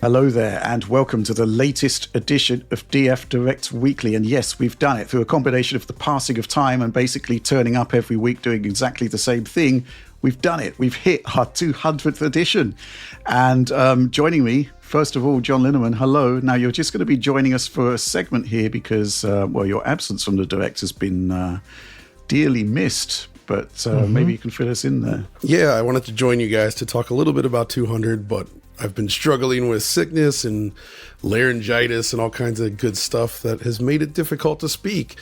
Hello there, and welcome to the latest edition of DF Direct Weekly. And yes, we've done it through a combination of the passing of time and basically turning up every week doing exactly the same thing. We've done it. We've hit our 200th edition. And joining me, first of all, John Linneman, hello. Now, you're just going to be joining us for a segment here because, well, your absence from the Direct has been dearly missed. But maybe you can fill us in there. Yeah, I wanted to join you guys to talk a little bit about 200, but I've been struggling with sickness and laryngitis and all kinds of good stuff that has made it difficult to speak.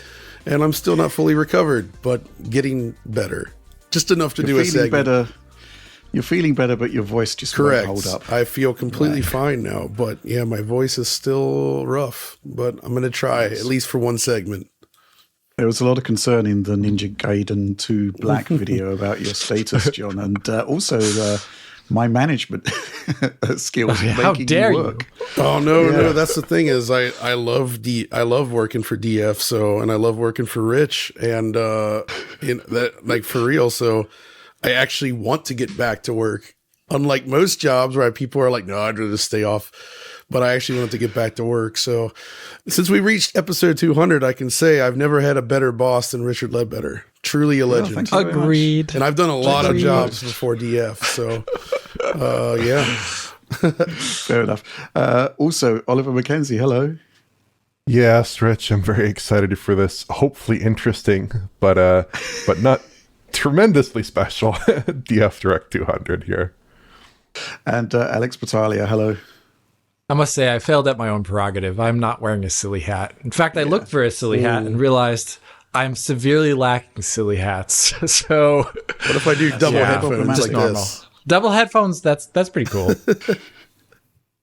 And I'm still not fully recovered, but getting better. Just enough to do a segment. You're feeling better, but your voice just won't hold up. I feel completely fine now. But yeah, my voice is still rough. But I'm going to try, at least for one segment. There was a lot of concern in the Ninja Gaiden 2 Black video about your status, John, and also my management skills. How dare you? Oh no! That's the thing is, I love working for DF, and I love working for Rich, and like for real. So I actually want to get back to work. Unlike most jobs where people are like, no, I'd rather stay off. But I actually want to get back to work. So since we reached episode 200, I can say I've never had a better boss than Richard Ledbetter. Truly a legend. Agreed. And I've done a lot of jobs before DF. So, yeah. Fair enough. Also, Oliver Mackenzie, hello. Yes, Rich, I'm very excited for this. Hopefully interesting, but not tremendously special DF Direct 200 here. And Alex Battaglia, hello. I must say, I failed at my own prerogative. I'm not wearing a silly hat. In fact, I looked for a silly hat and realized I'm severely lacking silly hats. So, what if I do double headphones like this? Double headphones, that's pretty cool.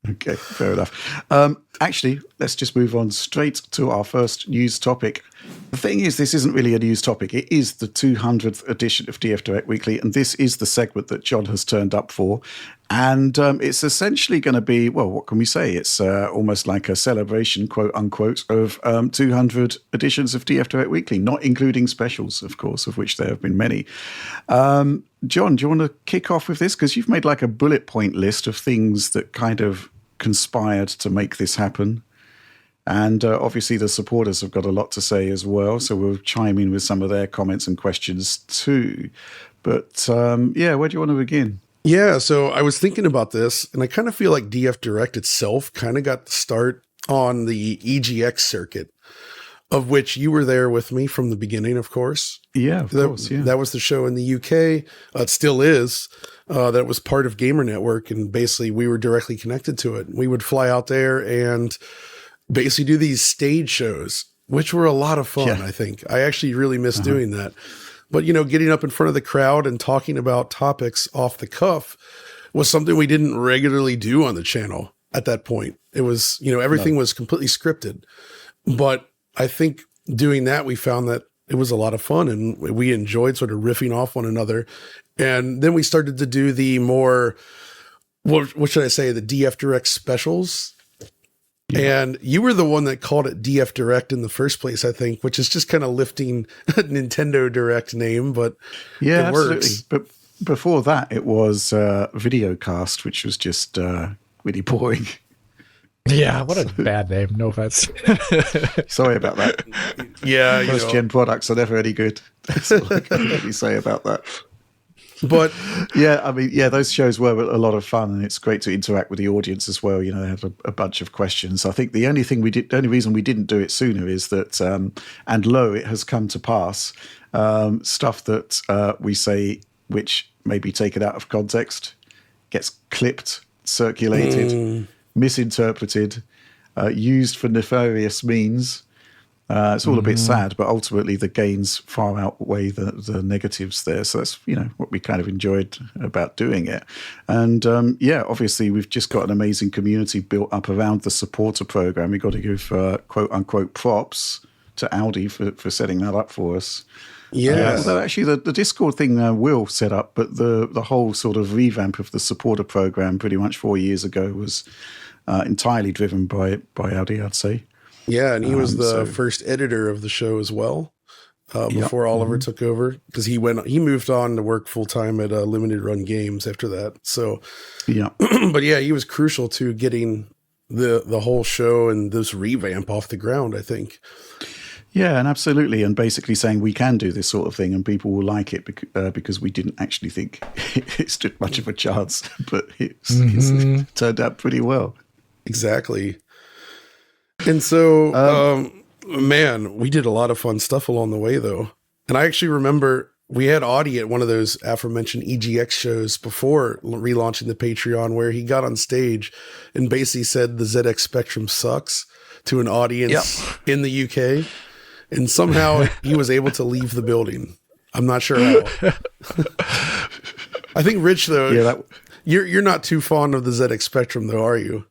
Okay, fair enough. Actually, let's just move on straight to our first news topic. The thing is, this isn't really a news topic. It is the 200th edition of DF Direct Weekly, and this is the segment that John has turned up for. And it's essentially going to be, well, what can we say? It's almost like a celebration, quote unquote, of 200 editions of DF Direct Weekly, not including specials, of course, of which there have been many. John, do you want to kick off with this? Because you've made like a bullet point list of things that kind of conspired to make this happen. And obviously the supporters have got a lot to say as well, so we'll chime in with some of their comments and questions too. But yeah, where do you want to begin? Yeah, so I was thinking about this, and I kind of feel like DF Direct itself kind of got the start on the EGX circuit, of which you were there with me from the beginning, of course. Yeah, of course, yeah. That was the show in the UK. It still is. That was part of Gamer Network, and basically we were directly connected to it. We would fly out there and basically do these stage shows, which were a lot of fun, I think. I actually really miss doing that. But, you know, getting up in front of the crowd and talking about topics off the cuff was something we didn't regularly do on the channel at that point. It was, you know, everything was completely scripted. But I think doing that, we found that it was a lot of fun and we enjoyed sort of riffing off one another. And then we started to do the more, what should I say, the DF Direct specials. Yeah. And you were the one that called it DF Direct in the first place, I think, which is just kind of lifting a Nintendo Direct name, but yeah, it works. Absolutely. But before that, it was Videocast, which was just really boring. Yeah, what a bad name. No offense. Sorry about that. Yeah, First-gen products are never any good. That's all I can really say about that. But yeah, I mean, yeah, those shows were a lot of fun, and it's great to interact with the audience as well. You know, they have a bunch of questions. I think the only reason we didn't do it sooner is that, and lo, it has come to pass, stuff that we say which may be taken out of context gets clipped, circulated, misinterpreted, used for nefarious means. It's all a bit sad, but ultimately the gains far outweigh the negatives there. So that's, you know, what we kind of enjoyed about doing it. And yeah, obviously we've just got an amazing community built up around the supporter program. We've got to give quote unquote props to Audi for setting that up for us. Yeah. Although actually the Discord thing Will set up, but the whole sort of revamp of the supporter program pretty much 4 years ago was entirely driven by Audi, I'd say. Yeah, and he was the first editor of the show as well. before Oliver took over, because he moved on to work full time at Limited Run Games after that. So, Yeah. but yeah, he was crucial to getting the whole show and this revamp off the ground, I think. Yeah, and absolutely. And basically saying we can do this sort of thing and people will like it because we didn't actually think it stood much of a chance, but it's turned out pretty well. Exactly. And so, man, we did a lot of fun stuff along the way, though. And I actually remember we had Audie at one of those aforementioned EGX shows before relaunching the Patreon, where he got on stage and basically said the ZX Spectrum sucks to an audience in the UK. And somehow he was able to leave the building. I'm not sure how. I think, Rich, though, you're not too fond of the ZX Spectrum, though, are you?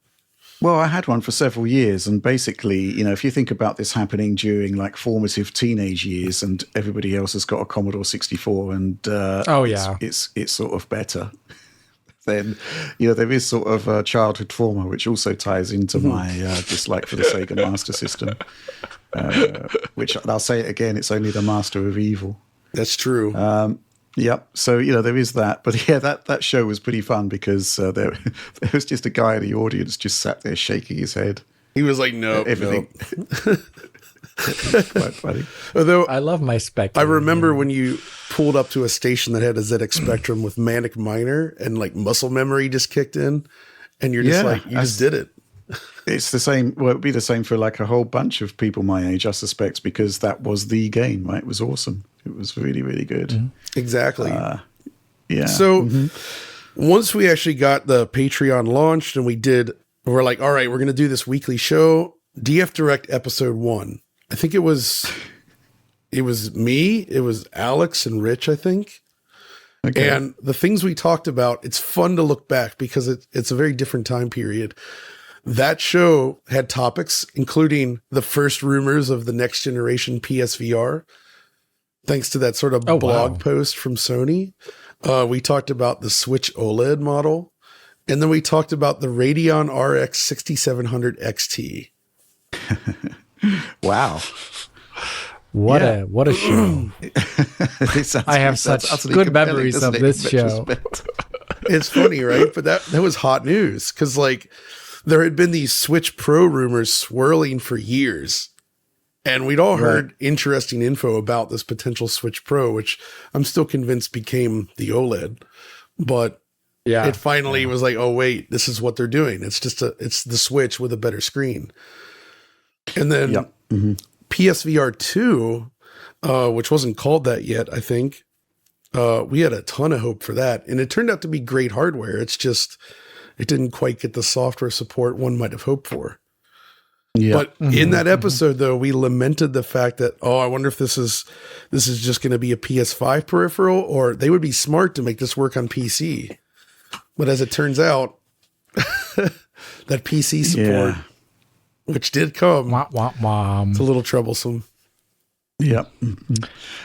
Well, I had one for several years, and basically, if you think about this happening during like formative teenage years, and everybody else has got a Commodore 64, and it's sort of better. Then, there is sort of a childhood trauma, which also ties into my dislike for the Sega Master System. Which I'll say it again, it's only the master of evil. That's true. Yep. So, there is that. But yeah, that show was pretty fun because there was just a guy in the audience just sat there shaking his head. He was like, no, everything. Nope. Quite funny. Although I love my Spectrum. I remember when you pulled up to a station that had a ZX Spectrum with Manic Miner and like muscle memory just kicked in, and you're just you just did it. It's the same. Well, it'd be the same for like a whole bunch of people my age, I suspect, because that was the game, right? It was awesome. It was really, really good. Mm-hmm. Exactly. Yeah. So once we actually got the Patreon launched and we're like, all right, we're going to do this weekly show, DF Direct episode 1. I think it was me, it was Alex and Rich, I think. Okay. And the things we talked about, it's fun to look back because it's a very different time period. That show had topics, including the first rumors of the next generation PSVR, thanks to that sort of blog post from Sony. We talked about the Switch OLED model, and then we talked about the Radeon RX 6700 XT. Wow. What a show. I have such good memories of this show. It's funny, right? But that was hot news because like there had been these Switch Pro rumors swirling for years. And we'd all heard interesting info about this potential Switch Pro, which I'm still convinced became the OLED. But it finally was like, oh, wait, this is what they're doing. It's it's the Switch with a better screen. And then PSVR 2, which wasn't called that yet, I think, we had a ton of hope for that. And it turned out to be great hardware. It's just, it didn't quite get the software support one might have hoped for. Yeah. But in that episode, though, we lamented the fact that, I wonder if this is just going to be a PS5 peripheral, or they would be smart to make this work on PC. But as it turns out, that PC support, which did come, it's a little troublesome. Yeah.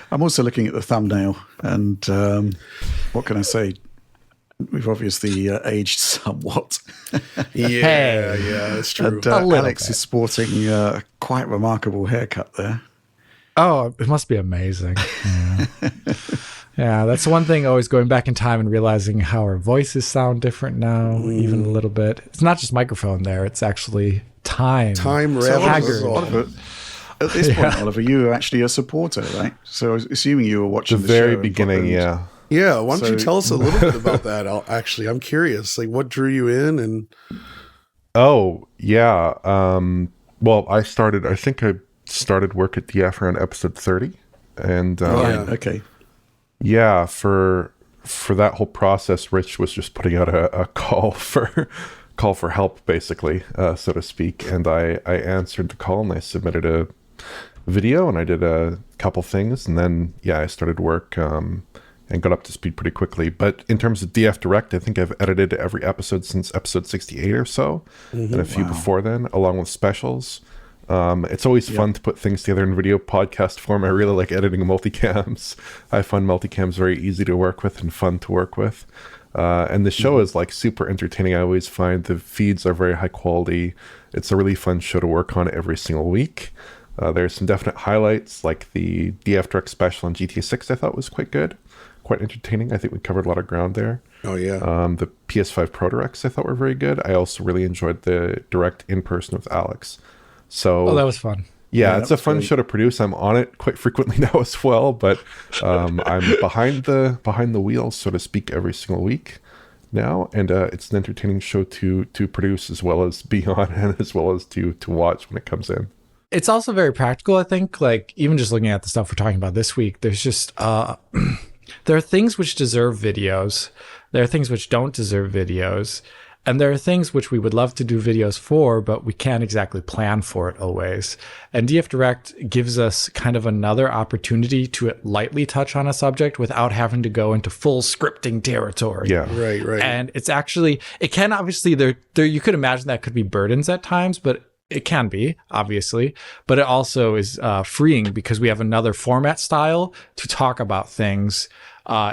I'm also looking at the thumbnail, and what can I say? We've obviously aged somewhat. Yeah, that's true. And Alex is sporting a quite remarkable haircut there. Oh, it must be amazing. Yeah. Yeah, that's one thing, always going back in time and realizing how our voices sound different now, even a little bit. It's not just microphone there, it's actually time. Time Oliver, at this point, Oliver, you were actually a supporter, right? So I was assuming you were watching the very show beginning, Yeah, why don't you tell us a little bit about that? I'm curious. Like, what drew you in? And well, I think I started work at DF around episode 30, and okay, for that whole process, Rich was just putting out a call for help, basically, so to speak, and I answered the call and I submitted a video and I did a couple things, and then I started work. And got up to speed pretty quickly. But in terms of DF Direct, I think I've edited every episode since episode 68 or so, and a few before then, along with specials. It's always fun to put things together in video podcast form. I really like editing multicams. I find multicams very easy to work with and fun to work with. And the show is like super entertaining. I always find the feeds are very high quality. It's a really fun show to work on every single week. There's some definite highlights, like the DF Direct Special on GTA 6 I thought was quite good, quite entertaining. I think we covered a lot of ground there. Oh, yeah. The PS5 Pro Directs I thought were very good. I also really enjoyed the Direct in person with Alex. So that was fun. Yeah, it's a fun show to produce. I'm on it quite frequently now as well, but I'm behind the wheels, so to speak, every single week now, and it's an entertaining show to produce as well as be on and as well as to watch when it comes in. It's also very practical, I think. Like, even just looking at the stuff we're talking about this week, there's just there are things which deserve videos, there are things which don't deserve videos, and there are things which we would love to do videos for, but we can't exactly plan for it always. And DF Direct gives us kind of another opportunity to lightly touch on a subject without having to go into full scripting territory. Yeah. Right. And it's actually, it can obviously, there you could imagine that could be burdens at times, but it can be, obviously. But it also is freeing because we have another format style to talk about things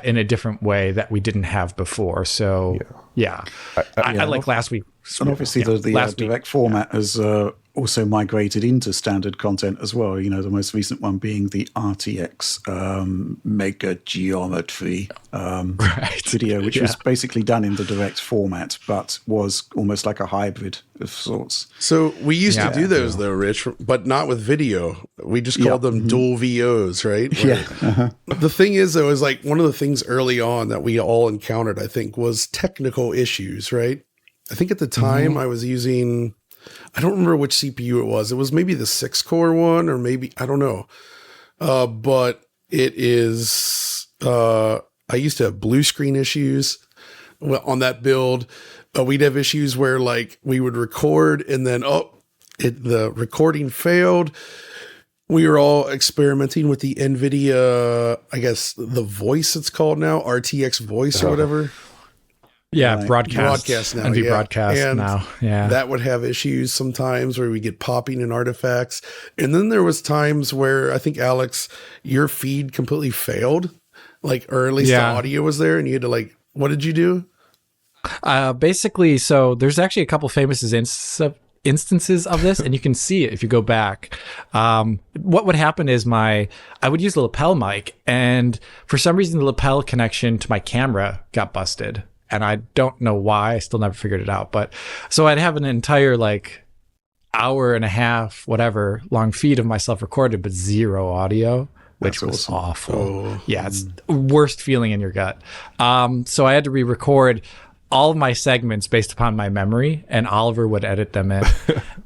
in a different way that we didn't have before. So, yeah. I like last week. And obviously the direct format has also migrated into standard content as well. You know, the most recent one being the RTX Mega Geometry video, which was basically done in the direct format, but was almost like a hybrid of sorts. So we used to do those though, Rich, but not with video. We just called them dual VOs, right? The thing is, though, is like one of the things early on that we all encountered, I think, was technical issues, right? I think at the time I was using, I don't remember which CPU it was. It was maybe the 6-core one, or maybe, I don't know. But it is, I used to have blue screen issues on that build. We'd have issues where like we would record and then, the recording failed. We were all experimenting with the NVIDIA, I guess the voice it's called now, RTX voice or whatever. Yeah, broadcast now. NV broadcast now. Yeah, that would have issues sometimes where we get popping and artifacts. And then there was times where I think, Alex, your feed completely failed, like, or at least the audio was there, and you had to like, what did you do? Basically, so there's actually a couple famous instances of this, and you can see it if you go back. What would happen is I would use the lapel mic, and for some reason the lapel connection to my camera got busted. And I don't know why. I still never figured it out. But so I'd have an entire like hour and a half, whatever, long feed of myself recorded, but zero audio, which was awful. Oh. Yeah, it's the worst feeling in your gut. So I had to re-record all of my segments based upon my memory, and Oliver would edit them in.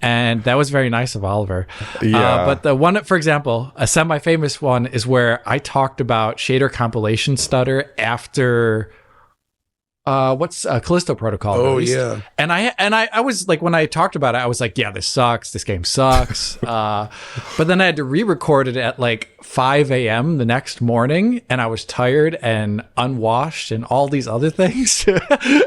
And that was very nice of Oliver. Yeah. But the one, for example, a semi-famous one is where I talked about shader compilation stutter after... what's Callisto Protocol? Oh, yeah. And I was like, when I talked about it, I was like, yeah, this sucks. This game sucks. But then I had to re-record it at like 5 a.m. the next morning, and I was tired and unwashed and all these other things.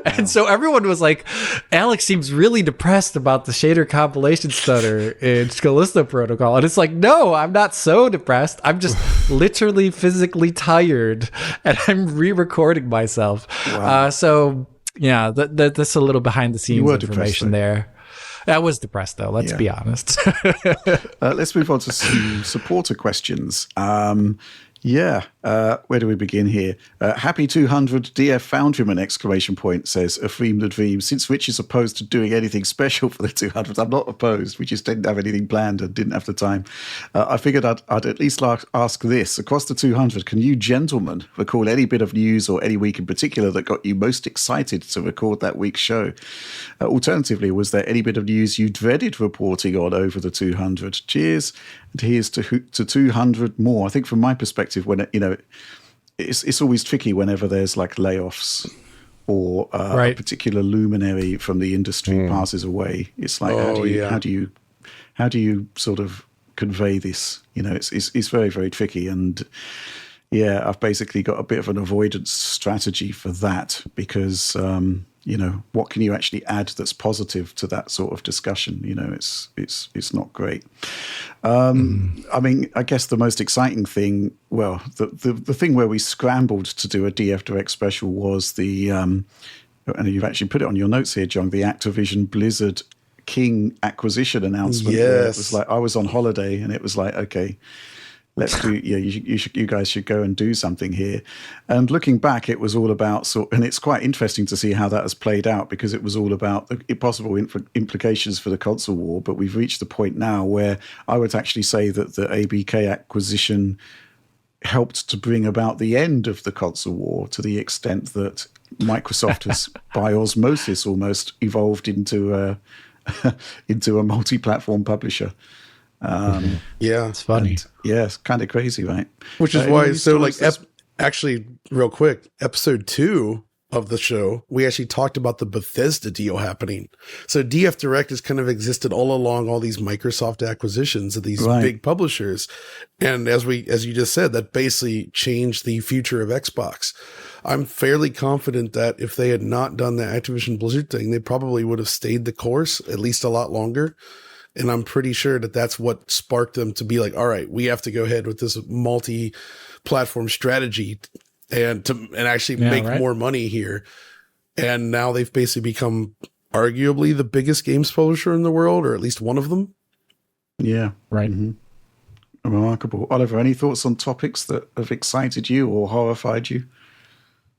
And so everyone was like, Alex seems really depressed about the shader compilation stutter in Callisto Protocol. And it's like, no, I'm not so depressed. I'm just literally physically tired, and I'm re-recording myself. Wow. So yeah, that's a little behind the scenes information there. I was depressed though, let's be honest. Let's move on to some supporter questions. Where do we begin here? Happy 200 DF Foundryman exclamation point says, Afreem the Dream. Since Rich is opposed to doing anything special for the 200, I'm not opposed. We just didn't have anything planned and didn't have the time. I figured I'd at least ask this. Across the 200, can you gentlemen recall any bit of news or any week in particular that got you most excited to record that week's show? Alternatively, was there any bit of news you dreaded reporting on over the 200? Cheers. And here's to 200 more. I think from my perspective, when it's always tricky whenever there's like layoffs or a particular luminary from the industry passes away. It's like how do you sort of convey this? It's very, very tricky. And I've basically got a bit of an avoidance strategy for that because what can you actually add that's positive to that sort of discussion? It's not great. I mean, I guess the most exciting thing, well, the thing where we scrambled to do a DF Direct special was and you've actually put it on your notes here, John, the Activision Blizzard King acquisition announcement. Where it was Yes. like I was on holiday, and it was like, okay, let's do. Yeah, you guys should go and do something here. And looking back, it was all about and it's quite interesting to see how that has played out, because it was all about the possible implications for the console war. But we've reached the point now where I would actually say that the ABK acquisition helped to bring about the end of the console war, to the extent that Microsoft has, by osmosis, almost evolved into a into a multi-platform publisher. Yeah. It's funny. Yeah, it's kind of crazy, right? Which is Any why, news so like, stories actually, real quick, episode 2 of the show, we actually talked about the Bethesda deal happening. So DF Direct has kind of existed all along all these Microsoft acquisitions of these Right. big publishers. And as you just said, that basically changed the future of Xbox. I'm fairly confident that if they had not done the Activision Blizzard thing, they probably would have stayed the course at least a lot longer. And I'm pretty sure that that's what sparked them to be like, all right, we have to go ahead with this multi-platform strategy and actually make more money here. And now they've basically become arguably the biggest games publisher in the world, or at least one of them. Yeah, Right. remarkable. Oliver, any thoughts on topics that have excited you or horrified you?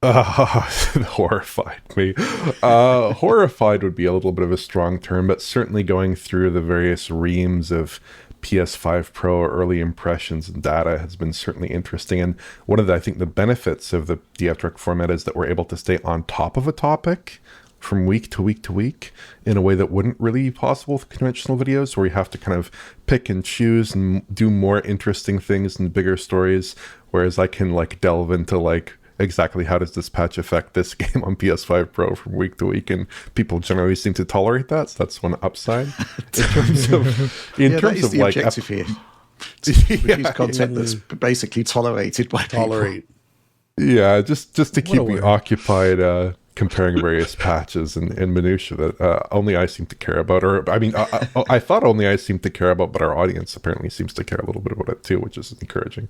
Horrified me. Horrified would be a little bit of a strong term, but certainly going through the various reams of PS5 Pro early impressions and data has been certainly interesting. And one of the, I think the benefits of the DF Direct format is that we're able to stay on top of a topic from week to week to week in a way that wouldn't really be possible with conventional videos, where you have to kind of pick and choose and do more interesting things and bigger stories. Whereas I can like delve into like, exactly how does this patch affect this game on PS5 Pro from week to week, and people generally seem to tolerate that. So that's one upside in terms of That is the like objective here. To produce content that's basically tolerated by people. just to keep me occupied comparing various patches and minutia that only I seem to care about, or I mean I thought only I seemed to care about, but our audience apparently seems to care a little bit about it too, which is encouraging.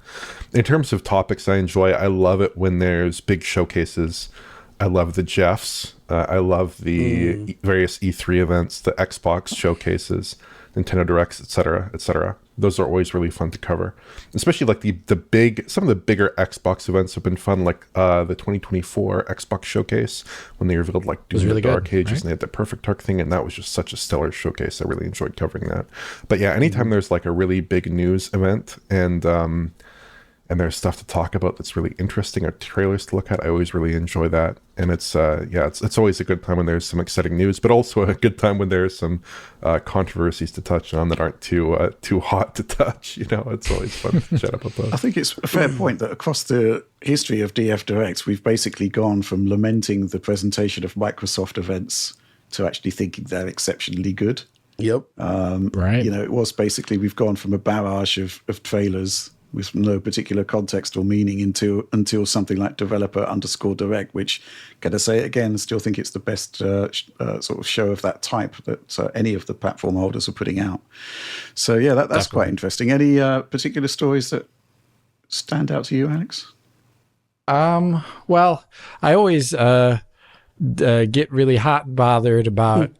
In terms of topics I enjoy, I love it when there's big showcases. I love the Jeffs. I love the various E3 events, the Xbox showcases, Nintendo Directs, etc., etc. Those are always really fun to cover, especially like some of the bigger Xbox events have been fun, like the 2024 Xbox showcase when they revealed like Doom really the Dark good, Ages, right? and they had the Perfect Dark thing, and that was just such a stellar showcase. I really enjoyed covering that. But yeah, anytime there's like a really big news event and there's stuff to talk about that's really interesting, or trailers to look at, I always really enjoy that. And it's always a good time when there's some exciting news, but also a good time when there's some controversies to touch on that aren't too hot to touch. You know, it's always fun to chat about those. I think it's a fair point that across the history of DF Direct, we've basically gone from lamenting the presentation of Microsoft events to actually thinking they're exceptionally good. Yep. Right. You know, it was basically, we've gone from a barrage of trailers with no particular context or meaning until something like developer_direct, which, gotta say it again, still think it's the best sort of show of that type that any of the platform holders are putting out. So yeah, that's quite interesting. Any particular stories that stand out to you, Alex? Well, I always get really hot and bothered about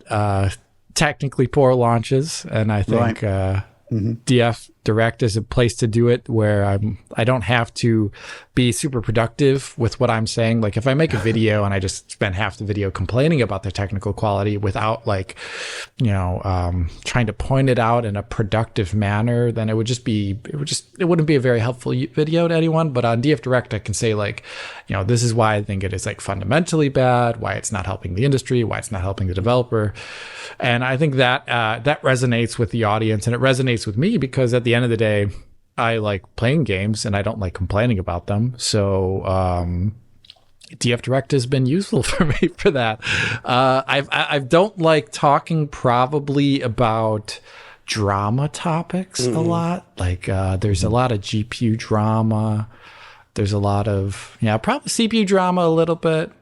technically poor launches, and I think DF Direct is a place to do it where I don't have to be super productive with what I'm saying. Like if I make a video and I just spend half the video complaining about the technical quality without like, trying to point it out in a productive manner, then it wouldn't be a very helpful video to anyone. But on DF Direct, I can say like, this is why I think it is like fundamentally bad, why it's not helping the industry, why it's not helping the developer. And I think that that resonates with the audience, and it resonates with me because at the end of the day, I like playing games and I don't like complaining about them. So DF Direct has been useful for me for that. I don't like talking probably about drama topics a lot. Like there's a lot of GPU drama. There's a lot of probably CPU drama a little bit.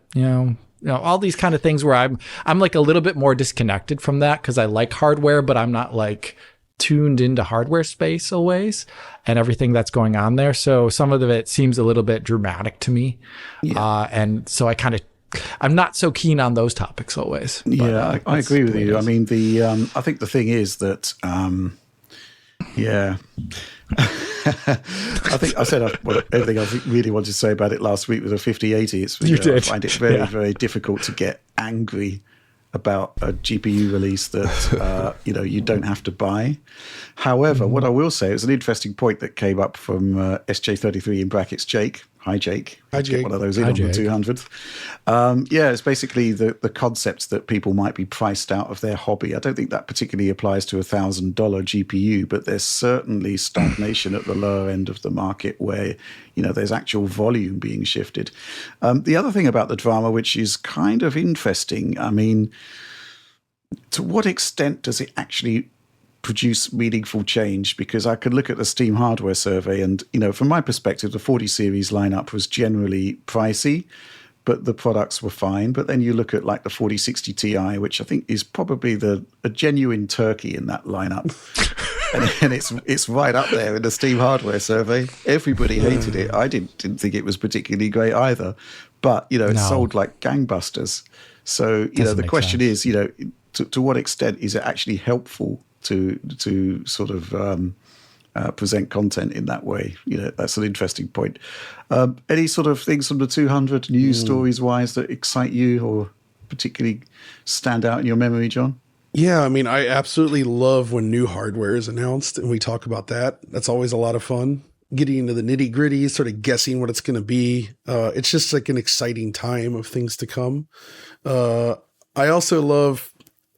All these kind of things where I'm like a little bit more disconnected from that because I like hardware, but I'm not like tuned into hardware space always and everything that's going on there. So some of it seems a little bit dramatic to me. Yeah. And so I kind of I'm not so keen on those topics always. Yeah, I agree with you. I mean, I think the thing is that, yeah. I think I said everything I really wanted to say about it last week with a 5080. I find it very difficult to get angry about a GPU release that you don't have to buy. However, what I will say is an interesting point that came up from SJ33 in brackets Jake. Hi, Jake. Hi, Jake. One of those in on the 200th. It's basically the concept that people might be priced out of their hobby. I don't think that particularly applies to $1,000 GPU, but there's certainly stagnation at the lower end of the market where, there's actual volume being shifted. The other thing about the drama, which is kind of interesting, I mean, to what extent does it actually produce meaningful change? Because I could look at the Steam hardware survey and, from my perspective, the 40 series lineup was generally pricey, but the products were fine. But then you look at like the 4060 Ti, which I think is probably a genuine turkey in that lineup. and it's right up there in the Steam hardware survey. Everybody hated it. I didn't think it was particularly great either, but, it sold like gangbusters. So, the question is, to what extent is it actually helpful to sort of present content in that way? That's an interesting point. Any sort of things from the 200 news stories wise that excite you or particularly stand out in your memory, John? Yeah, I mean, I absolutely love when new hardware is announced and we talk about that. That's always a lot of fun. Getting into the nitty gritty, sort of guessing what it's going to be. It's just like an exciting time of things to come. I also love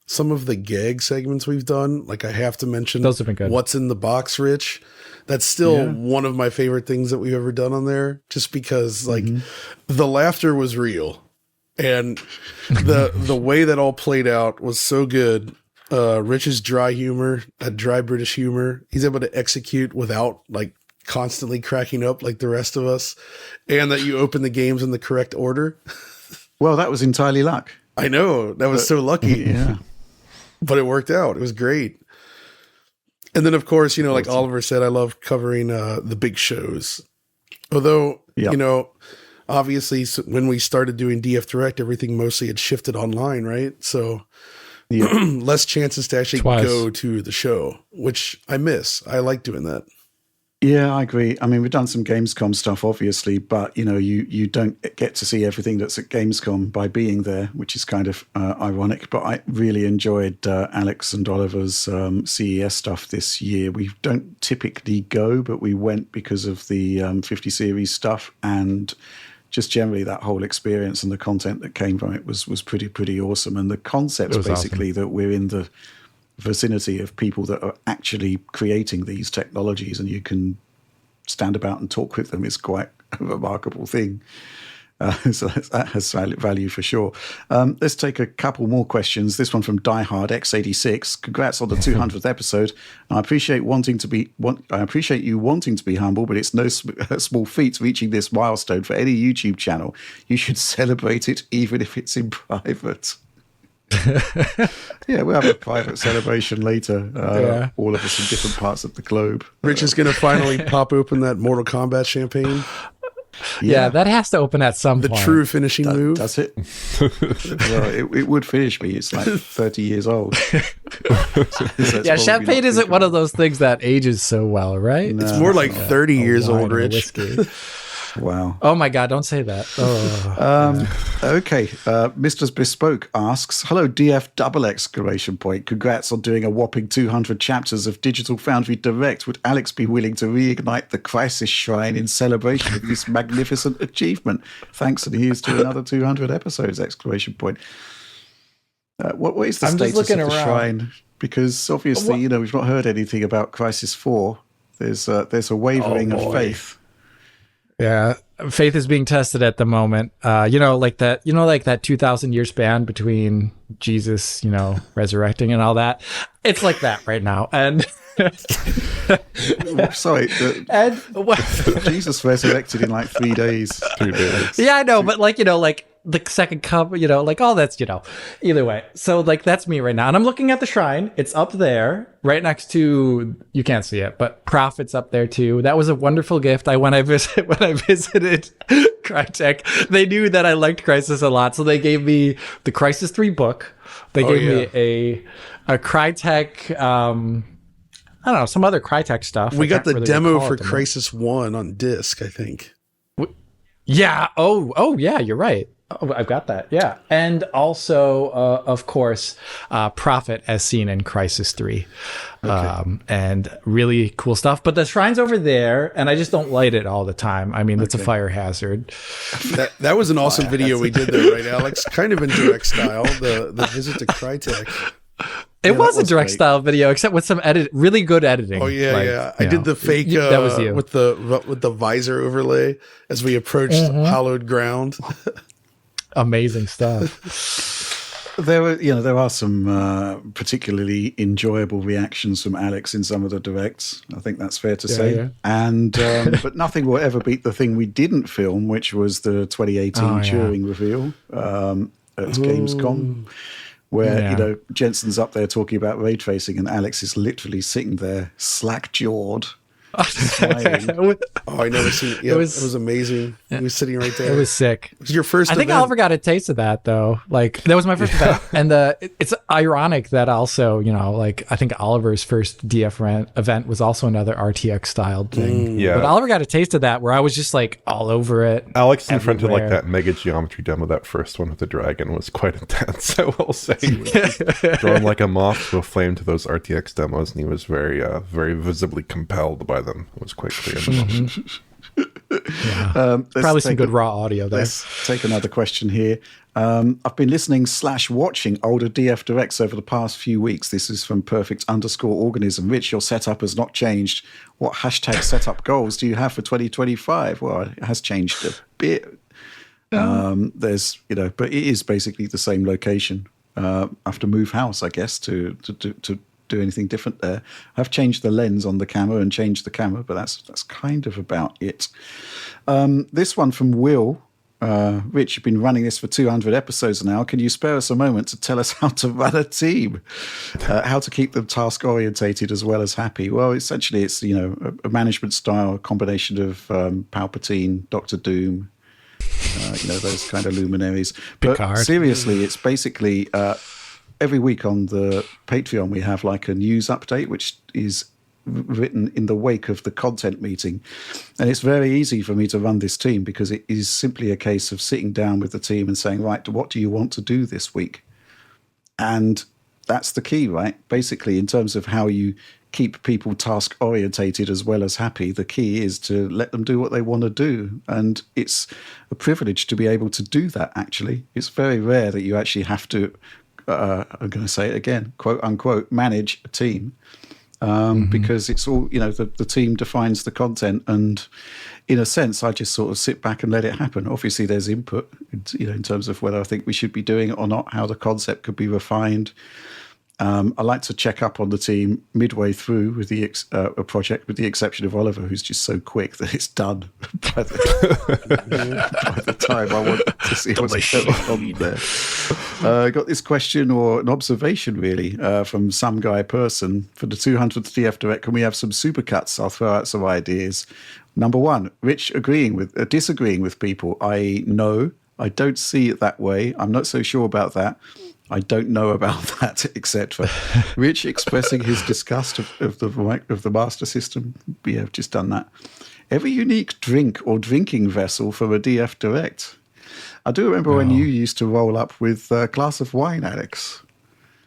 some of the gag segments we've done. Like I have to mention those have been good. What's in the box, Rich? That's still one of my favorite things that we've ever done on there, just because like the laughter was real. And the way that all played out was so good. Rich's dry humor, that dry British humor, he's able to execute without like constantly cracking up like the rest of us. And that you open the games in the correct order. Well, that was entirely luck. I know. That was so lucky. Yeah. But it worked out. It was great. And then, of course, like Oliver said, I love covering the big shows. Although, obviously, when we started doing DF Direct, everything mostly had shifted online, right? So less chances to actually go to the show, which I miss. I like doing that. Yeah, I agree. I mean, we've done some Gamescom stuff, obviously, but, you don't get to see everything that's at Gamescom by being there, which is kind of ironic. But I really enjoyed Alex and Oliver's CES stuff this year. We don't typically go, but we went because of the 50 series stuff. And just generally that whole experience and the content that came from it was pretty awesome. And the concept basically that we're in the vicinity of people that are actually creating these technologies and you can stand about and talk with them is quite a remarkable thing. So that has value for sure. Let's take a couple more questions. This one from Diehard X86. Congrats on the 200th episode. I appreciate you wanting to be humble, but it's no small feat reaching this milestone for any YouTube channel. You should celebrate it even if it's in private. Yeah, we'll have a private celebration later. All of us in different parts of the globe. Rich is going to finally pop open that Mortal Kombat champagne. Yeah, that has to open at some point. The true finishing move. Does it? Well, it would finish me. It's like 30 years old. Yeah, champagne isn't one of those things that ages so well, right? No, it's more like 30 years old, Rich. Wow. Oh my God, don't say that. Okay. Mr. Bespoke asks, hello, DF double exclamation point. Congrats on doing a whopping 200 chapters of Digital Foundry Direct. Would Alex be willing to reignite the Crisis Shrine in celebration of this magnificent achievement? Thanks, and here's to another 200 episodes, exclamation point. What is the status of the shrine? Because obviously, we've not heard anything about Crisis 4. There's a wavering of faith. Yeah, faith is being tested at the moment. Like that 2,000 year span between Jesus, resurrecting and all that. It's like that right now. And sorry, Jesus resurrected in like 3 days. 2 days. Yeah, I know, but like the second cup, all that's, either way. So like, that's me right now. And I'm looking at the shrine. It's up there right next to, you can't see it, but Prophet's up there too. That was a wonderful gift. When I visited Crytek. They knew that I liked Crysis a lot, so they gave me the Crysis 3 book. They gave me a Crytek, I don't know, some other Crytek stuff. We got the really demo for Crysis 1 on disc, I think. Yeah. Oh, yeah, you're right. Oh, I've got that. Yeah. And also, of course, Prophet as seen in Crysis 3. Okay. And really cool stuff. But the shrine's over there, and I just don't light it all the time. I mean, it's a fire hazard. That was an awesome video we did there, right, Alex? Kind of in direct style, the visit to Crytek. It was a direct style video, except with some really good editing. Oh yeah. I did the fake that was you. with the visor overlay as we approached hallowed ground. Amazing stuff. There are some particularly enjoyable reactions from Alex in some of the directs. I think that's fair to say. Yeah. And but nothing will ever beat the thing we didn't film, which was the 2018 Turing reveal at Gamescom. Where Jensen's up there talking about ray tracing, and Alex is literally sitting there slack-jawed, smiling. I never seen it. Yeah, it was amazing. He was sitting right there. It was sick. It was your first. I think Oliver got a taste of that though. Like that was my first event, and it's ironic that also I think Oliver's first DF event was also another RTX styled thing. Yeah, but Oliver got a taste of that where I was just like all over it. Alex in front of like that mega geometry demo, that first one with the dragon was quite intense. I will say, drawn like a moth to a flame to those RTX demos, and he was very, very visibly compelled by them. It was quite clear in the moment. Probably some good raw audio there. Let's take another question here. I've been listening/watching older DF Directs over the past few weeks. This is from perfect_organism. Rich, your setup has not changed. What # setup goals do you have for 2025? Well, it has changed a bit. There's, but it is basically the same location. I have to move house, I guess, to do anything different there. I've changed the lens on the camera and changed the camera, but that's kind of about it. This one from Will. Rich, you've been running this for 200 episodes now. Can you spare us a moment to tell us how to run a team? How to keep them task orientated as well as happy? Well, essentially it's, a management style combination of Palpatine, Doctor Doom, those kind of luminaries. But Picard. Seriously, it's basically every week on the Patreon, we have like a news update, which is written in the wake of the content meeting. And it's very easy for me to run this team because it is simply a case of sitting down with the team and saying, right, what do you want to do this week? And that's the key, right? Basically, in terms of how you keep people task orientated as well as happy, the key is to let them do what they want to do. And it's a privilege to be able to do that, actually. It's very rare that you actually have to, I'm going to say it again, quote unquote, manage a team. Because it's all, the team defines the content. And in a sense, I just sort of sit back and let it happen. Obviously, there's input, in terms of whether I think we should be doing it or not, how the concept could be refined. I like to check up on the team midway through with a project, with the exception of Oliver, who's just so quick that it's done by the time I want to see what's going on there. I got this question or an observation, really, from some guy person. For the 200th DF Direct, can we have some supercuts? I'll throw out some ideas. Number one, Rich disagreeing with people. No, I don't see it that way. I'm not so sure about that. I don't know about that, etc. Rich expressing his disgust of the Master System. We have just done that. Every unique drink or drinking vessel from a DF Direct. I do remember when you used to roll up with a glass of wine, Alex.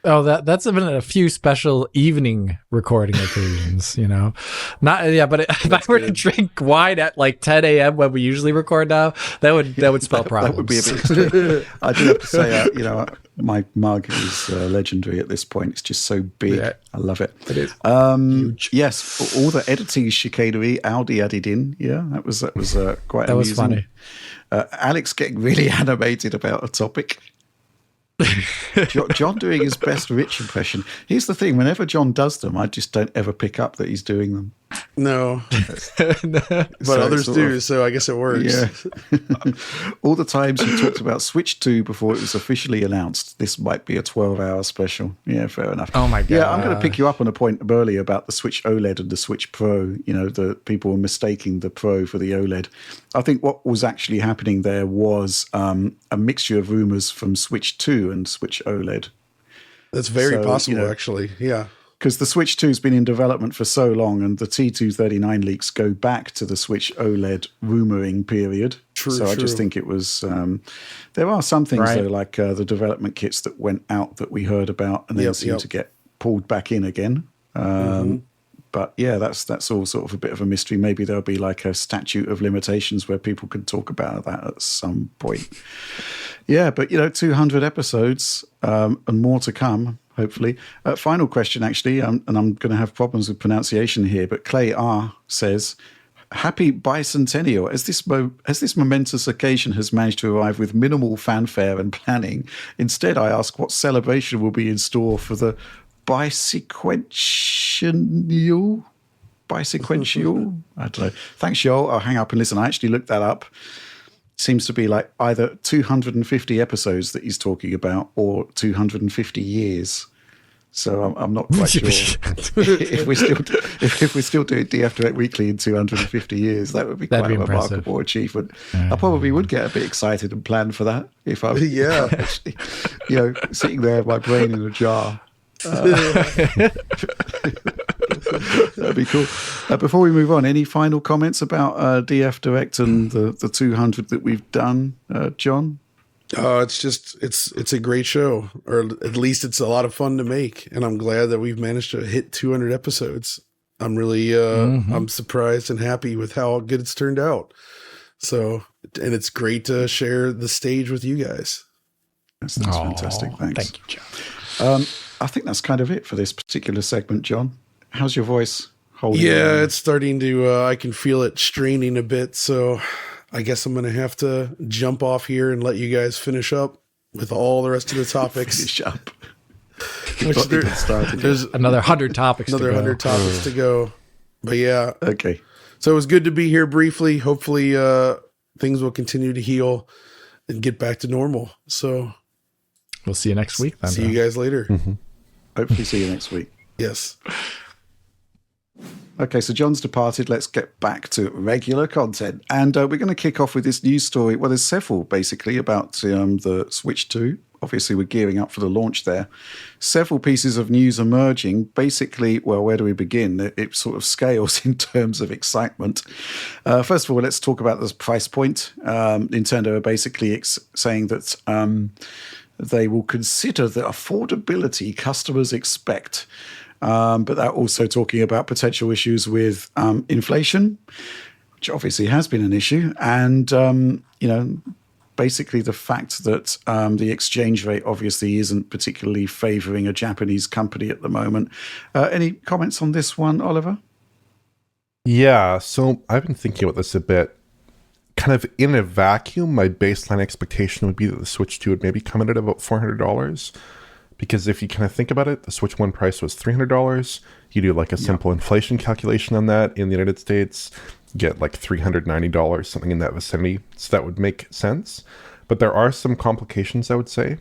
Oh, that's been a few special evening recording occasions, But if I were to drink wine at like 10 a.m. when we usually record now, that would spell problems. That would be a bit extreme. I do have to say, my mug is legendary at this point. It's just so big. Yeah, I love it. It is huge. Yes, all the editing chicanery Audi added in. Yeah, that was quite amusing. Was funny. Alex getting really animated about a topic. John doing his best Rich impression. Here's the thing: whenever John does them, I just don't ever pick up that he's doing them. No, but So others sort do, of- so I guess it works. Yeah. All the times you talked about Switch 2 before it was officially announced, this might be a 12-hour special. Yeah, fair enough. Oh my Yeah, I'm going to God. pick you up on a point earlier about the Switch OLED and the Switch Pro. You know, the people were mistaking the Pro for the OLED. I think what was actually happening there was a mixture of rumors from Switch 2 and Switch OLED. That's very So, possible, you know, actually. Yeah. Because the Switch 2 has been in development for so long, and the T239 leaks go back to the Switch OLED rumoring period. True, so I just true. think it was. There are some things Right. though, like the development kits that went out that we heard about and then Yep, seem yep. to get pulled back in again. But yeah, that's all sort of a bit of a mystery. Maybe there'll be like a statute of limitations where people can talk about that at some point. Yeah, but 200 episodes and more to come, hopefully. Final question, actually, and I'm going to have problems with pronunciation here, but Clay R says, "Happy bicentennial. As this momentous occasion has managed to arrive with minimal fanfare and planning, instead I ask what celebration will be in store for the bisequential? I don't know. Thanks, y'all. I'll hang up and listen. I actually looked that up. Seems to be like either 250 episodes that he's talking about or 250 years. So I'm not quite sure if we're still doing DF Direct Weekly in 250 years. That would be That'd quite be a impressive. remarkable achievement. I probably would get a bit excited and plan for that if I was Yeah. actually, sitting there, my brain in a jar. That'd be cool. Before we move on, any final comments about DF Direct and the 200 that we've done, John? It's a great show, or at least it's a lot of fun to make, and I'm glad that we've managed to hit 200 episodes. I'm really I'm surprised and happy with how good it's turned out. So, and it's great to share the stage with you guys. That's fantastic. Thanks. Thank you, John. I think that's kind of it for this particular segment, John. How's your voice holding? Yeah, it's starting to, I can feel it straining a bit. So I guess I'm going to have to jump off here and let you guys finish up with all the rest of the topics. Finish up. Which Not even started yet. there's Another 100 topics. another to go. 100 topics to go. But yeah, Okay. so it was good to be here briefly. Hopefully things will continue to heal and get back to normal. So We'll see you next week. Then, see you guys later. Hopefully see you next week. Yes. Okay, so John's departed. Let's get back to regular content. And we're going to kick off with this news story. Well, there's several, basically, about the Switch 2. Obviously, we're gearing up for the launch there. Several pieces of news emerging. Basically, well, where do we begin? It sort of scales in terms of excitement. First of all, let's talk about this price point. Nintendo are basically saying that they will consider the affordability customers expect. But they're also talking about potential issues with inflation, which obviously has been an issue. And, basically the fact that the exchange rate obviously isn't particularly favoring a Japanese company at the moment. Any comments on this one, Oliver? Yeah, so I've been thinking about this a bit. Kind of in a vacuum, my baseline expectation would be that the Switch 2 would maybe come in at about $400. Because if you kind of think about it, the Switch 1 price was $300. You do like a simple inflation calculation on that in the United States, you get like $390, something in that vicinity. So that would make sense. But there are some complications, I would say.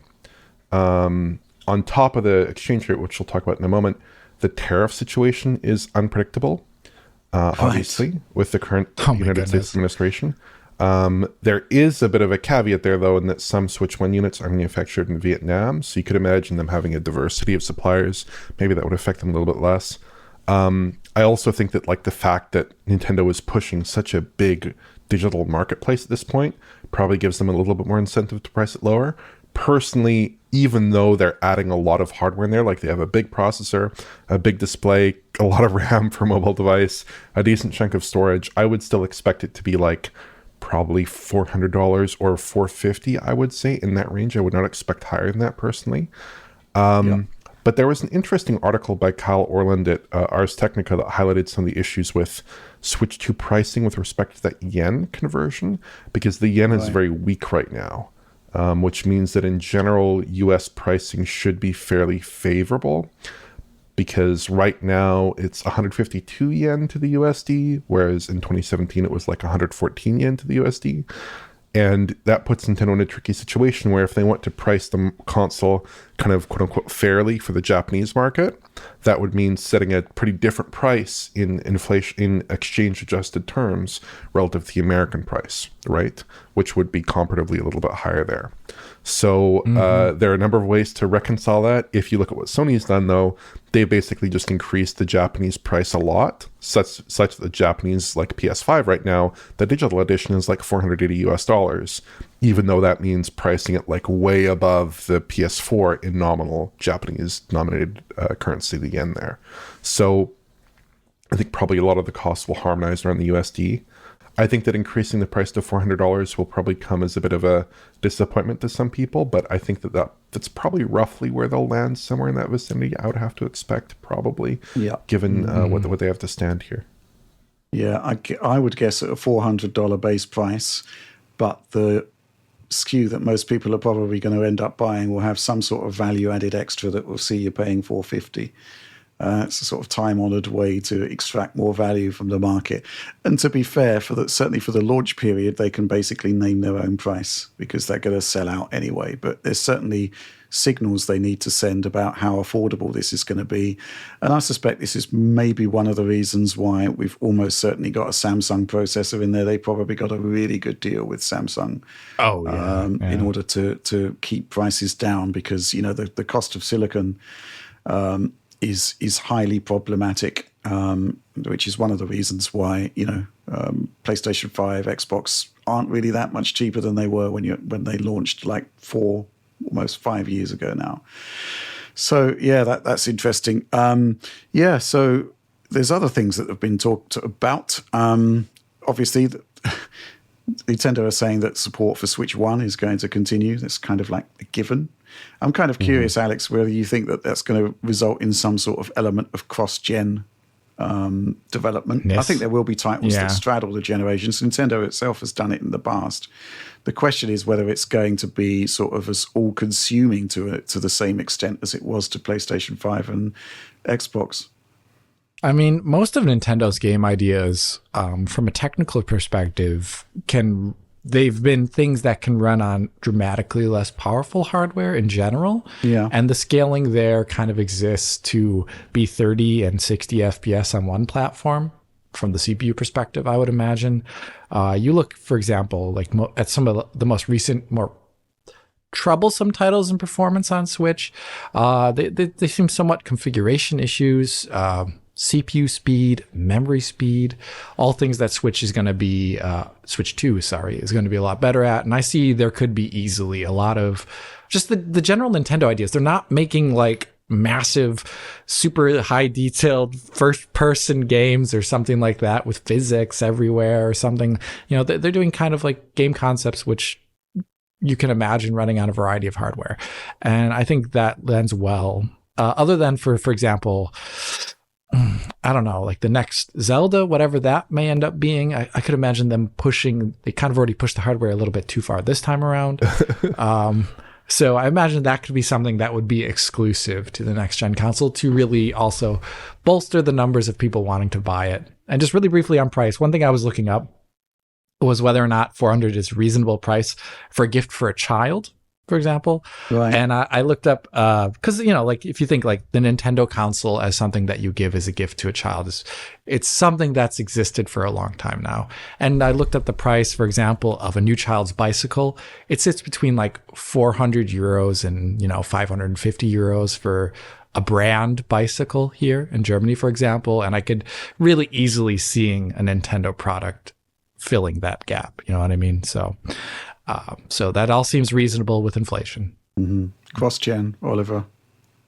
On top of the exchange rate, which we'll talk about in a moment, the tariff situation is unpredictable, obviously, with the current United States administration. There is a bit of a caveat there, though, in that some Switch 1 units are manufactured in Vietnam, so you could imagine them having a diversity of suppliers. Maybe that would affect them a little bit less. I also think that like the fact that Nintendo is pushing such a big digital marketplace at this point probably gives them a little bit more incentive to price it lower. Personally, even though they're adding a lot of hardware in there, like they have a big processor, a big display, a lot of RAM for a mobile device, a decent chunk of storage, I would still expect it to be like probably $400 or $450, I would say, in that range. I would not expect higher than that personally. But there was an interesting article by Kyle Orland at Ars Technica that highlighted some of the issues with Switch 2 pricing with respect to that yen conversion, because the yen is very weak right now. which means that in general, US pricing should be fairly favorable, because right now it's 152 yen to the USD, whereas in 2017 it was like 114 yen to the USD. And that puts Nintendo in a tricky situation where if they want to price the console kind of quote unquote fairly for the Japanese market, that would mean setting a pretty different price in inflation, in exchange adjusted terms relative to the American price, right? Which would be comparatively a little bit higher there. So there are a number of ways to reconcile that. If you look at what Sony's done, though, they basically just increased the Japanese price a lot, such that the Japanese, like PS5 right now, the digital edition is like $480 US, even though that means pricing it like way above the PS4 in nominal Japanese denominated currency, the yen there. So I think probably a lot of the costs will harmonize around the USD. I think that increasing the price to $400 will probably come as a bit of a disappointment to some people, but I think that's probably roughly where they'll land, somewhere in that vicinity. I would have to expect, probably, given what they have to stand here. Yeah, I would guess at a $400 base price, but the SKU that most people are probably going to end up buying will have some sort of value-added extra that will see you paying $450. It's a sort of time-honored way to extract more value from the market. And to be fair, certainly for the launch period, they can basically name their own price because they're going to sell out anyway. But there's certainly signals they need to send about how affordable this is going to be. And I suspect this is maybe one of the reasons why we've almost certainly got a Samsung processor in there. They probably got a really good deal with Samsung in order to keep prices down because, you know, the cost of silicon is highly problematic, which is one of the reasons why, you know, PlayStation 5, Xbox aren't really that much cheaper than they were when they launched like almost 5 years ago now. So yeah, that's interesting. So there's other things that have been talked about. Obviously, Nintendo are saying that support for Switch 1 is going to continue. That's kind of like a given. I'm kind of curious, Alex, whether you think that that's going to result in some sort of element of cross-gen development. I think there will be titles that straddle the generations. Nintendo itself has done it in the past. The question is whether it's going to be sort of as all-consuming to the same extent as it was to PlayStation 5 and Xbox. I mean, most of Nintendo's game ideas, from a technical perspective, they've been things that can run on dramatically less powerful hardware in general. Yeah. And the scaling there kind of exists to be 30 and 60 FPS on one platform from the CPU perspective, I would imagine. You look, for example, like at some of the most recent, more troublesome titles in performance on Switch. They seem somewhat configuration issues, CPU speed, memory speed, all things that Switch 2 is going to be a lot better at. And I see there could be easily a lot of just the general Nintendo ideas. They're not making like massive, super high detailed first person games or something like that with physics everywhere or something. You know, they're doing kind of like game concepts, which you can imagine running on a variety of hardware. And I think that lends well, other than for example, I don't know, like the next Zelda, whatever that may end up being. I could imagine them they kind of already pushed the hardware a little bit too far this time around. So I imagine that could be something that would be exclusive to the next gen console to really also bolster the numbers of people wanting to buy it. And just really briefly on price, one thing I was looking up was whether or not 400 is reasonable price for a gift for a child, for example. Right. And I looked up, because, you know, like if you think like the Nintendo console as something that you give as a gift to a child, it's something that's existed for a long time now. And I looked up the price, for example, of a new child's bicycle. It sits between like 400 euros and, 550 euros for a brand bicycle here in Germany, for example. And I could really easily seeing a Nintendo product filling that gap. You know what I mean? So that all seems reasonable with inflation. Mm-hmm. Cross-gen, Oliver,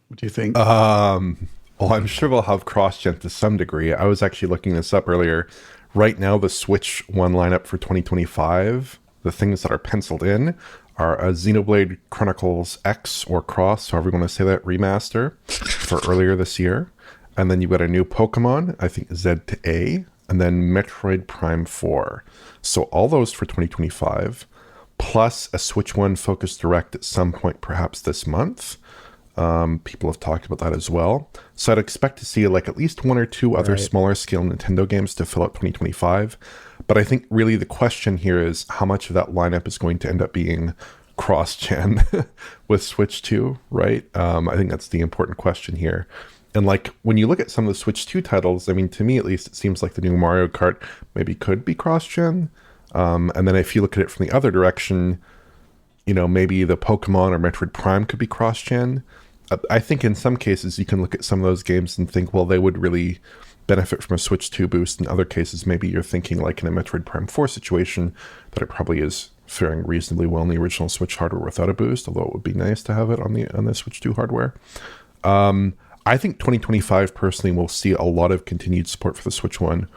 what do you think? Well, I'm sure they'll have cross-gen to some degree. I was actually looking this up earlier. Right now, the Switch 1 lineup for 2025, the things that are penciled in are a Xenoblade Chronicles X or Cross, however you want to say that, remaster for earlier this year. And then you've got a new Pokemon, I think Z to A, and then Metroid Prime 4. So all those for 2025. plus a Switch One Focus Direct at some point, perhaps this month. People have talked about that as well. So I'd expect to see like at least one or two other smaller scale Nintendo games to fill out 2025. But I think really the question here is how much of that lineup is going to end up being cross-gen with Switch 2, right? I think that's the important question here. And like when you look at some of the Switch 2 titles, I mean, to me at least, it seems like the new Mario Kart maybe could be cross-gen. And then if you look at it from the other direction, you know, maybe the Pokemon or Metroid Prime could be cross-gen. I think in some cases you can look at some of those games and think, well, they would really benefit from a Switch 2 boost. In other cases, maybe you're thinking like in a Metroid Prime 4 situation that it probably is faring reasonably well in the original Switch hardware without a boost, although it would be nice to have it on the Switch 2 hardware. I think 2025 personally will see a lot of continued support for the Switch One,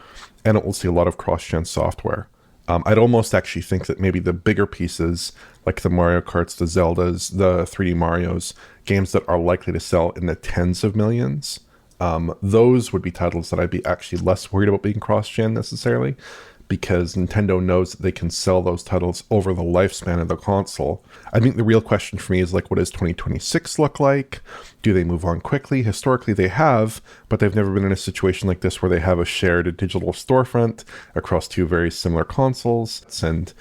and it will see a lot of cross-gen software. I'd almost actually think that maybe the bigger pieces, like the Mario Karts, the Zeldas, the 3D Marios, games that are likely to sell in the tens of millions, those would be titles that I'd be actually less worried about being cross-gen necessarily, because Nintendo knows that they can sell those titles over the lifespan of the console. I think the real question for me is like, what does 2026 look like? Do they move on quickly? Historically, they have, but they've never been in a situation like this where they have a shared digital storefront across two very similar consoles and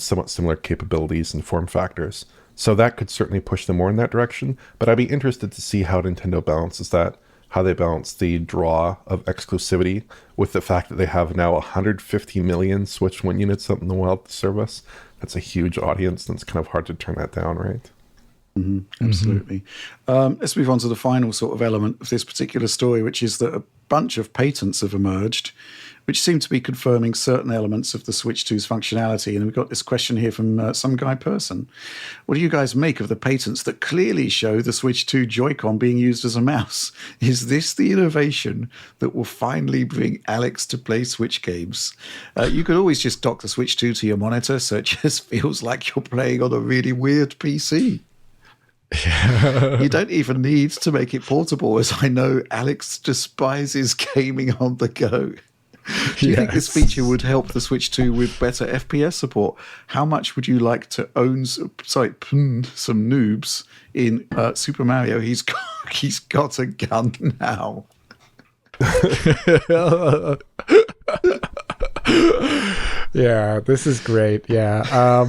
somewhat similar capabilities and form factors. So that could certainly push them more in that direction, but I'd be interested to see how Nintendo balances that, how they balance the draw of exclusivity with the fact that they have now 150 million Switch One units out in the wild to service. That's a huge audience, and it's kind of hard to turn that down, right? Absolutely. Let's move on to the final sort of element of this particular story, which is that a bunch of patents have emerged, which seem to be confirming certain elements of the Switch 2's functionality. And we've got this question here from some guy person. What do you guys make of the patents that clearly show the Switch 2 Joy-Con being used as a mouse? Is this the innovation that will finally bring Alex to play Switch games? You could always just dock the Switch 2 to your monitor, so it just feels like you're playing on a really weird PC. You don't even need to make it portable, as I know Alex despises gaming on the go. Do you think this feature would help the Switch 2 with better FPS support? How much would you like to own some noobs in Super Mario? He's got a gun now. Yeah, this is great. Yeah.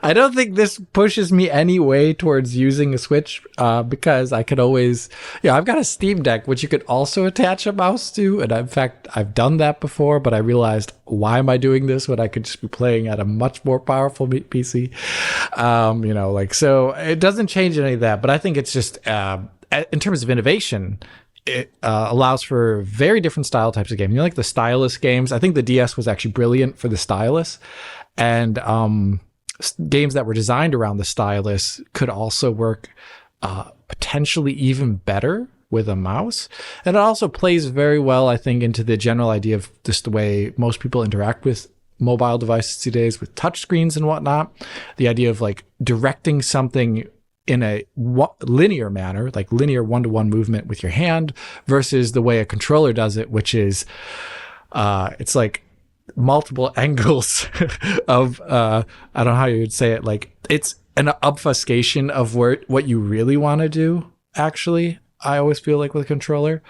I don't think this pushes me any way towards using a Switch because I could always, I've got a Steam Deck, which you could also attach a mouse to. And in fact, I've done that before, but I realized, why am I doing this when I could just be playing at a much more powerful PC? So it doesn't change any of that. But I think it's just, in terms of innovation, it allows for very different style types of games. Like the stylus games. I think the DS was actually brilliant for the stylus. And, games that were designed around the stylus could also work potentially even better with a mouse. And it also plays very well, I think, into the general idea of just the way most people interact with mobile devices today with touchscreens and whatnot. The idea of like directing something in a linear manner, like linear one-to-one movement with your hand versus the way a controller does it, which is it's like multiple angles of I don't know how you would say it, like it's an obfuscation of what you really want to do, actually. I always feel like with a controller.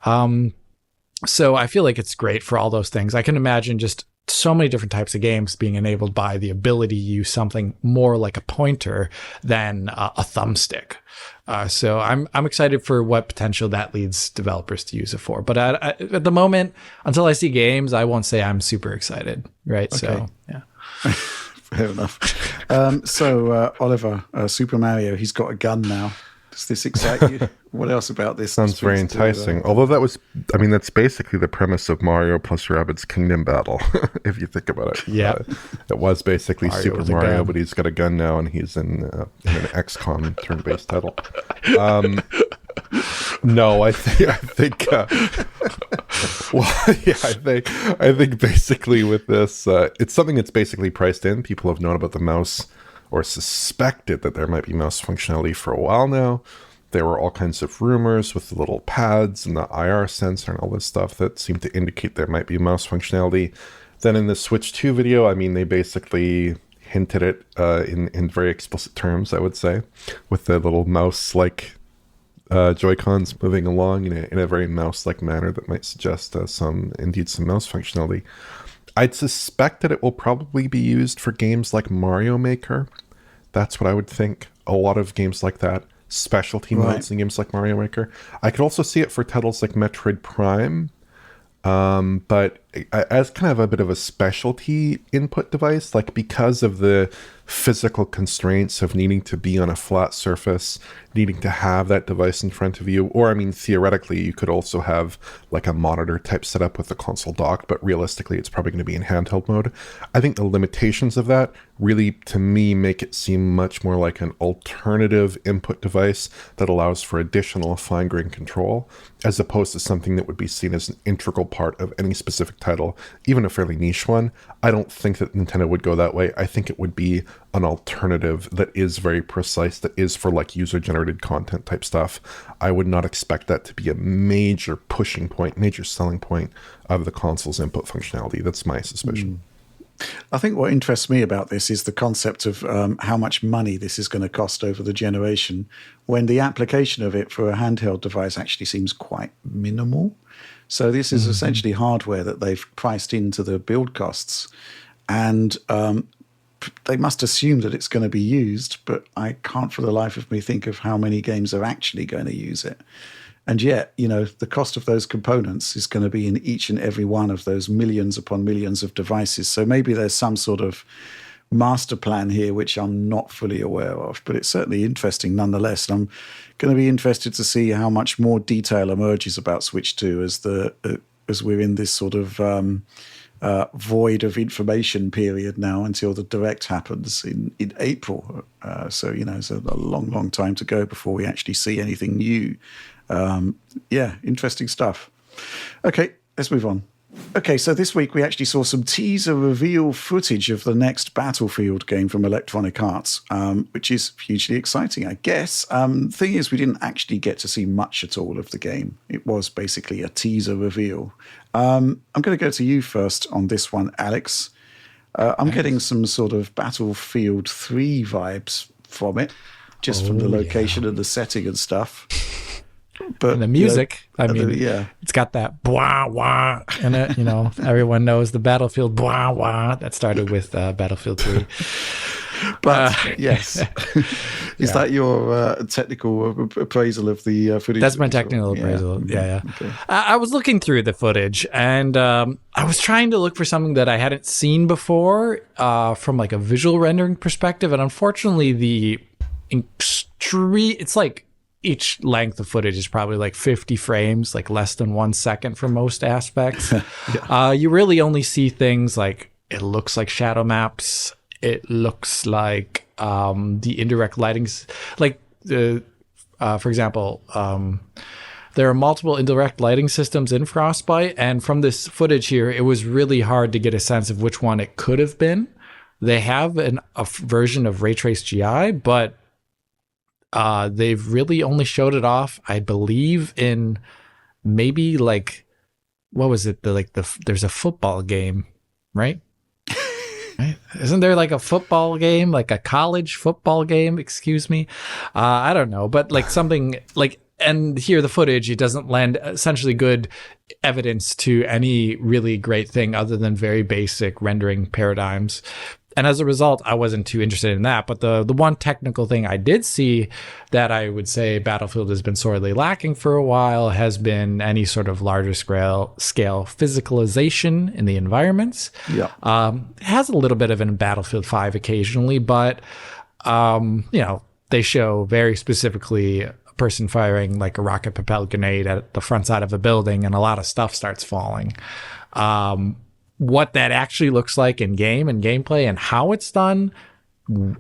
So I feel like it's great for all those things. I can imagine just so many different types of games being enabled by the ability to use something more like a pointer than a thumbstick. So I'm excited for what potential that leads developers to use it for. But at the moment, until I see games, I won't say I'm super excited. Right. Okay. So, yeah. Fair enough. Oliver, Super Mario, he's got a gun now. Does this excite you? What else about this? Sounds very enticing. Although that's basically the premise of Mario plus Rabbids Kingdom Battle, if you think about it. Yeah. It was basically Mario Super Mario, but he's got a gun now and he's in an XCOM turn-based title. No, I think I think basically with this, it's something that's basically priced in. People have known about the mouse or suspected that there might be mouse functionality for a while now. There were all kinds of rumors with the little pads and the IR sensor and all this stuff that seemed to indicate there might be mouse functionality. Then in the Switch 2 video, I mean, they basically hinted it in very explicit terms, I would say, with the little mouse-like Joy-Cons moving along in a very mouse-like manner that might suggest some mouse functionality. I'd suspect that it will probably be used for games like Mario Maker. That's what I would think. A lot of games like that, specialty modes in games like Mario Maker. I could also see it for titles like Metroid Prime, but as kind of a bit of a specialty input device, like because of the physical constraints of needing to be on a flat surface, needing to have that device in front of you, or I mean, theoretically, you could also have like a monitor type setup with the console docked, but realistically, it's probably going to be in handheld mode. I think the limitations of that really, to me, make it seem much more like an alternative input device that allows for additional fine-grained control, as opposed to something that would be seen as an integral part of any specific title, even a fairly niche one. I don't think that Nintendo would go that way. I think it would be an alternative that is very precise, that is for like user-generated content type stuff. I would not expect that to be a major pushing point, major selling point of the console's input functionality. That's my suspicion. I think what interests me about this is the concept of how much money this is going to cost over the generation, when the application of it for a handheld device actually seems quite minimal. So this is essentially hardware that they've priced into the build costs, and they must assume that it's going to be used, but I can't for the life of me think of how many games are actually going to use it. And yet, you know, the cost of those components is going to be in each and every one of those millions upon millions of devices. So maybe there's some sort of master plan here, which I'm not fully aware of, but it's certainly interesting nonetheless. And I'm going to be interested to see how much more detail emerges about Switch 2 as we're in this sort of void of information period now until the Direct happens in April. So, you know, it's a long, long time to go before we actually see anything new. Yeah, interesting stuff. Okay, let's move on. Okay, so this week we actually saw some teaser reveal footage of the next Battlefield game from Electronic Arts, which is hugely exciting, I guess. Thing is, we didn't actually get to see much at all of the game. It was basically a teaser reveal. I'm going to go to you first on this one, Alex. I'm getting some sort of Battlefield 3 vibes from it, just from the location and the setting and stuff. But and the music, you know, I mean, it's got that blah wah in it. You know, everyone knows the Battlefield blah wah that started with Battlefield 3. But yes, is that your technical appraisal of the footage? That's my technical appraisal. Yeah. Okay. I was looking through the footage, and I was trying to look for something that I hadn't seen before from like a visual rendering perspective, and unfortunately, it's like each length of footage is probably like 50 frames, like less than 1 second for most aspects. You really only see things like it looks like shadow maps. It looks like the indirect lightings, like for example, there are multiple indirect lighting systems in Frostbite, and from this footage here, it was really hard to get a sense of which one it could have been. They have a version of Ray Trace GI, but they've really only showed it off, I believe, in maybe like, what was it? There's a football game, right? Right? Isn't there like a football game, like a college football game? Excuse me. I don't know, but like something like, and here the footage, it doesn't lend essentially good evidence to any really great thing other than very basic rendering paradigms. And as a result, I wasn't too interested in that. But the one technical thing I did see that I would say Battlefield has been sorely lacking for a while has been any sort of larger scale physicalization in the environments. Yeah, it has a little bit of it in Battlefield 5 occasionally, but you know, they show very specifically a person firing like a rocket propelled grenade at the front side of a building, and a lot of stuff starts falling. What that actually looks like in game and gameplay and how it's done,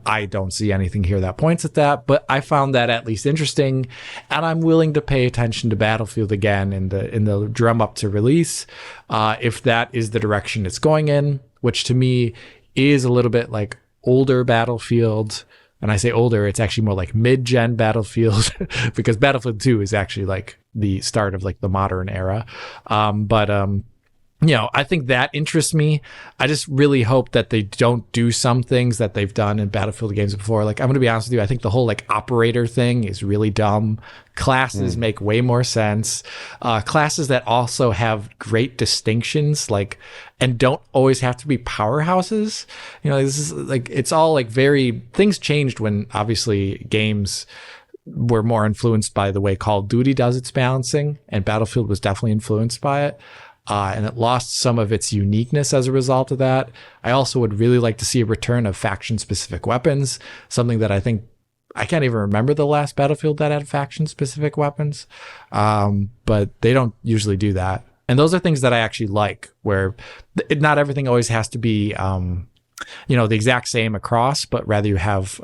I don't see anything here that points at that, but I found that at least interesting, and I'm willing to pay attention to Battlefield again in the drum up to release, if that is the direction it's going in, which to me is a little bit like older Battlefield. And I say older, it's actually more like mid-gen Battlefield because Battlefield 2 is actually like the start of like the modern era. I think that interests me. I just really hope that they don't do some things that they've done in Battlefield games before. Like, I'm going to be honest with you, I think the whole like operator thing is really dumb. Classes make way more sense. Classes that also have great distinctions, like, and don't always have to be powerhouses. This is like, it's all like things changed when obviously games were more influenced by the way Call of Duty does its balancing, and Battlefield was definitely influenced by it. And it lost some of its uniqueness as a result of that. I also would really like to see a return of faction-specific weapons, something that I think I can't even remember the last Battlefield that had faction-specific weapons, but they don't usually do that. And those are things that I actually like, where not everything always has to be, the exact same across, but rather you have,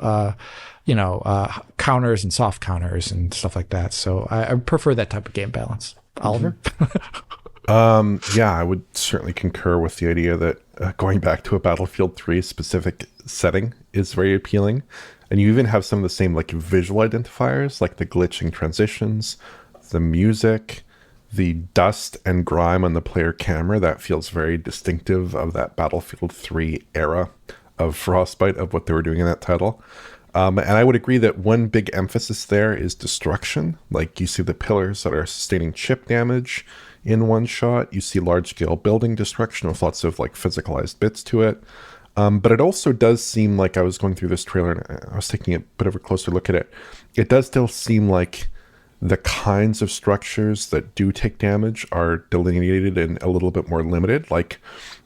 counters and soft counters and stuff like that. So I prefer that type of game balance. Oliver? Yeah, I would certainly concur with the idea that going back to a Battlefield 3 specific setting is very appealing. And you even have some of the same like visual identifiers, like the glitching transitions, the music, the dust and grime on the player camera. That feels very distinctive of that Battlefield 3 era of Frostbite, of what they were doing in that title. And I would agree that one big emphasis there is destruction. Like, you see the pillars that are sustaining chip damage in one shot. You see large-scale building destruction with lots of like physicalized bits to it. But it also does seem like, I was going through this trailer and I was taking a bit of a closer look at it. It does still seem like the kinds of structures that do take damage are delineated and a little bit more limited. Like,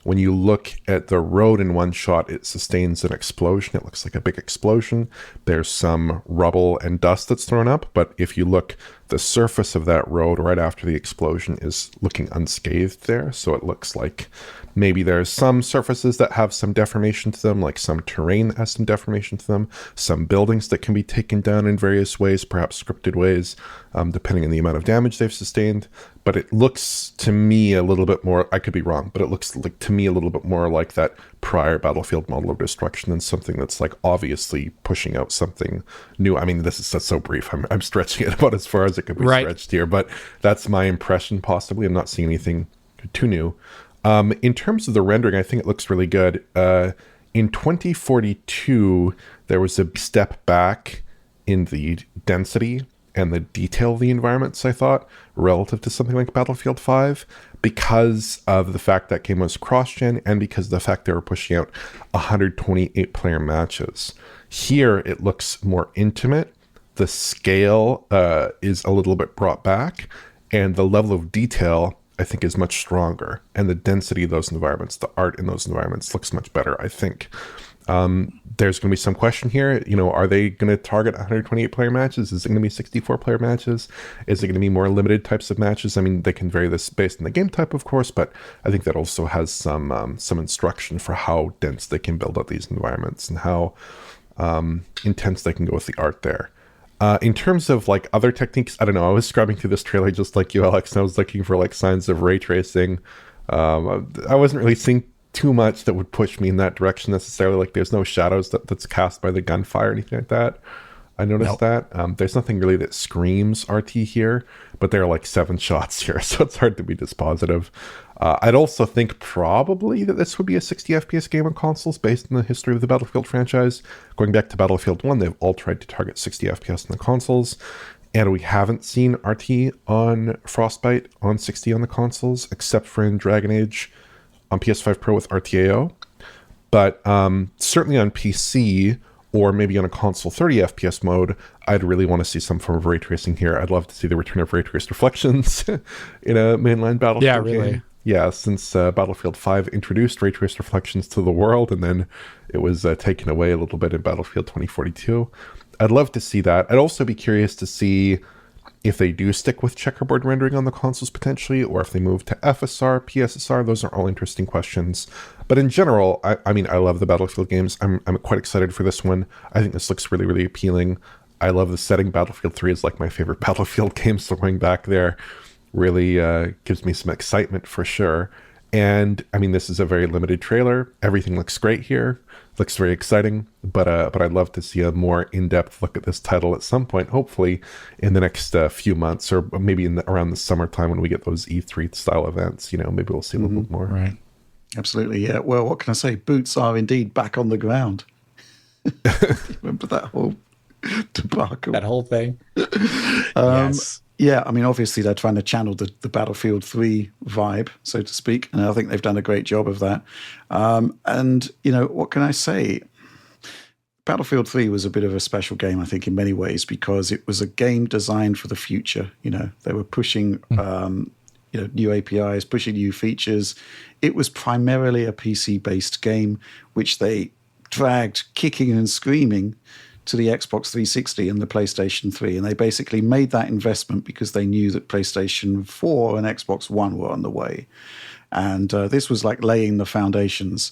when you look at the road in one shot, it sustains an explosion. It looks like a big explosion. There's some rubble and dust that's thrown up. But if you look, the surface of that road right after the explosion is looking unscathed there. So it looks like maybe there's some surfaces that have some deformation to them, like some terrain that has some deformation to them, some buildings that can be taken down in various ways, perhaps scripted ways, depending on the amount of damage they've sustained. But it looks to me a little bit more, I could be wrong, but it looks like to me a little bit more like that prior Battlefield model of destruction than something that's like obviously pushing out something new. I mean, that's so brief. I'm stretching it about as far as it could be stretched here, but that's my impression possibly. I'm not seeing anything too new. In terms of the rendering, I think it looks really good. In 2042, there was a step back in the density and the detail of the environments, I thought, relative to something like Battlefield 5, because of the fact that game was cross-gen and because of the fact they were pushing out 128-player matches. Here, it looks more intimate. The scale is a little bit brought back, and the level of detail, I think, is much stronger. And the density of those environments, the art in those environments looks much better, I think. There's going to be some question here. Are they going to target 128-player matches? Is it going to be 64-player matches? Is it going to be more limited types of matches? I mean, they can vary this based on the game type, of course, but I think that also has some instruction for how dense they can build out these environments and how intense they can go with the art there. In terms of like other techniques, I don't know. I was scrubbing through this trailer just like you, Alex, and I was looking for like signs of ray tracing. I wasn't really seeing too much that would push me in that direction necessarily. Like, there's no shadows that's cast by the gunfire or anything like that. I noticed that. There's nothing really that screams RT here, but there are like 7 shots here, so it's hard to be dispositive. I'd also think probably that this would be a 60 FPS game on consoles based on the history of the Battlefield franchise. Going back to Battlefield 1, they've all tried to target 60 FPS on the consoles, and we haven't seen RT on Frostbite on 60 on the consoles, except for in Dragon Age on PS5 Pro with RTAO. But certainly on PC, or maybe on a console 30 FPS mode, I'd really want to see some form of ray tracing here. I'd love to see the return of ray traced reflections in a mainline Battlefield game. Yeah, since Battlefield 5 introduced ray traced reflections to the world, and then it was taken away a little bit in Battlefield 2042. I'd love to see that. I'd also be curious to see if they do stick with checkerboard rendering on the consoles potentially, or if they move to FSR, PSSR. Those are all interesting questions. But in general, I mean, I love the Battlefield games. I'm quite excited for this one. I think this looks really, really appealing. I love the setting. Battlefield 3 is like my favorite Battlefield game, so going back there really gives me some excitement for sure. And I mean, this is a very limited trailer. Everything looks great here. Looks very exciting, but I'd love to see a more in-depth look at this title at some point, hopefully in the next few months, or maybe around the summertime when we get those E3 style events. Maybe we'll see a little bit more. Right. Absolutely, yeah. Well, what can I say? Boots are indeed back on the ground. Remember that whole debacle? That whole thing. Yes. Yeah, I mean, obviously they're trying to channel the Battlefield 3 vibe, so to speak, and I think they've done a great job of that. And, what can I say? Battlefield 3 was a bit of a special game, I think, in many ways, because it was a game designed for the future. They were pushing, new APIs, pushing new features. It was primarily a PC-based game, which they dragged kicking and screaming to the Xbox 360 and the PlayStation 3. And they basically made that investment because they knew that PlayStation 4 and Xbox One were on the way. And this was like laying the foundations.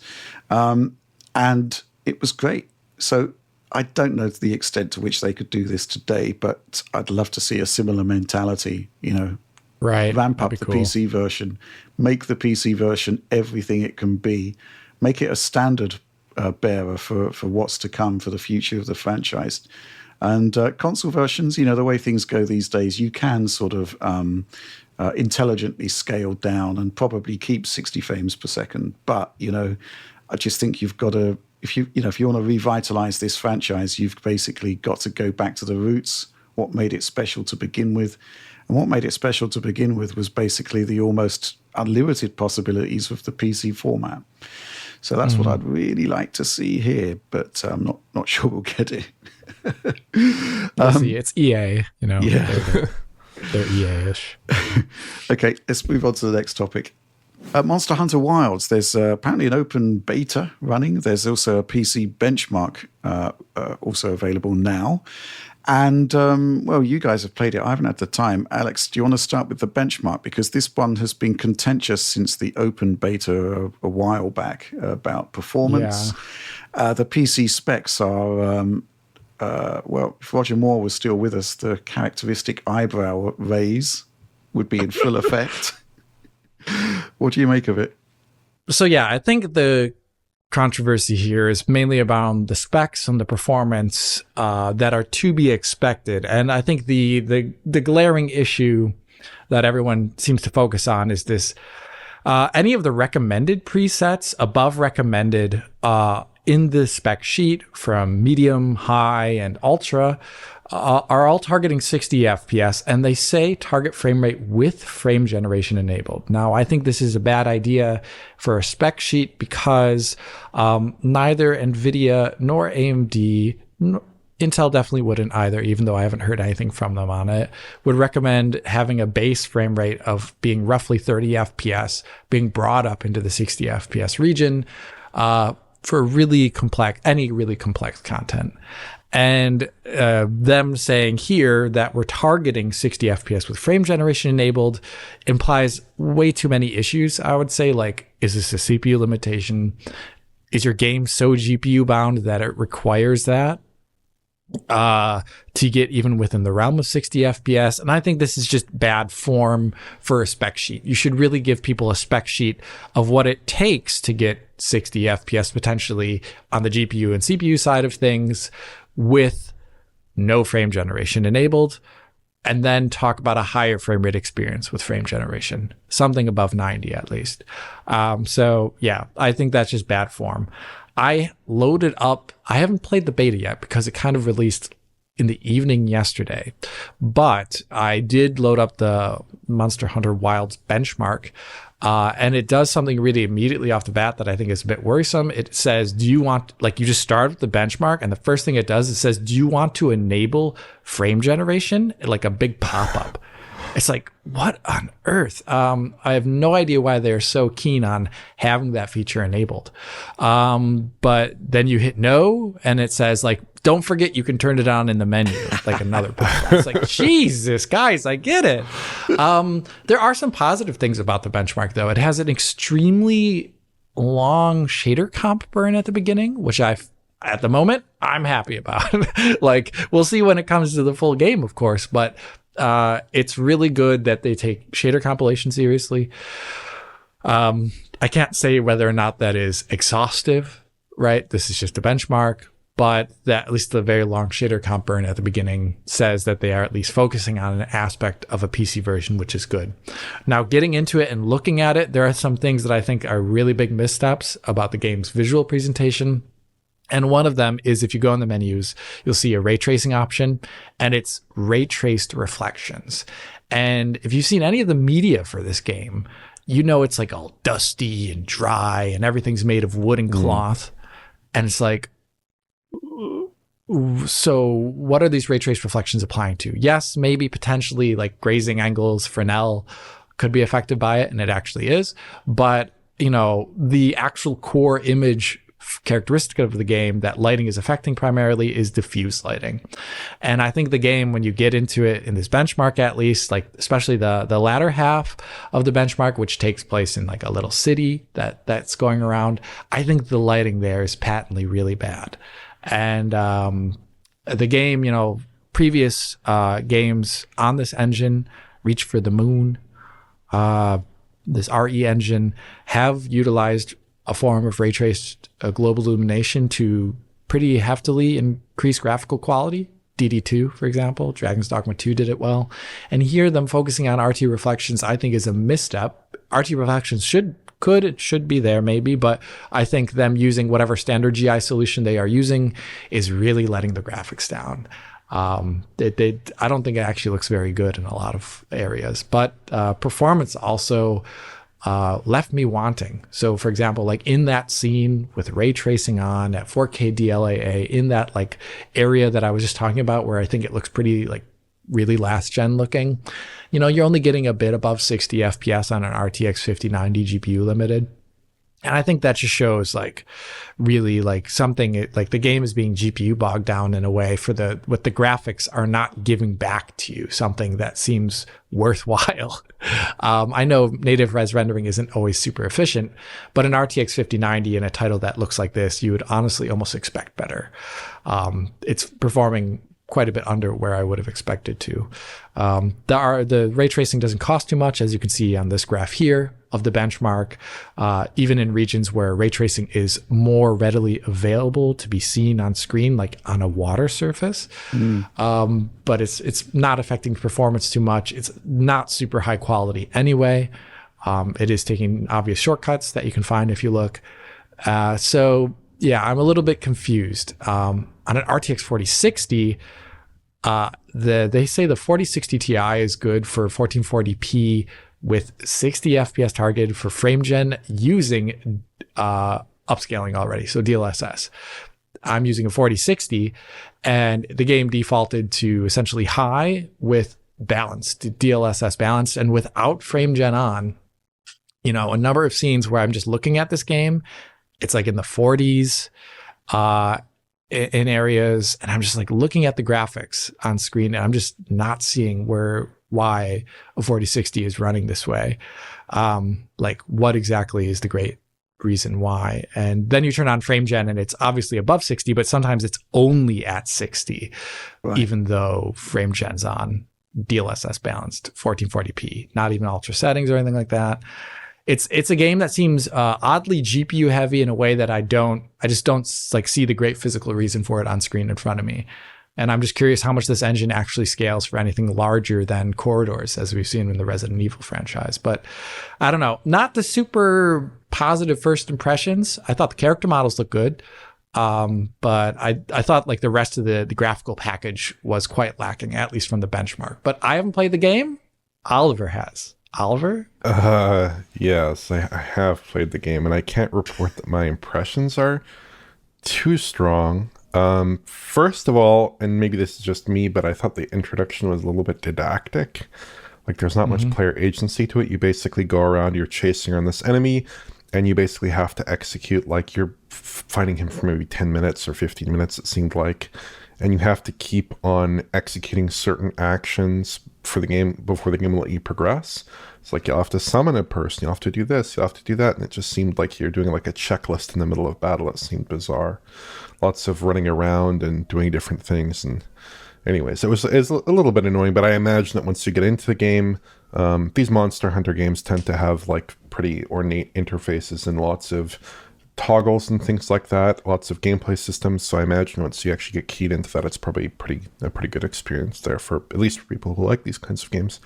And it was great. So I don't know the extent to which they could do this today, but I'd love to see a similar mentality, Right. Ramp up That'd the be cool. PC version, make the PC version everything it can be, make it a standard bearer for what's to come for the future of the franchise. And console versions, the way things go these days, you can sort of intelligently scale down and probably keep 60 frames per second. But, I just think you've got to, if you want to revitalize this franchise, you've basically got to go back to the roots, what made it special to begin with. And what made it special to begin with was basically the almost unlimited possibilities of the PC format. So that's what I'd really like to see here, but I'm not sure we'll get it. We'll see. It's EA, Yeah. They're EA-ish. Okay, let's move on to the next topic. Monster Hunter Wilds, there's apparently an open beta running. There's also a PC benchmark also available now. And, you guys have played it. I haven't had the time. Alex, do you want to start with the benchmark? Because this one has been contentious since the open beta a while back about performance. Yeah. The PC specs are, if Roger Moore was still with us, the characteristic eyebrow raise would be in full effect. What do you make of it? So, yeah, I think the controversy here is mainly about the specs and the performance that are to be expected. And I think the glaring issue that everyone seems to focus on is this. Any of the recommended presets above recommended in the spec sheet from medium, high, and ultra are all targeting 60 FPS, and they say target frame rate with frame generation enabled. Now, I think this is a bad idea for a spec sheet because neither NVIDIA nor AMD, Intel definitely wouldn't either, even though I haven't heard anything from them on it, would recommend having a base frame rate of being roughly 30 FPS, being brought up into the 60 FPS region for any really complex content. And them saying here that we're targeting 60 FPS with frame generation enabled implies way too many issues, I would say. Like, is this a CPU limitation? Is your game so GPU bound that it requires that to get even within the realm of 60 FPS? And I think this is just bad form for a spec sheet. You should really give people a spec sheet of what it takes to get 60 FPS potentially on the GPU and CPU side of things with no frame generation enabled, and then talk about a higher frame rate experience with frame generation, something above 90 at least. So yeah, I think that's just bad form. I loaded up, I haven't played the beta yet because it kind of released in the evening yesterday, but I did load up the Monster Hunter Wilds benchmark. And it does something really immediately off the bat that I think is a bit worrisome. It says, you just start with the benchmark, and the first thing it does, it says, do you want to enable frame generation? Like a big pop-up. It's like, what on earth? I have no idea why they're so keen on having that feature enabled. But then you hit no, and it says, like, don't forget you can turn it on in the menu, like another pop-up. It's like, Jesus, guys, I get it. There are some positive things about the benchmark, though. It has an extremely long shader comp burn at the beginning, which at the moment, I'm happy about. Like, we'll see when it comes to the full game, of course, but it's really good that they take shader compilation seriously. I can't say whether or not that is exhaustive, right? This is just a benchmark, but that at least the very long shader count burn at the beginning says that they are at least focusing on an aspect of a PC version, which is good. Now, getting into it and looking at it, there are some things that I think are really big missteps about the game's visual presentation. And one of them is if you go in the menus, you'll see a ray tracing option, and it's ray traced reflections. And if you've seen any of the media for this game, you know it's like all dusty and dry and everything's made of wood and cloth. And it's like, so what are these ray trace reflections applying to? Yes, maybe potentially like grazing angles, Fresnel could be affected by it, and it actually is. But, you know, the actual core image characteristic of the game that lighting is affecting primarily is diffuse lighting. And I think the game, when you get into it in this benchmark, at least, like especially the latter half of the benchmark, which takes place in like a little city that's going around, I think the lighting there is patently really bad. And the game, you know, previous games on this engine, Reach for the Moon, this RE engine, have utilized a form of ray traced global illumination to pretty heftily increase graphical quality. DD2, for example, Dragon's Dogma 2 did it well. And here, them focusing on RT reflections, I think, is a misstep. RT reflections should be there maybe, but I think them using whatever standard GI solution they are using is really letting the graphics down. I don't think it actually looks very good in a lot of areas, but performance also left me wanting. So for example, like in that scene with ray tracing on at 4K DLAA, in that like area that I was just talking about where I think it looks pretty like really last gen looking, you know, you're only getting a bit above 60 FPS on an RTX 5090 GPU limited. And I think that just shows like really like something like the game is being GPU bogged down in a way for what the graphics are not giving back to you, something that seems worthwhile. I know native res rendering isn't always super efficient, but an RTX 5090 in a title that looks like this, you would honestly almost expect better. It's performing quite a bit under where I would have expected to. The ray tracing doesn't cost too much, as you can see on this graph here of the benchmark, even in regions where ray tracing is more readily available to be seen on screen, like on a water surface. But it's not affecting performance too much. It's not super high quality anyway. It is taking obvious shortcuts that you can find if you look. So yeah, I'm a little bit confused. On an RTX 4060, they say the 4060 Ti is good for 1440p with 60 FPS targeted for frame gen using upscaling already, so DLSS. I'm using a 4060, and the game defaulted to essentially high with balanced, DLSS balanced, and without frame gen on. You know, a number of scenes where I'm just looking at this game, it's like in the 40s in areas, and I'm just like looking at the graphics on screen, and I'm just not seeing why a 4060 is running this way. Like what exactly is the great reason why? And then you turn on frame gen and it's obviously above 60, but sometimes it's only at 60, right, even though frame gen's on DLSS balanced 1440p, not even ultra settings or anything like that. It's a game that seems oddly GPU heavy in a way that I just don't like see the great physical reason for it on screen in front of me. And I'm just curious how much this engine actually scales for anything larger than corridors, as we've seen in the Resident Evil franchise. But I don't know, not the super positive first impressions. I thought the character models looked good. But I thought like the rest of the graphical package was quite lacking, at least from the benchmark. But I haven't played the game. Oliver has. Oliver? Yes, I have played the game, and I can't report that my impressions are too strong. First of all, and maybe this is just me, but I thought the introduction was a little bit didactic. Like there's not much player agency to it. You basically go around, you're chasing around this enemy, and you basically have to execute like you're fighting him for maybe 10 minutes or 15 minutes, it seemed like. And you have to keep on executing certain actions for the game before the game will let you progress. It's like you'll have to summon a person, you'll have to do this, you'll have to do that. And it just seemed like you're doing like a checklist in the middle of battle. It seemed bizarre. Lots of running around and doing different things. And anyways, it was a little bit annoying, but I imagine that once you get into the game, These Monster Hunter games tend to have like pretty ornate interfaces and lots of toggles and things like that, lots of gameplay systems. So I imagine once you actually get keyed into that, it's probably a pretty good experience there for at least for people who like these kinds of games.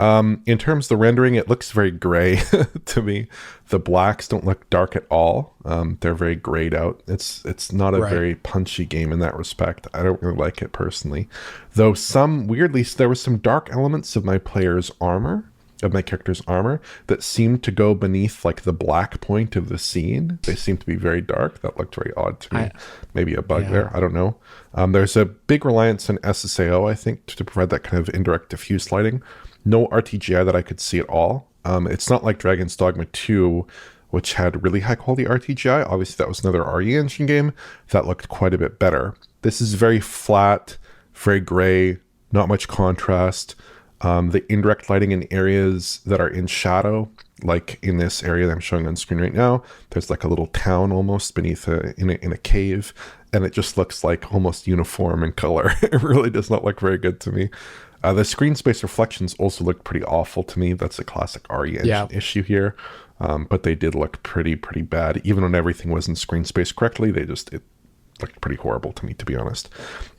In terms of the rendering, it looks very gray to me. The blacks don't look dark at all. They're very grayed out. It's not a very punchy game in that respect. I don't really like it personally. Though weirdly, there were some dark elements of my character's armor that seemed to go beneath like the black point of the scene. They seem to be very dark. That looked very odd to me. Maybe a bug there. I don't know. There's a big reliance on SSAO, I think, to provide that kind of indirect diffuse lighting. No RTGI that I could see at all. It's not like Dragon's Dogma 2, which had really high quality RTGI. Obviously, that was another RE Engine game that looked quite a bit better. This is very flat, very gray, not much contrast. The indirect lighting in areas that are in shadow, like in this area that I'm showing on screen right now, there's like a little town almost beneath in a cave, and it just looks like almost uniform in color. It really does not look very good to me. The screen space reflections also look pretty awful to me. That's a classic RE Engine issue here. But they did look pretty bad. Even when everything was in screen space correctly, it looked pretty horrible to me, to be honest.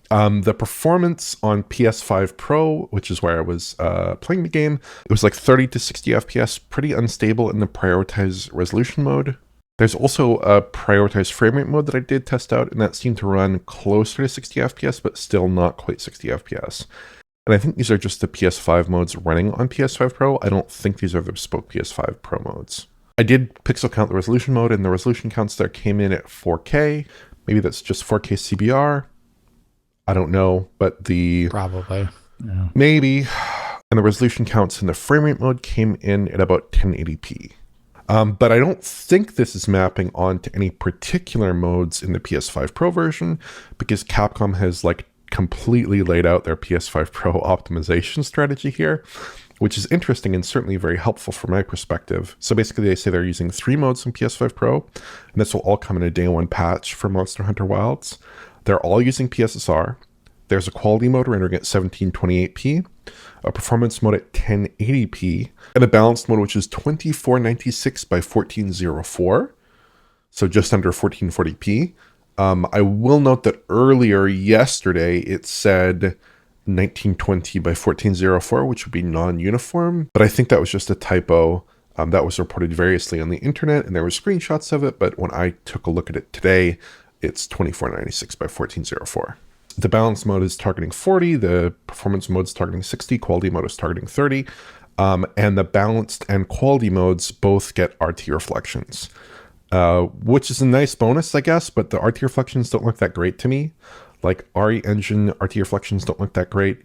The performance on PS5 Pro, which is where I was playing the game, it was like 30 to 60 FPS, pretty unstable in the prioritized resolution mode. There's also a prioritized frame rate mode that I did test out, and that seemed to run closer to 60 FPS, but still not quite 60 FPS. And I think these are just the PS5 modes running on PS5 Pro. I don't think these are the bespoke PS5 Pro modes. I did pixel count the resolution mode, and the resolution counts there came in at 4K. Maybe that's just 4K CBR. I don't know, but Probably. Yeah. Maybe. And the resolution counts in the frame rate mode came in at about 1080p. But I don't think this is mapping onto any particular modes in the PS5 Pro version, because Capcom has like completely laid out their PS5 Pro optimization strategy here, which is interesting and certainly very helpful from my perspective. So basically they say they're using 3 modes in PS5 Pro, and this will all come in a day 1 patch for Monster Hunter Wilds. They're all using PSSR. There's a quality mode rendering at 1728p, a performance mode at 1080p, and a balanced mode which is 2496 by 1404, so just under 1440p. I will note that earlier yesterday it said 1920 by 1404, which would be non-uniform, but I think that was just a typo. That was reported variously on the internet, and there were screenshots of it, but when I took a look at it today, it's 2496 by 1404. The balance mode is targeting 40, the performance mode is targeting 60, quality mode is targeting 30, and the balanced and quality modes both get RT reflections, which is a nice bonus, I guess, but the RT reflections don't look that great to me. Like RE Engine RT reflections don't look that great,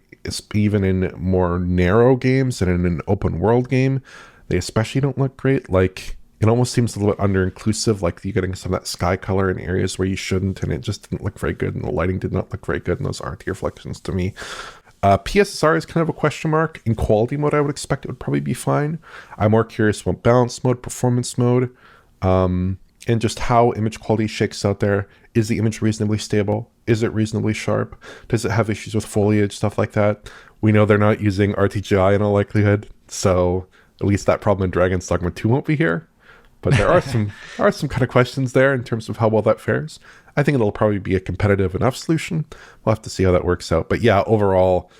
even in more narrow games and in an open world game. They especially don't look great. Like, it almost seems a little bit under-inclusive, like you're getting some of that sky color in areas where you shouldn't, and it just didn't look very good, and the lighting did not look very good in those RT reflections to me. PSSR is kind of a question mark. In quality mode, I would expect it would probably be fine. I'm more curious about balance mode, performance mode, and just how image quality shakes out there. Is the image reasonably stable? Is it reasonably sharp? Does it have issues with foliage, stuff like that? We know they're not using RTGI in all likelihood, so at least that problem in Dragon's Dogma 2 won't be here. But there are some kind of questions there in terms of how well that fares. I think it'll probably be a competitive enough solution. We'll have to see how that works out. But yeah, overall,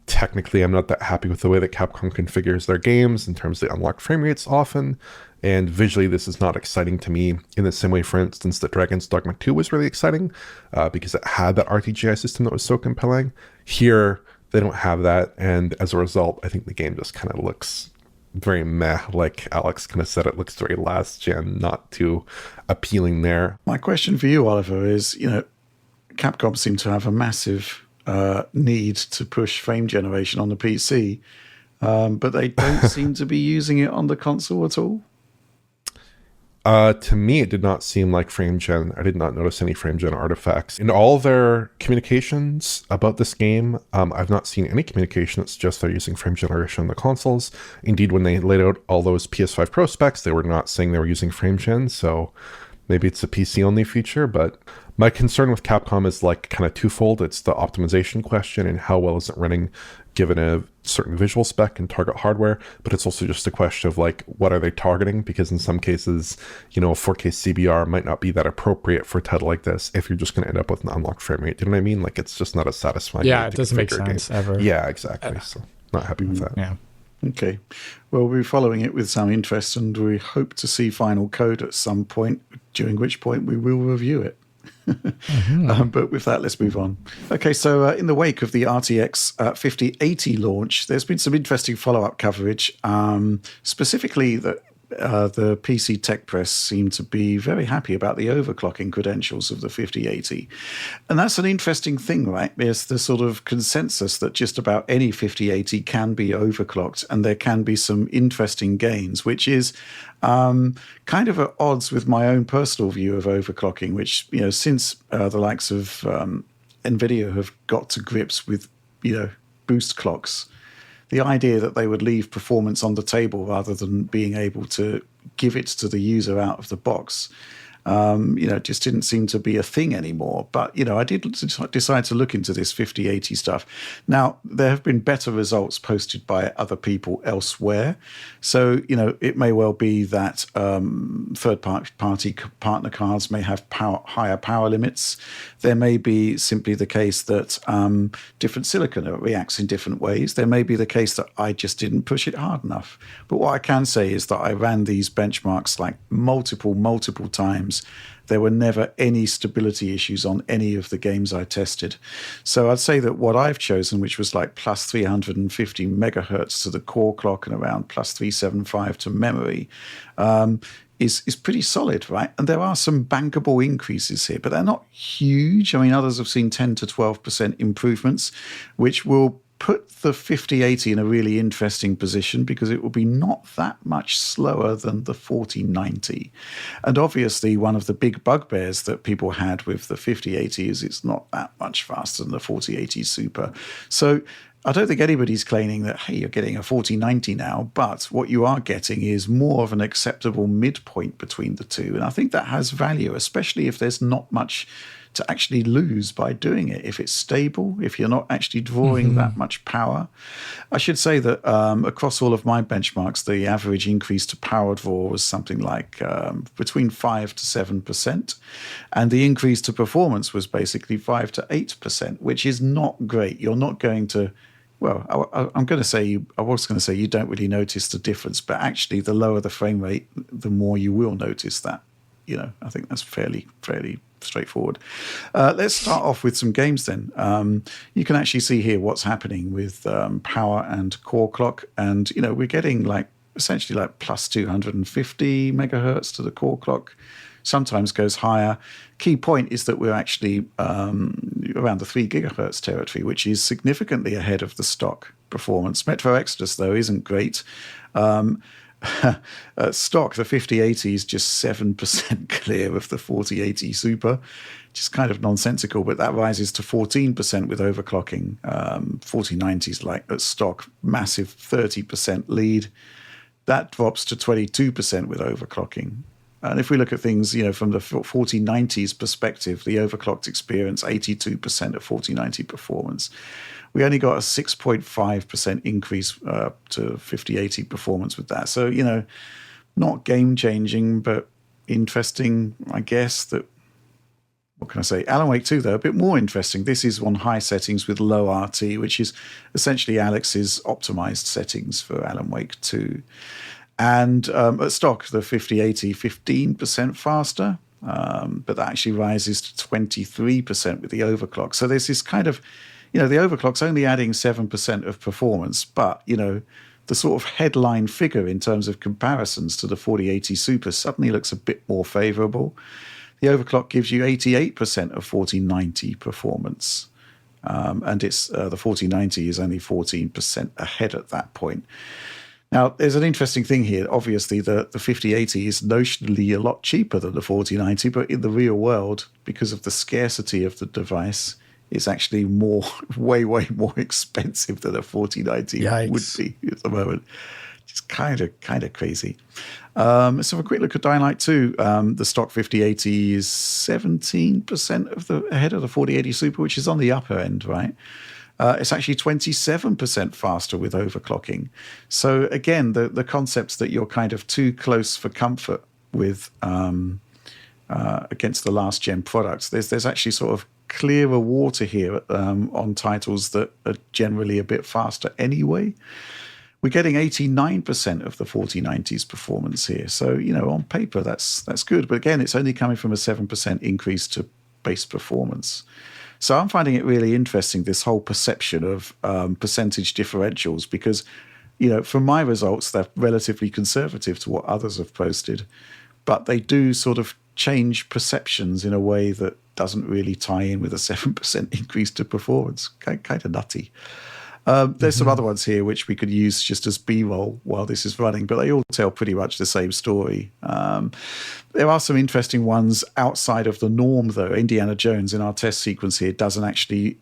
technically, I'm not that happy with the way that Capcom configures their games in terms of the unlocked frame rates often. And visually, this is not exciting to me in the same way, for instance, that Dragon's Dogma 2 was really exciting because it had that RTGI system that was so compelling. Here, they don't have that. And as a result, I think the game just kind of looks very meh, like Alex kind of said. It looks very last gen, not too appealing there. My question for you, Oliver, is, Capcom seem to have a massive need to push frame generation on the PC, but they don't seem to be using it on the console at all. To me, it did not seem like frame gen. I did not notice any frame gen artifacts. In all their communications about this game, I've not seen any communication that suggests they're using frame generation on the consoles. Indeed, when they laid out all those PS5 Pro specs, they were not saying they were using frame gen, so maybe it's a PC-only feature, but my concern with Capcom is like kind of twofold. It's the optimization question and how well is it running given a certain visual spec and target hardware, but it's also just a question of like, what are they targeting? Because in some cases, you know, a 4K CBR might not be that appropriate for a title like this if you're just going to end up with an unlocked frame rate. You know what I mean? Like, it's just not a satisfying. Yeah, way it to doesn't make configure a sense game. ever. Yeah, exactly. So not happy with that. Yeah. Okay. Well, we're following it with some interest, and we hope to see final code at some point, during which point we will review it. But with that, let's move on. Okay, so in the wake of the RTX 5080 launch, there's been some interesting follow-up coverage, specifically that the PC Tech Press seemed to be very happy about the overclocking credentials of the 5080. And that's an interesting thing, right? There's the sort of consensus that just about any 5080 can be overclocked, and there can be some interesting gains, which is kind of at odds with my own personal view of overclocking, which, you know, since the likes of NVIDIA have got to grips with, you know, boost clocks, the idea that they would leave performance on the table rather than being able to give it to the user out of the box, you know, just didn't seem to be a thing anymore. But, you know, I did decide to look into this 5080 stuff. Now, there have been better results posted by other people elsewhere. So, you know, it may well be that third-party partner cards may have higher power limits. There may be simply the case that different silicon reacts in different ways. There may be the case that I just didn't push it hard enough. But what I can say is that I ran these benchmarks like multiple times. There were never any stability issues on any of the games I tested. So I'd say that what I've chosen, which was like plus 350 megahertz to the core clock and around plus 375 to memory, is pretty solid, right? And there are some bankable increases here, but they're not huge. I mean, others have seen 10 to 12% improvements, which will put the 5080 in a really interesting position because it will be not that much slower than the 4090. And obviously, one of the big bugbears that people had with the 5080 is it's not that much faster than the 4080 Super. So I don't think anybody's claiming that, hey, you're getting a 4090 now, but what you are getting is more of an acceptable midpoint between the two. And I think that has value, especially if there's not much to actually lose by doing it. If it's stable, if you're not actually drawing that much power. I should say that across all of my benchmarks, the average increase to power draw was something like between 5 to 7%. And the increase to performance was basically 5 to 8%, which is not great. You're not going to, well, I was going to say you don't really notice the difference, but actually the lower the frame rate, the more you will notice that. You know, I think that's fairly straightforward. Let's start off with some games then. You can actually see here what's happening with power and core clock. And, you know, we're getting like essentially like plus 250 megahertz to the core clock. Sometimes goes higher. Key point is that we're actually around the 3 gigahertz territory, which is significantly ahead of the stock performance. Metro Exodus, though, isn't great. Stock, the 5080 is just 7% clear of the 4080 Super, which is kind of nonsensical, but that rises to 14% with overclocking. 4090s, like at stock, massive 30% lead. That drops to 22% with overclocking. And if we look at things, you know, from the 4090s perspective, the overclocked experience, 82% of 4090 performance. We only got a 6.5% increase to 5080 performance with that. So, you know, not game-changing, but interesting, I guess. That, what can I say? Alan Wake 2, though, a bit more interesting. This is on high settings with low RT, which is essentially Alex's optimized settings for Alan Wake 2. And at stock, the 5080, 15% faster, but that actually rises to 23% with the overclock. So there's this kind of, you know, the overclock's only adding 7% of performance, but, you know, the sort of headline figure in terms of comparisons to the 4080 Super suddenly looks a bit more favorable. The overclock gives you 88% of 4090 performance. And it's the 4090 is only 14% ahead at that point. Now, there's an interesting thing here. Obviously, the 5080 is notionally a lot cheaper than the 4090, but in the real world, because of the scarcity of the device, it's actually way more expensive than a 4090 would be at the moment. It's kind of crazy. Let's have a quick look at Dying Light 2. The stock 5080 is 17% ahead of the 4080 Super, which is on the upper end, right? It's actually 27% faster with overclocking. So again, the concepts that you're kind of too close for comfort with against the last gen products, there's actually sort of clearer water here on titles that are generally a bit faster anyway. We're getting 89% of the 4090's performance here. So, on paper, that's good. But again, it's only coming from a 7% increase to base performance. So I'm finding it really interesting, this whole perception of percentage differentials, because, from my results, they're relatively conservative to what others have posted. But they do sort of change perceptions in a way that doesn't really tie in with a 7% increase to performance. Kind of nutty. There's some other ones here which we could use just as B-roll while this is running, but they all tell pretty much the same story. There are some interesting ones outside of the norm, though. Indiana Jones in our test sequence here doesn't actually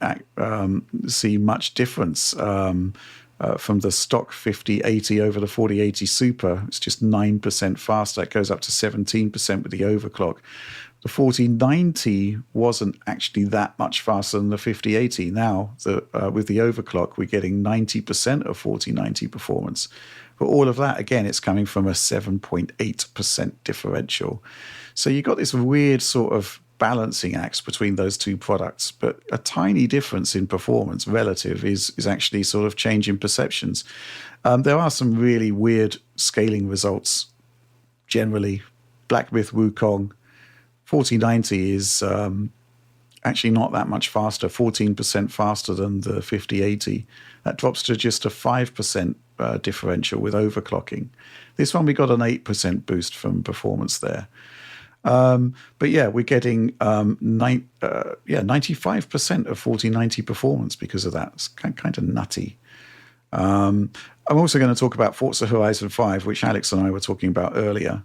see much difference from the stock 5080 over the 4080 Super. It's just 9% faster. It goes up to 17% with the overclock. The 4090 wasn't actually that much faster than the 5080. Now, with the overclock, we're getting 90% of 4090 performance. But all of that, again, it's coming from a 7.8% differential. So you've got this weird sort of balancing act between those two products. But a tiny difference in performance relative is actually sort of changing perceptions. There are some really weird scaling results generally. Black Myth Wukong 4090 is actually not that much faster, 14% faster than the 5080. That drops to just a 5% differential with overclocking. This one, we got an 8% boost from performance there. But yeah, we're getting 95% of 4090 performance because of that. It's kind of nutty. I'm also going to talk about Forza Horizon 5, which Alex and I were talking about earlier.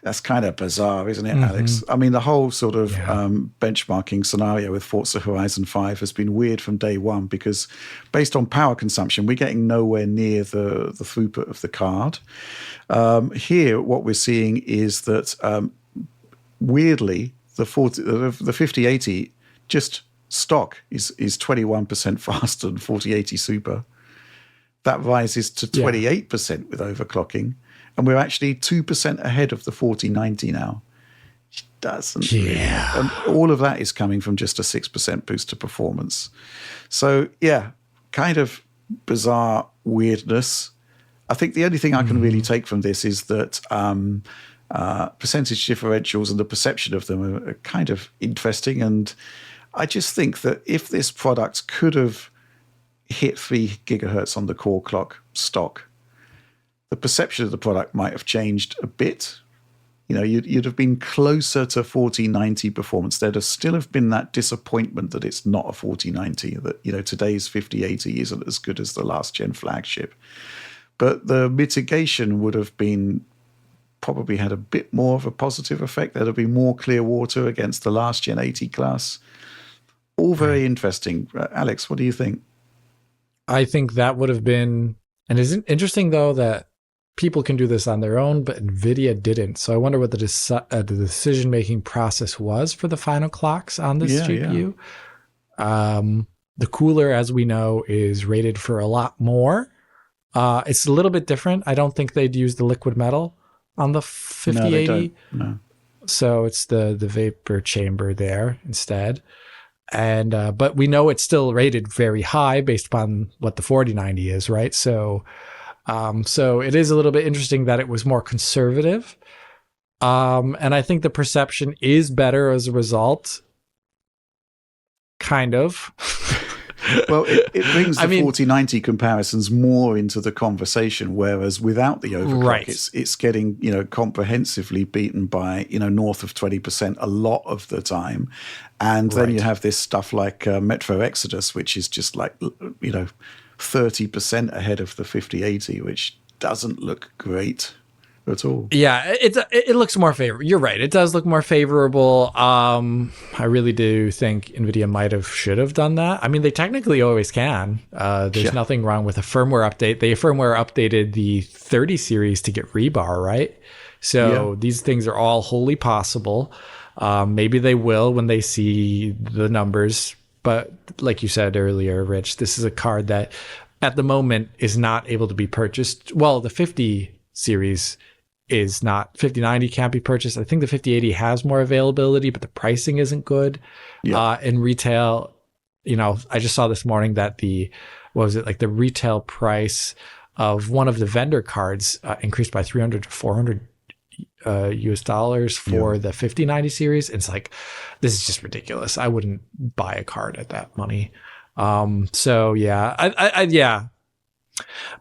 That's kind of bizarre, isn't it, Alex? I mean, the whole sort of benchmarking scenario with Forza Horizon 5 has been weird from day one, because based on power consumption, we're getting nowhere near the throughput of the card. Here, what we're seeing is that, weirdly, the 5080 just stock is 21% faster than 4080 Super. That rises to 28% with overclocking. And we're actually 2% ahead of the 4090 now. It doesn't really. And all of that is coming from just a 6% boost to performance. So, yeah, kind of bizarre weirdness. I think the only thing I can really take from this is that percentage differentials and the perception of them are kind of interesting. And I just think that if this product could have hit 3 gigahertz on the core clock stock, the perception of the product might have changed a bit. You'd have been closer to 4090 performance. There'd still have been that disappointment that it's not a 4090, that, today's 5080 isn't as good as the last gen flagship. But the mitigation would have been probably had a bit more of a positive effect. There'd have been more clear water against the last gen 80 class. All very interesting. Alex, what do you think? I think that would have been, and isn't interesting though that people can do this on their own, but NVIDIA didn't. So I wonder what the decision-making process was for the final clocks on this GPU. Yeah. The cooler, as we know, is rated for a lot more. It's a little bit different. I don't think they'd use the liquid metal on the 5080. No, they don't. No. So it's the vapor chamber there instead. And but we know it's still rated very high based upon what the 4090 is, right? So it is a little bit interesting that it was more conservative. And I think the perception is better as a result. Kind of. Well, it brings the 4090 comparisons more into the conversation, whereas without the overclock, it's getting, comprehensively beaten by, north of 20% a lot of the time. And then you have this stuff like Metro Exodus, which is just like, 30% ahead of the 5080, which doesn't look great at all. Yeah, it looks more favorable. You're right. It does look more favorable. I really do think NVIDIA should have done that. I mean, they technically always can. There's nothing wrong with a firmware update. They firmware updated the 30 series to get rebar, right? So these things are all wholly possible. Maybe they will when they see the numbers. but like you said earlier, Rich, this is a card that at the moment is not able to be purchased. Well, the 50 series is not, 5090 can't be purchased. I think the 5080 has more availability, but the pricing isn't good. In retail. I just saw this morning that the retail price of one of the vendor cards increased by 300 to 400 US dollars for the 5090 series. It's like, this is just ridiculous. I wouldn't buy a card at that money. So yeah,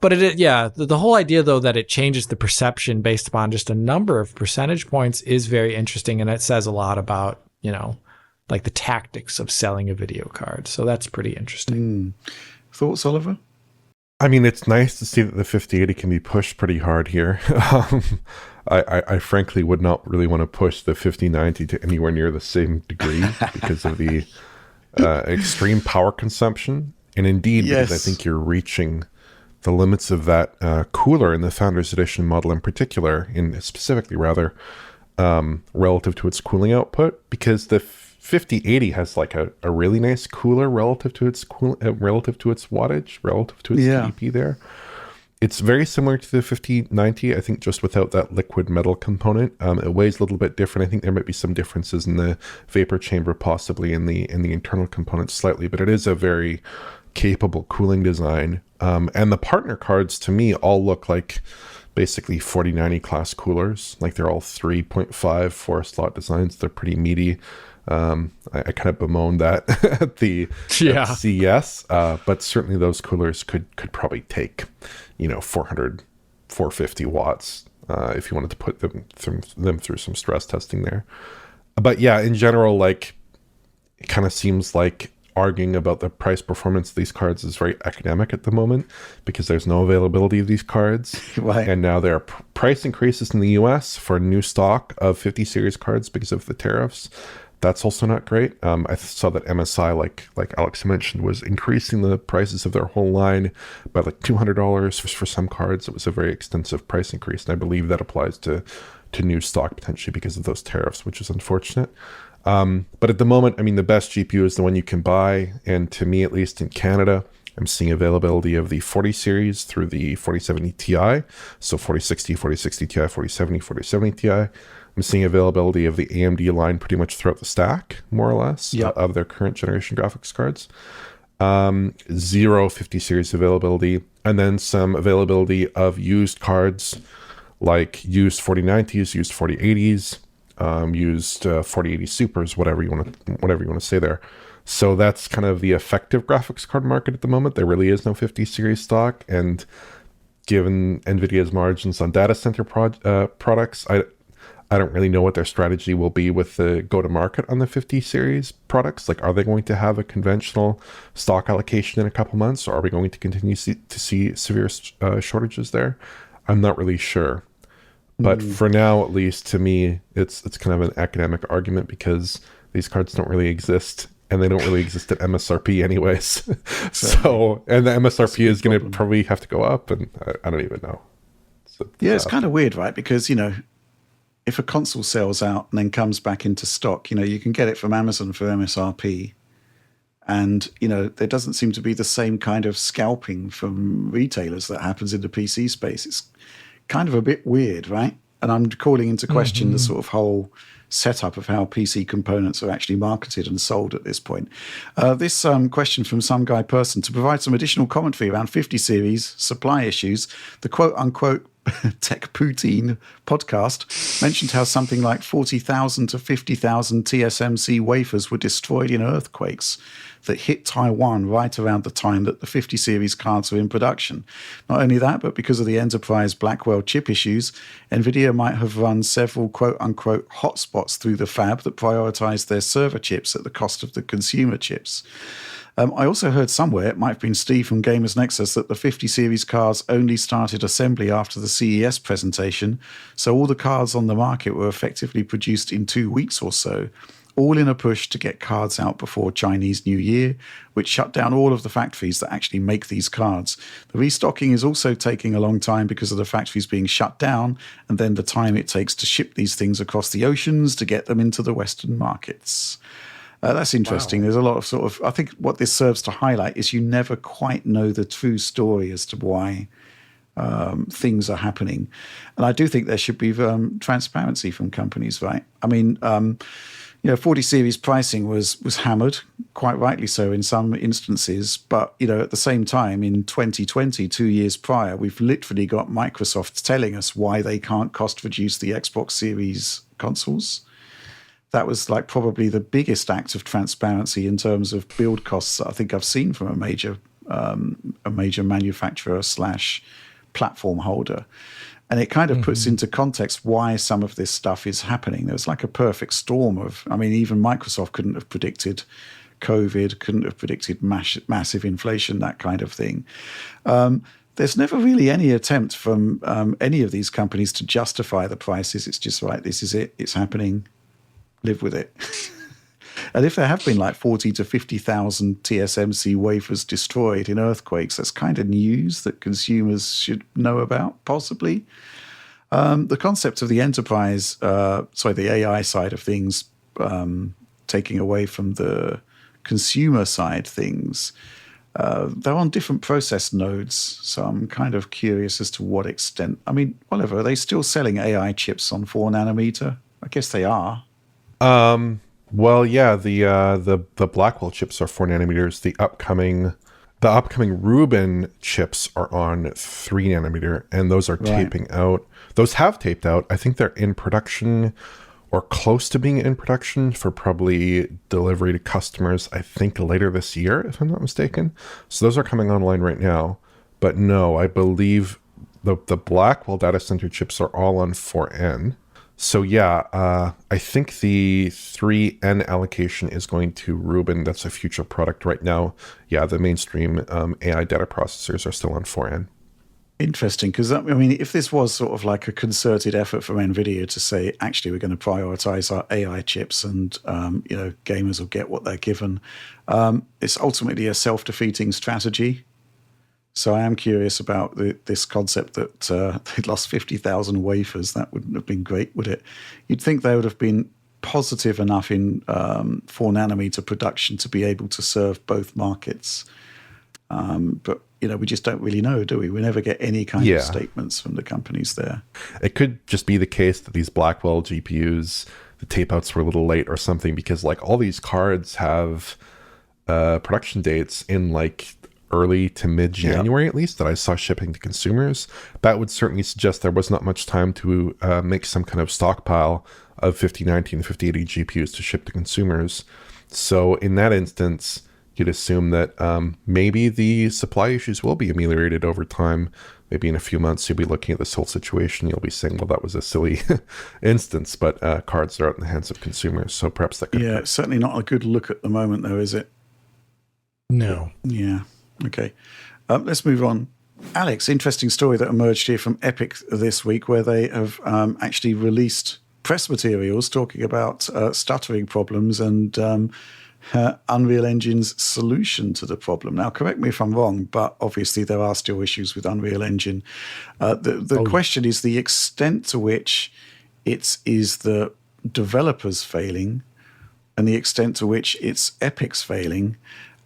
but the whole idea though that it changes the perception based upon just a number of percentage points is very interesting, and it says a lot about like the tactics of selling a video card. So that's pretty interesting. Thoughts, Oliver? I mean, it's nice to see that the 5080 can be pushed pretty hard here. I frankly would not really want to push the 5090 to anywhere near the same degree because of the extreme power consumption. And indeed, because I think you're reaching the limits of that cooler in the Founders Edition model in particular, specifically relative to its cooling output, because the 5080 has like a really nice cooler relative to its wattage, relative to its TDP there. It's very similar to the 5090, I think, just without that liquid metal component. It weighs a little bit different. I think there might be some differences in the vapor chamber, possibly in the internal components slightly, but it is a very capable cooling design. And the partner cards, to me, all look like basically 4090 class coolers. Like they're all 3.5 4-slot designs. They're pretty meaty. I kind of bemoaned that at the CES, but certainly those coolers could probably take 400, 450 watts if you wanted to put them through some stress testing there. But yeah, in general, like it kind of seems like arguing about the price performance of these cards is very academic at the moment because there's no availability of these cards. Right. And now there are price increases in the US for new stock of 50 series cards because of the tariffs. That's also not great. I saw that MSI, like Alex mentioned, was increasing the prices of their whole line by like $200 for some cards. It was a very extensive price increase, and I believe that applies to new stock potentially because of those tariffs, which is unfortunate. But at the moment, I mean, the best GPU is the one you can buy, and to me, at least in Canada, I'm seeing availability of the 40 series through the 4070 Ti, so 4060, 4060 Ti, 4070, 4070 Ti. I'm seeing availability of the AMD line pretty much throughout the stack, more or less, of their current generation graphics cards. 50 series availability, and then some availability of used cards like used 4090s, used 4080s, used 4080 Supers, whatever you want to say there. So that's kind of the effective graphics card market at the moment. There really is no 50 series stock, and given NVIDIA's margins on data center products, I don't really know what their strategy will be with the go-to-market on the 50 series products. Like, are they going to have a conventional stock allocation in a couple months, or are we going to continue to see severe shortages there? I'm not really sure. But for now, at least, to me, it's kind of an academic argument because these cards don't really exist, and they don't really exist at MSRP anyways. So, and the MSRP is going to probably have to go up, and I don't even know. So, it's kind of weird, right? Because, if a console sells out and then comes back into stock, you can get it from Amazon for MSRP. And, there doesn't seem to be the same kind of scalping from retailers that happens in the PC space. It's kind of a bit weird, right? And I'm calling into question the sort of whole setup of how PC components are actually marketed and sold at this point. This question from some guy person: to provide some additional commentary around 50 series supply issues, the quote-unquote Tech Poutine podcast mentioned how something like 40,000 to 50,000 TSMC wafers were destroyed in earthquakes that hit Taiwan right around the time that the 50 series cards were in production. Not only that, but because of the enterprise Blackwell chip issues, NVIDIA might have run several quote-unquote hotspots through the fab that prioritized their server chips at the cost of the consumer chips. I also heard somewhere, it might have been Steve from Gamers Nexus, that the 50 series cards only started assembly after the CES presentation, so all the cards on the market were effectively produced in 2 weeks or so, all in a push to get cards out before Chinese New Year, which shut down all of the factories that actually make these cards. The restocking is also taking a long time because of the factories being shut down, and then the time it takes to ship these things across the oceans to get them into the Western markets. That's interesting. Wow. There's a lot of sort of, I think what this serves to highlight is you never quite know the true story as to why things are happening. And I do think there should be transparency from companies, right? I mean, 40 series pricing was hammered, quite rightly so in some instances. But, at the same time, in 2020, 2 years prior, we've literally got Microsoft telling us why they can't cost reduce the Xbox Series consoles. That was like probably the biggest act of transparency in terms of build costs that I think I've seen from a major manufacturer / platform holder. And it kind of puts into context why some of this stuff is happening. There's like a perfect storm of, even Microsoft couldn't have predicted COVID, couldn't have predicted massive inflation, that kind of thing. There's never really any attempt from any of these companies to justify the prices. It's just right, this is it, it's happening, live with it. And if there have been like 40 to 50,000 TSMC wafers destroyed in earthquakes, that's kind of news that consumers should know about, possibly. The concept of the the AI side of things, taking away from the consumer side things, they're on different process nodes. So I'm kind of curious as to what extent. Whatever, are they still selling AI chips on 4 nanometer? I guess they are. Well, yeah, the Blackwell chips are 4 nanometers. The upcoming Rubin chips are on 3 nanometer, and those are taping out. Those have taped out. I think they're in production or close to being in production for probably delivery to customers, I think later this year, if I'm not mistaken. So those are coming online right now. But no, I believe the Blackwell data center chips are all on 4N. So yeah, I think the 3N allocation is going to Rubin. That's a future product right now. Yeah, the mainstream AI data processors are still on 4N. Interesting, because if this was sort of like a concerted effort from NVIDIA to say, actually, we're going to prioritize our AI chips and, gamers will get what they're given, it's ultimately a self-defeating strategy. So I am curious about this concept that they'd lost 50,000 wafers. That wouldn't have been great, would it? You'd think they would have been positive enough in 4 nanometer production to be able to serve both markets. But, we just don't really know, do we? We never get any kind of statements from the companies there. It could just be the case that these Blackwell GPUs, the tape outs were a little late or something, because like all these cards have production dates in like early to mid-January, at least, that I saw shipping to consumers. That would certainly suggest there was not much time to make some kind of stockpile of 5090 and 5080 GPUs to ship to consumers. So in that instance, you'd assume that maybe the supply issues will be ameliorated over time. Maybe in a few months, you'll be looking at this whole situation. You'll be saying, well, that was a silly instance, but cards are out in the hands of consumers. So perhaps that could occur. It's certainly not a good look at the moment, though, is it? No. Yeah. Okay. Let's move on. Alex, interesting story that emerged here from Epic this week, where they have actually released press materials talking about stuttering problems and Unreal Engine's solution to the problem. Now, correct me if I'm wrong, but obviously there are still issues with Unreal Engine. The question is the extent to which it is the developers failing and the extent to which it's Epic's failing.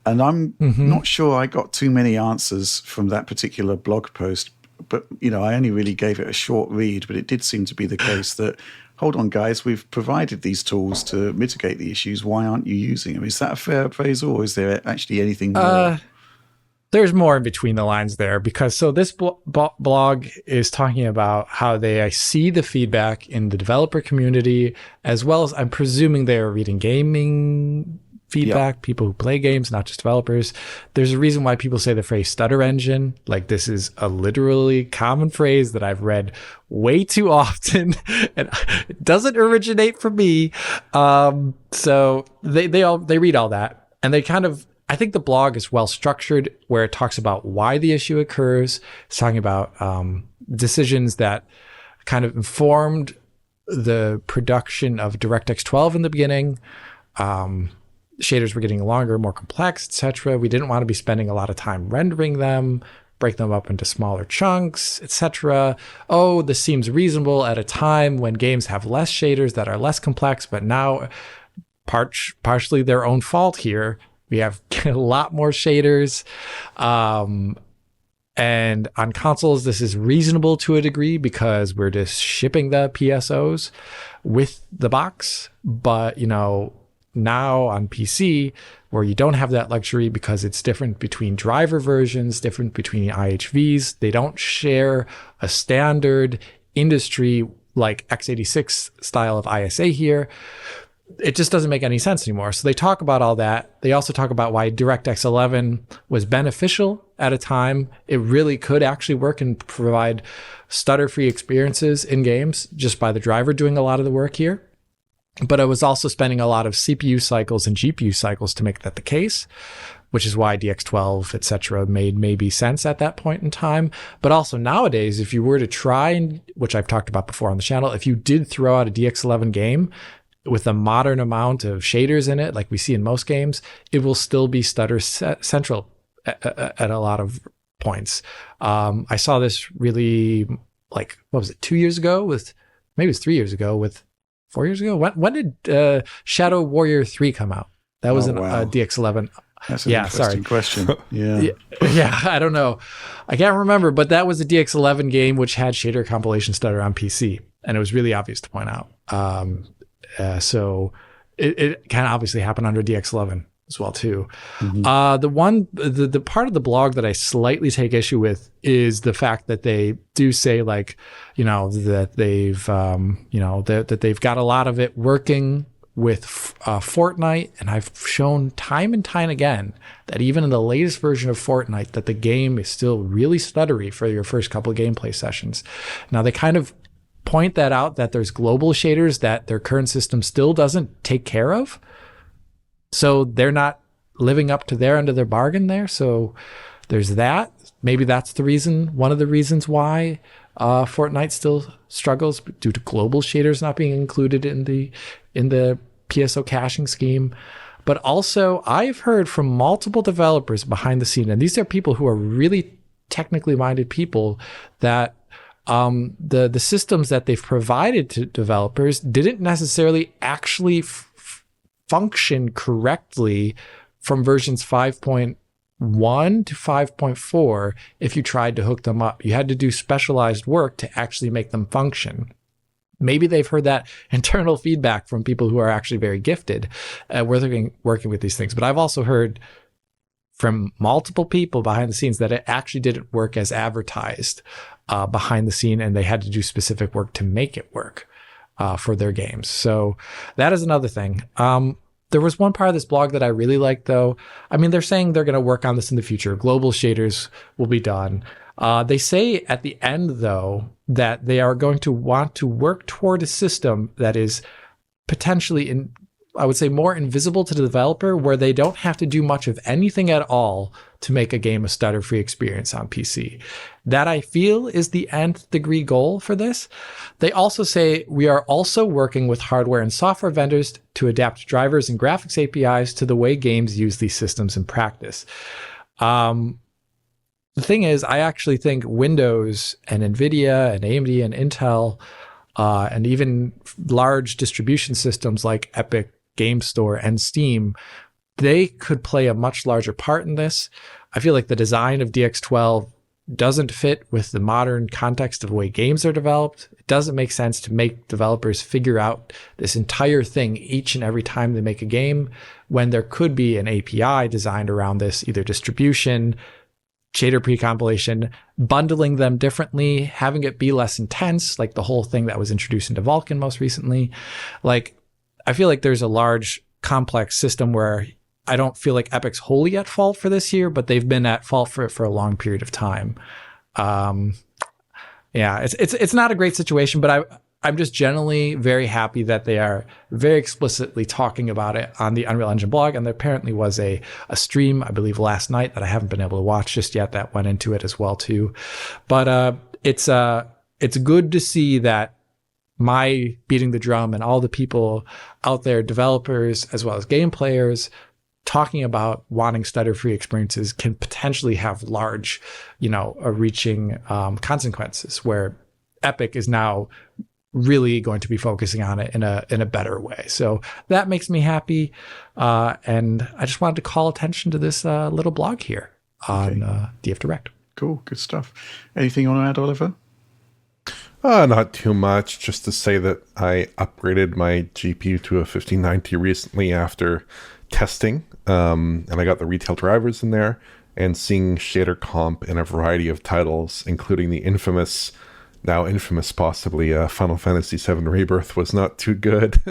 And I'm not sure I got too many answers from that particular blog post, but, I only really gave it a short read, but it did seem to be the case that, hold on, guys, we've provided these tools to mitigate the issues. Why aren't you using them? Is that a fair appraisal, or is there actually anything more? There's more in between the lines there, because this blog is talking about how they see the feedback in the developer community, as well as I'm presuming they are reading gaming feedback, people who play games, not just developers. There's a reason why people say the phrase stutter engine. Like, this is a literally common phrase that I've read way too often, and it doesn't originate from me. So they read all that, and they kind of, I think the blog is well structured, where it talks about why the issue occurs. It's talking about decisions that kind of informed the production of DirectX 12 in the beginning. Shaders were getting longer, more complex, etc. We didn't want to be spending a lot of time rendering them, break them up into smaller chunks, etc. Oh, this seems reasonable at a time when games have less shaders that are less complex, but now partially their own fault here. We have a lot more shaders. And on consoles, this is reasonable to a degree because we're just shipping the PSOs with the box. But, now on PC, where you don't have that luxury because it's different between driver versions, different between IHVs, they don't share a standard industry like x86 style of ISA here. It just doesn't make any sense anymore. So they talk about all that. They also talk about why DirectX 11 was beneficial at a time. It really could actually work and provide stutter-free experiences in games just by the driver doing a lot of the work here. But it was also spending a lot of CPU cycles and GPU cycles to make that the case, which is why DX12, etc., made maybe sense at that point in time. But also nowadays, if you were to try, and which I've talked about before on the channel, if you did throw out a DX11 game with a modern amount of shaders in it, like we see in most games, it will still be stutter central at a lot of points. I saw this really, like, what was it, 2 years ago with, maybe it was 3 years ago with, 4 years ago? When did Shadow Warrior 3 come out? That was DX11. That's an interesting question. Yeah. Yeah, I don't know. I can't remember, but that was a DX11 game which had shader compilation stutter on PC, and it was really obvious to point out. So it can obviously happen under DX11 as well too. Mm-hmm. The part of the blog that I slightly take issue with is the fact that they do say, like, that they've that they've got a lot of it working with Fortnite, and I've shown time and time again that even in the latest version of Fortnite that the game is still really stuttery for your first couple of gameplay sessions. Now they kind of point that out, that there's global shaders that their current system still doesn't take care of. So they're not living up to their end of their bargain there. So there's that. Maybe that's the reason, one of the reasons why Fortnite still struggles, due to global shaders not being included in the PSO caching scheme. But also, I've heard from multiple developers behind the scene, and these are people who are really technically minded people, that the systems that they've provided to developers didn't necessarily actually function correctly from versions 5.1 to 5.4 if you tried to hook them up. You had to do specialized work to actually make them function. Maybe they've heard that internal feedback from people who are actually very gifted at working with these things. But I've also heard from multiple people behind the scenes that it actually didn't work as advertised behind the scene, and they had to do specific work to make it work for their games. So that is another thing. There was one part of this blog that I really liked, though. I mean, they're saying they're going to work on this in the future. Global shaders will be done. They say at the end, though, that they are going to want to work toward a system that is potentially, I would say, more invisible to the developer, where they don't have to do much of anything at all to make a game a stutter-free experience on PC. That, I feel, is the nth degree goal for this. They also say, we are also working with hardware and software vendors to adapt drivers and graphics APIs to the way games use these systems in practice. The thing is, I actually think Windows and NVIDIA and AMD and Intel and even large distribution systems like Epic Game Store and Steam, they could play a much larger part in this. I feel like the design of DX12 doesn't fit with the modern context of the way games are developed. It doesn't make sense to make developers figure out this entire thing each and every time they make a game, when there could be an API designed around this, either distribution, shader pre-compilation, bundling them differently, having it be less intense, like the whole thing that was introduced into Vulkan most recently. Like, I feel like there's a large, complex system where I don't feel like Epic's wholly at fault for this here, but they've been at fault for it for a long period of time. It's not a great situation, but I'm just generally very happy that they are very explicitly talking about it on the Unreal Engine blog. And there apparently was a stream, I believe, last night that I haven't been able to watch just yet that went into it as well too. But it's good to see that my beating the drum and all the people out there, developers as well as game players, talking about wanting stutter-free experiences can potentially have large, reaching consequences, where Epic is now really going to be focusing on it in a better way. So that makes me happy. And I just wanted to call attention to this little blog here on DF Direct. Cool, good stuff. Anything you want to add, Oliver? Not too much. Just to say that I upgraded my GPU to a 1590 recently after testing, and I got the retail drivers in there, and seeing shader comp in a variety of titles, including the now infamous possibly, Final Fantasy VII Rebirth was not too good.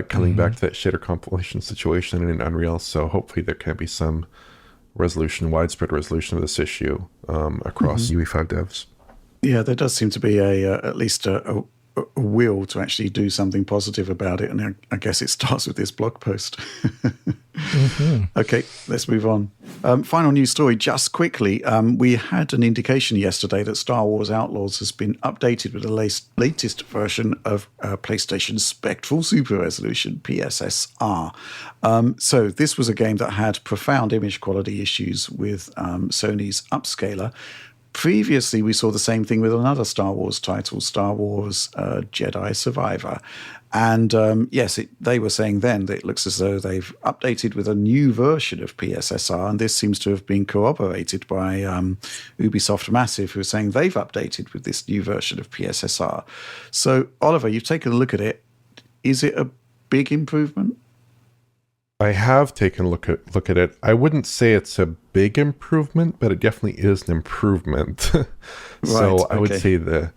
Coming back to that shader compilation situation in Unreal, so hopefully there can be some widespread resolution of this issue across UE5 devs. Yeah, there does seem to be at least a will to actually do something positive about it, and I guess it starts with this blog post. Okay, let's move on. Final news story, just quickly. We had an indication yesterday that Star Wars Outlaws has been updated with the latest version of PlayStation's Spectral Super Resolution, PSSR. So this was a game that had profound image quality issues with Sony's upscaler. Previously, we saw the same thing with another Star Wars title, Star Wars Jedi Survivor. And yes, they were saying then that it looks as though they've updated with a new version of PSSR, and this seems to have been corroborated by Ubisoft Massive, who are saying they've updated with this new version of PSSR. So, Oliver, you've taken a look at it. Is it a big improvement? I have taken a look at it. I wouldn't say it's a big improvement, but it definitely is an improvement. So I would say the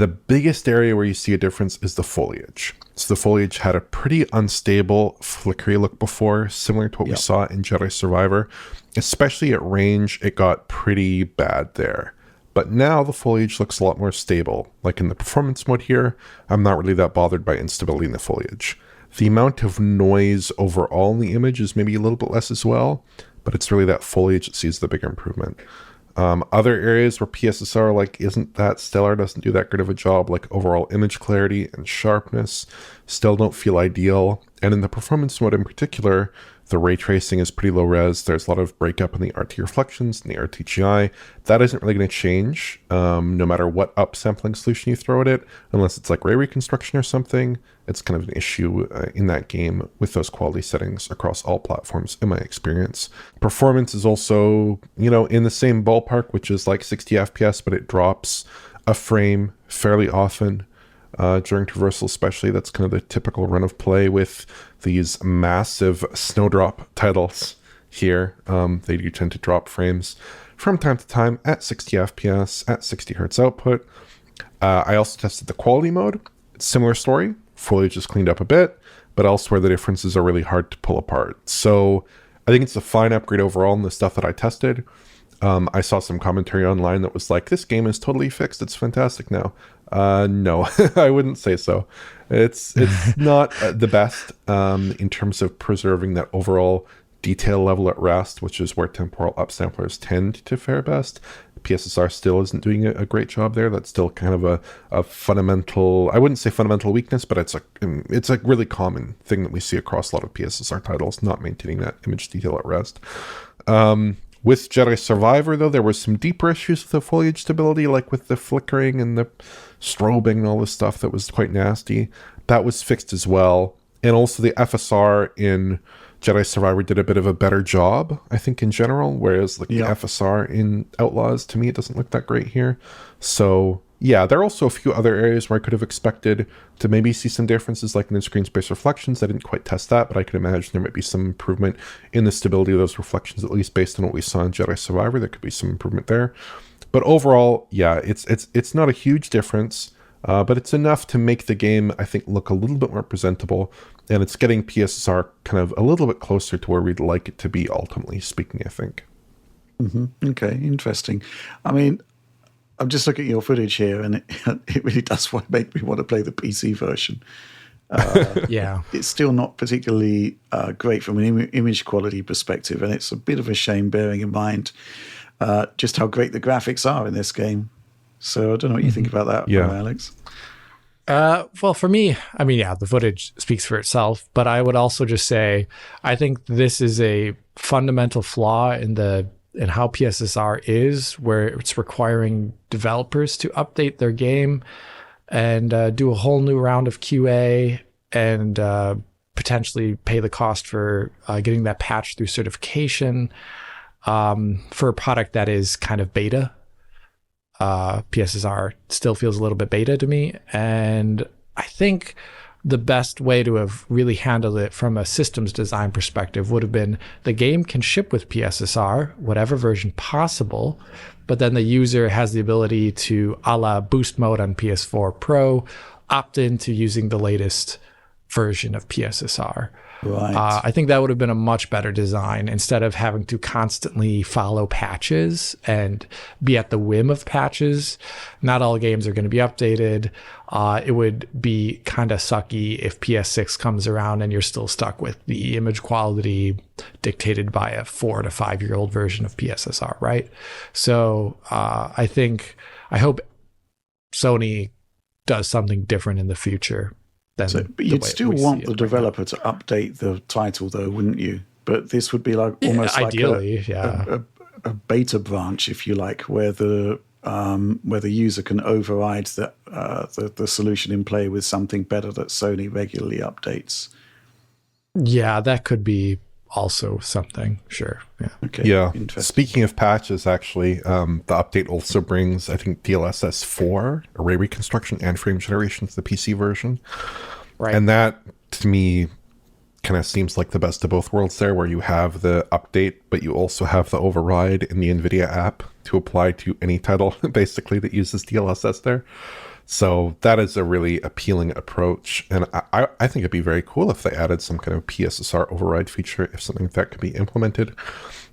biggest area where you see a difference is the foliage. So the foliage had a pretty unstable, flickery look before, similar to what we saw in Jedi Survivor. Especially at range, it got pretty bad there. But now the foliage looks a lot more stable. Like in the performance mode here, I'm not really that bothered by instability in the foliage. The amount of noise overall in the image is maybe a little bit less as well, but it's really that foliage that sees the bigger improvement. Other areas where PSSR isn't that stellar, doesn't do that good of a job, like overall image clarity and sharpness, still don't feel ideal. And in the performance mode in particular, the ray tracing is pretty low res. There's a lot of breakup in the RT reflections and the RTGI. That isn't really going to change no matter what upsampling solution you throw at it, unless it's like ray reconstruction or something. It's kind of an issue in that game with those quality settings across all platforms, in my experience. Performance is also, in the same ballpark, which is like 60 FPS, but it drops a frame fairly often. During traversal especially. That's kind of the typical run of play with these massive snowdrop titles here. They do tend to drop frames from time to time at 60 FPS, at 60 hertz output. I also tested the quality mode. Similar story. Foliage is cleaned up a bit, but elsewhere the differences are really hard to pull apart. So I think it's a fine upgrade overall in the stuff that I tested. I saw some commentary online that was like, this game is totally fixed. It's fantastic now. No, I wouldn't say so. It's not the best in terms of preserving that overall detail level at rest, which is where temporal upsamplers tend to fare best. PSSR still isn't doing a great job there. That's still kind of a fundamental, I wouldn't say fundamental weakness, but it's a really common thing that we see across a lot of PSSR titles, not maintaining that image detail at rest. With Jedi Survivor, though, there were some deeper issues with the foliage stability, like with the flickering and the strobing and all this stuff that was quite nasty. That was fixed as well. And also the FSR in Jedi Survivor did a bit of a better job, I think, in general, whereas the FSR in Outlaws, to me, it doesn't look that great here. So, yeah, there are also a few other areas where I could have expected to maybe see some differences, like in the screen space reflections. I didn't quite test that, but I could imagine there might be some improvement in the stability of those reflections, at least based on what we saw in Jedi Survivor. There could be some improvement there. But overall, yeah, it's not a huge difference, but it's enough to make the game, I think, look a little bit more presentable, and it's getting PSSR kind of a little bit closer to where we'd like it to be, ultimately speaking, I think. Mm-hmm. Okay, interesting. I mean, I'm just looking at your footage here, and it really does make me want to play the PC version. Yeah. It's still not particularly great from an image quality perspective, and it's a bit of a shame bearing in mind just how great the graphics are in this game. So I don't know what you think about that, Alex. Well, for me, I mean, yeah, the footage speaks for itself, but I would also just say, I think this is a fundamental flaw in how PSSR is, where it's requiring developers to update their game and do a whole new round of QA and potentially pay the cost for getting that patch through certification for a product that is kind of beta. PSSR still feels a little bit beta to me. And I think the best way to have really handled it from a systems design perspective would have been the game can ship with PSSR, whatever version possible, but then the user has the ability to, a la boost mode on PS4 Pro, opt into using the latest version of PSSR. Right. I think that would have been a much better design instead of having to constantly follow patches and be at the whim of patches. Not all games are going to be updated. It would be kind of sucky if PS6 comes around and you're still stuck with the image quality dictated by a 4 to 5 year old version of PSSR, right? So I hope Sony does something different in the future. But you'd still want the developer to update the title, though, wouldn't you? But this would be like almost ideally, like a beta branch, if you like, where the user can override the solution in play with something better that Sony regularly updates. Yeah, that could be also something. Sure. Yeah. Okay. Yeah. Speaking of patches, actually, the update also brings, I think, DLSS 4, array reconstruction and frame generation to the PC version. Right. And that, to me, kind of seems like the best of both worlds there, where you have the update, but you also have the override in the NVIDIA app to apply to any title, basically, that uses DLSS there. So that is a really appealing approach. And I think it'd be very cool if they added some kind of PSSR override feature, if something like that could be implemented.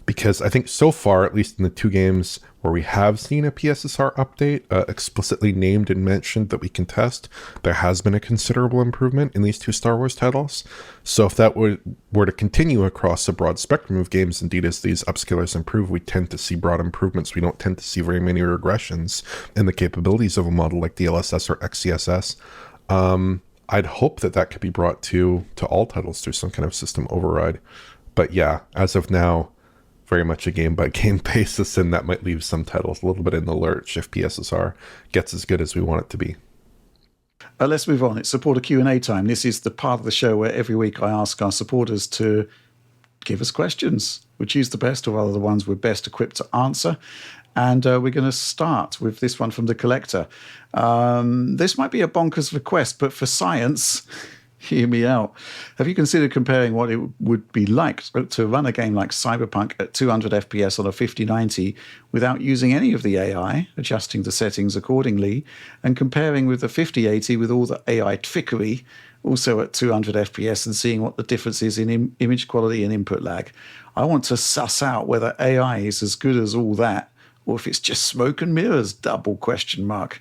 Because I think so far, at least in the 2 games where we have seen a PSSR update explicitly named and mentioned that we can test, there has been a considerable improvement in these 2 Star Wars titles. So if that were to continue across a broad spectrum of games, indeed as these upscalers improve, we tend to see broad improvements. We don't tend to see very many regressions in the capabilities of a model like DLSS or XCSS. I'd hope that could be brought to all titles through some kind of system override. But yeah, as of now, very much a game-by-game basis, and that might leave some titles a little bit in the lurch if PSSR gets as good as we want it to be. Let's move on. It's supporter Q&A time. This is the part of the show where every week I ask our supporters to give us questions. We choose the best, or rather the ones we're best equipped to answer. And we're going to start with this one from the collector. This might be a bonkers request, but for science... Hear me out. Have you considered comparing what it would be like to run a game like Cyberpunk at 200 FPS on a 5090 without using any of the AI, adjusting the settings accordingly, and comparing with the 5080 with all the AI trickery, also at 200 FPS, and seeing what the difference is in image quality and input lag? I want to suss out whether AI is as good as all that, or if it's just smoke and mirrors, double question mark.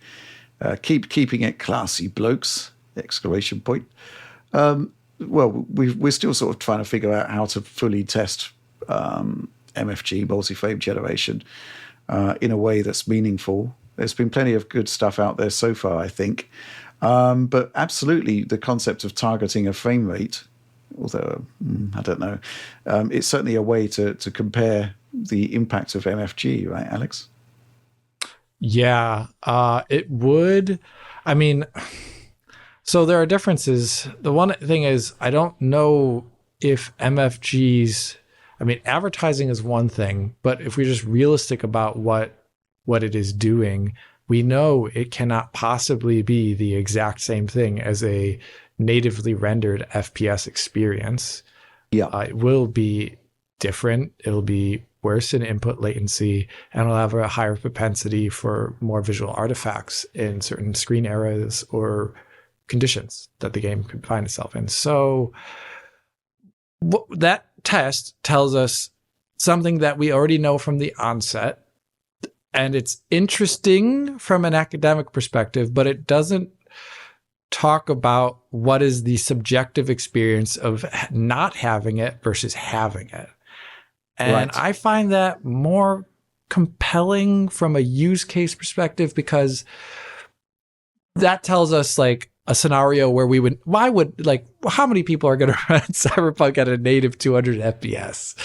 Keeping it classy, blokes, exclamation point. Well, we're still sort of trying to figure out how to fully test MFG, multi-frame generation, in a way that's meaningful. There's been plenty of good stuff out there so far, I think. But absolutely, the concept of targeting a frame rate, although I don't know, it's certainly a way to compare the impact of MFG, right, Alex? Yeah, it would. I mean... So there are differences. The one thing is, I don't know if MFGs, I mean, advertising is one thing, but if we're just realistic about what it is doing, we know it cannot possibly be the exact same thing as a natively rendered FPS experience. Yeah, it will be different. It'll be worse in input latency, and it'll have a higher propensity for more visual artifacts in certain screen areas or conditions that the game could find itself in. So that test tells us something that we already know from the onset, and it's interesting from an academic perspective, but it doesn't talk about what is the subjective experience of not having it versus having it. And right. I find that more compelling from a use case perspective, because that tells us like a scenario where how many people are going to run Cyberpunk at a native 200 FPS?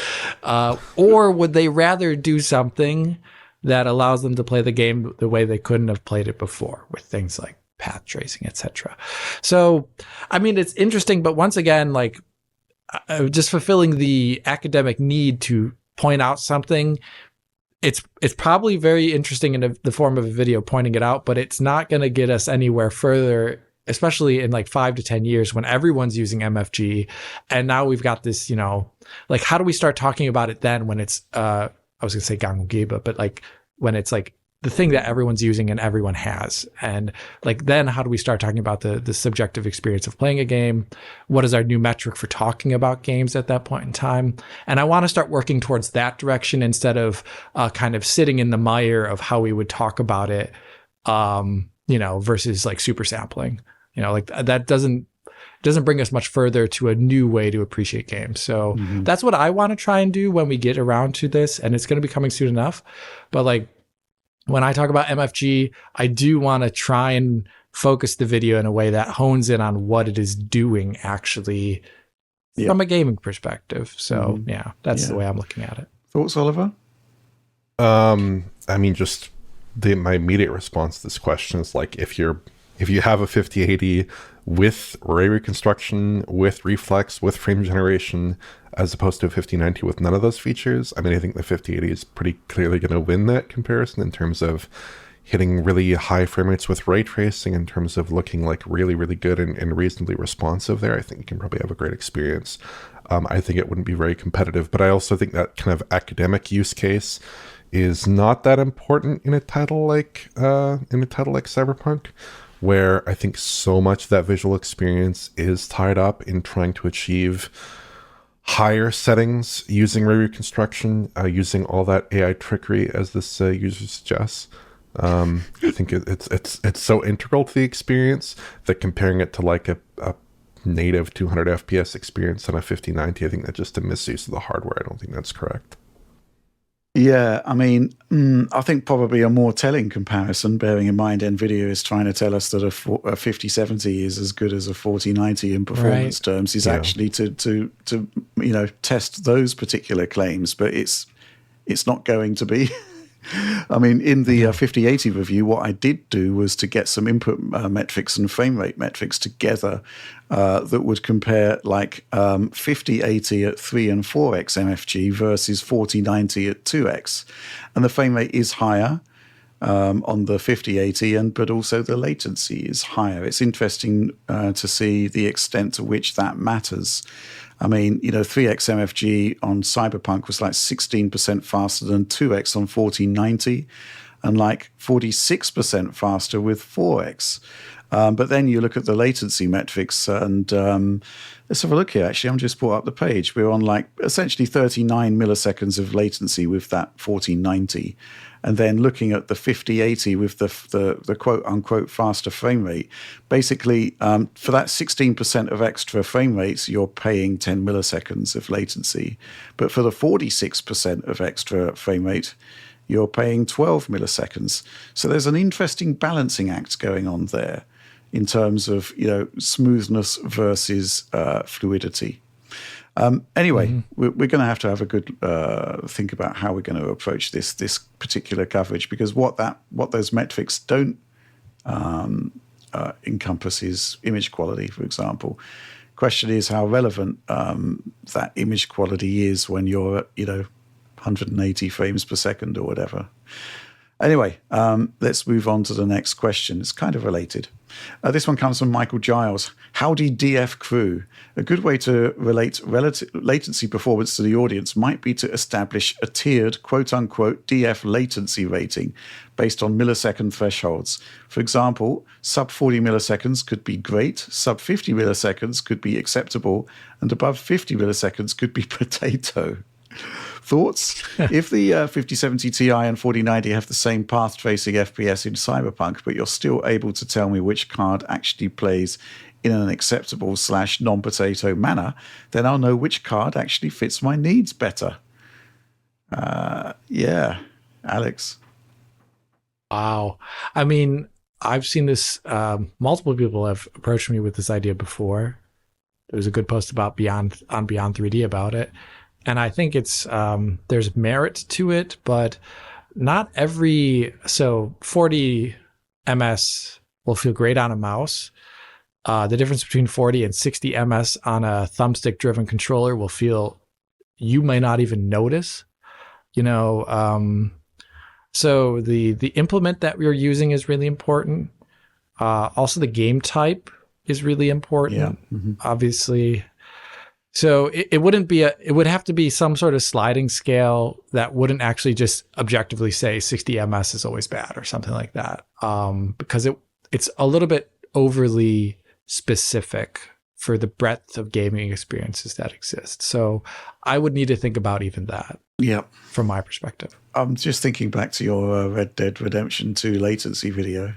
Or would they rather do something that allows them to play the game the way they couldn't have played it before, with things like path tracing, etc. So, I mean, it's interesting, but once again, like just fulfilling the academic need to point out something. It's probably very interesting in the form of a video pointing it out, but it's not going to get us anywhere further, especially in like 5 to 10 years when everyone's using MFG. And now we've got this, like, how do we start talking about it then when it's, I was going to say gang und gäbe, but like when it's like the thing that everyone's using and everyone has. And like, then how do we start talking about the subjective experience of playing a game? What is our new metric for talking about games at that point in time? And I want to start working towards that direction instead of kind of sitting in the mire of how we would talk about it, versus like super sampling, like that doesn't bring us much further to a new way to appreciate games. So that's what I want to try and do when we get around to this. And it's going to be coming soon enough. But like, when I talk about MFG, I do want to try and focus the video in a way that hones in on what it is doing actually from a gaming perspective. So that's the way I'm looking at it. Thoughts, Oliver? I mean, just my immediate response to this question is like, if you have a 5080 with ray reconstruction, with reflex, with frame generation, as opposed to a 5090 with none of those features, I mean, I think the 5080 is pretty clearly going to win that comparison in terms of hitting really high frame rates with ray tracing, in terms of looking like really, really good and reasonably responsive there. I think you can probably have a great experience. I think it wouldn't be very competitive, but I also think that kind of academic use case is not that important in a title like Cyberpunk, where I think so much of that visual experience is tied up in trying to achieve higher settings using ray reconstruction, using all that AI trickery as this user suggests. I think it's so integral to the experience that comparing it to like a native 200 FPS experience on a 5090, I think that's just a misuse of the hardware. I don't think that's correct. Yeah, I mean, I think probably a more telling comparison, bearing in mind NVIDIA is trying to tell us that a 5070 is as good as a 4090 in performance terms, is actually to test those particular claims, but it's not going to be. I mean, in the 5080 review, what I did do was to get some input metrics and frame rate metrics together that would compare like 5080 at 3 and 4x MFG versus 4090 at 2x. And the frame rate is higher on the 5080, but also the latency is higher. It's interesting to see the extent to which that matters. I mean, 3x MFG on Cyberpunk was like 16% faster than 2x on 4090 and like 46% faster with 4x. But then you look at the latency metrics and let's have a look here. Actually, I'm just brought up the page. We're on like essentially 39 milliseconds of latency with that 4090. And then looking at the 5080 with the quote unquote faster frame rate, basically for that 16% of extra frame rates, you're paying 10 milliseconds of latency. But for the 46% of extra frame rate, you're paying 12 milliseconds. So there's an interesting balancing act going on there in terms of smoothness versus fluidity. Anyway, we're going to have a good think about how we're going to approach this particular coverage, because what those metrics don't encompass is image quality, for example. Question is how relevant that image quality is when you're at 180 frames per second or whatever. Anyway, let's move on to the next question. It's kind of related. This one comes from Michael Giles. Howdy DF crew. A good way to relate latency performance to the audience might be to establish a tiered quote-unquote DF latency rating based on millisecond thresholds. For example, sub 40 milliseconds could be great, sub 50 milliseconds could be acceptable, and above 50 milliseconds could be potato. Thoughts? If the 5070 Ti and 4090 have the same path tracing FPS in Cyberpunk, but you're still able to tell me which card actually plays in an acceptable / non-potato manner, then I'll know which card actually fits my needs better. Alex. Wow. I mean, I've seen this. Multiple people have approached me with this idea before. There was a good post about Beyond 3D about it. And I think it's there's merit to it, but not every 40 ms will feel great on a mouse. The difference between 40 and 60 ms on a thumbstick driven controller will feel, you may not even notice, so the implement that we're using is really important. Also the game type is really important, obviously. So it would have to be some sort of sliding scale that wouldn't actually just objectively say 60 ms is always bad or something like that. Because it's a little bit overly specific for the breadth of gaming experiences that exist. So I would need to think about even that. Yeah. From my perspective. I'm just thinking back to your Red Dead Redemption 2 latency video.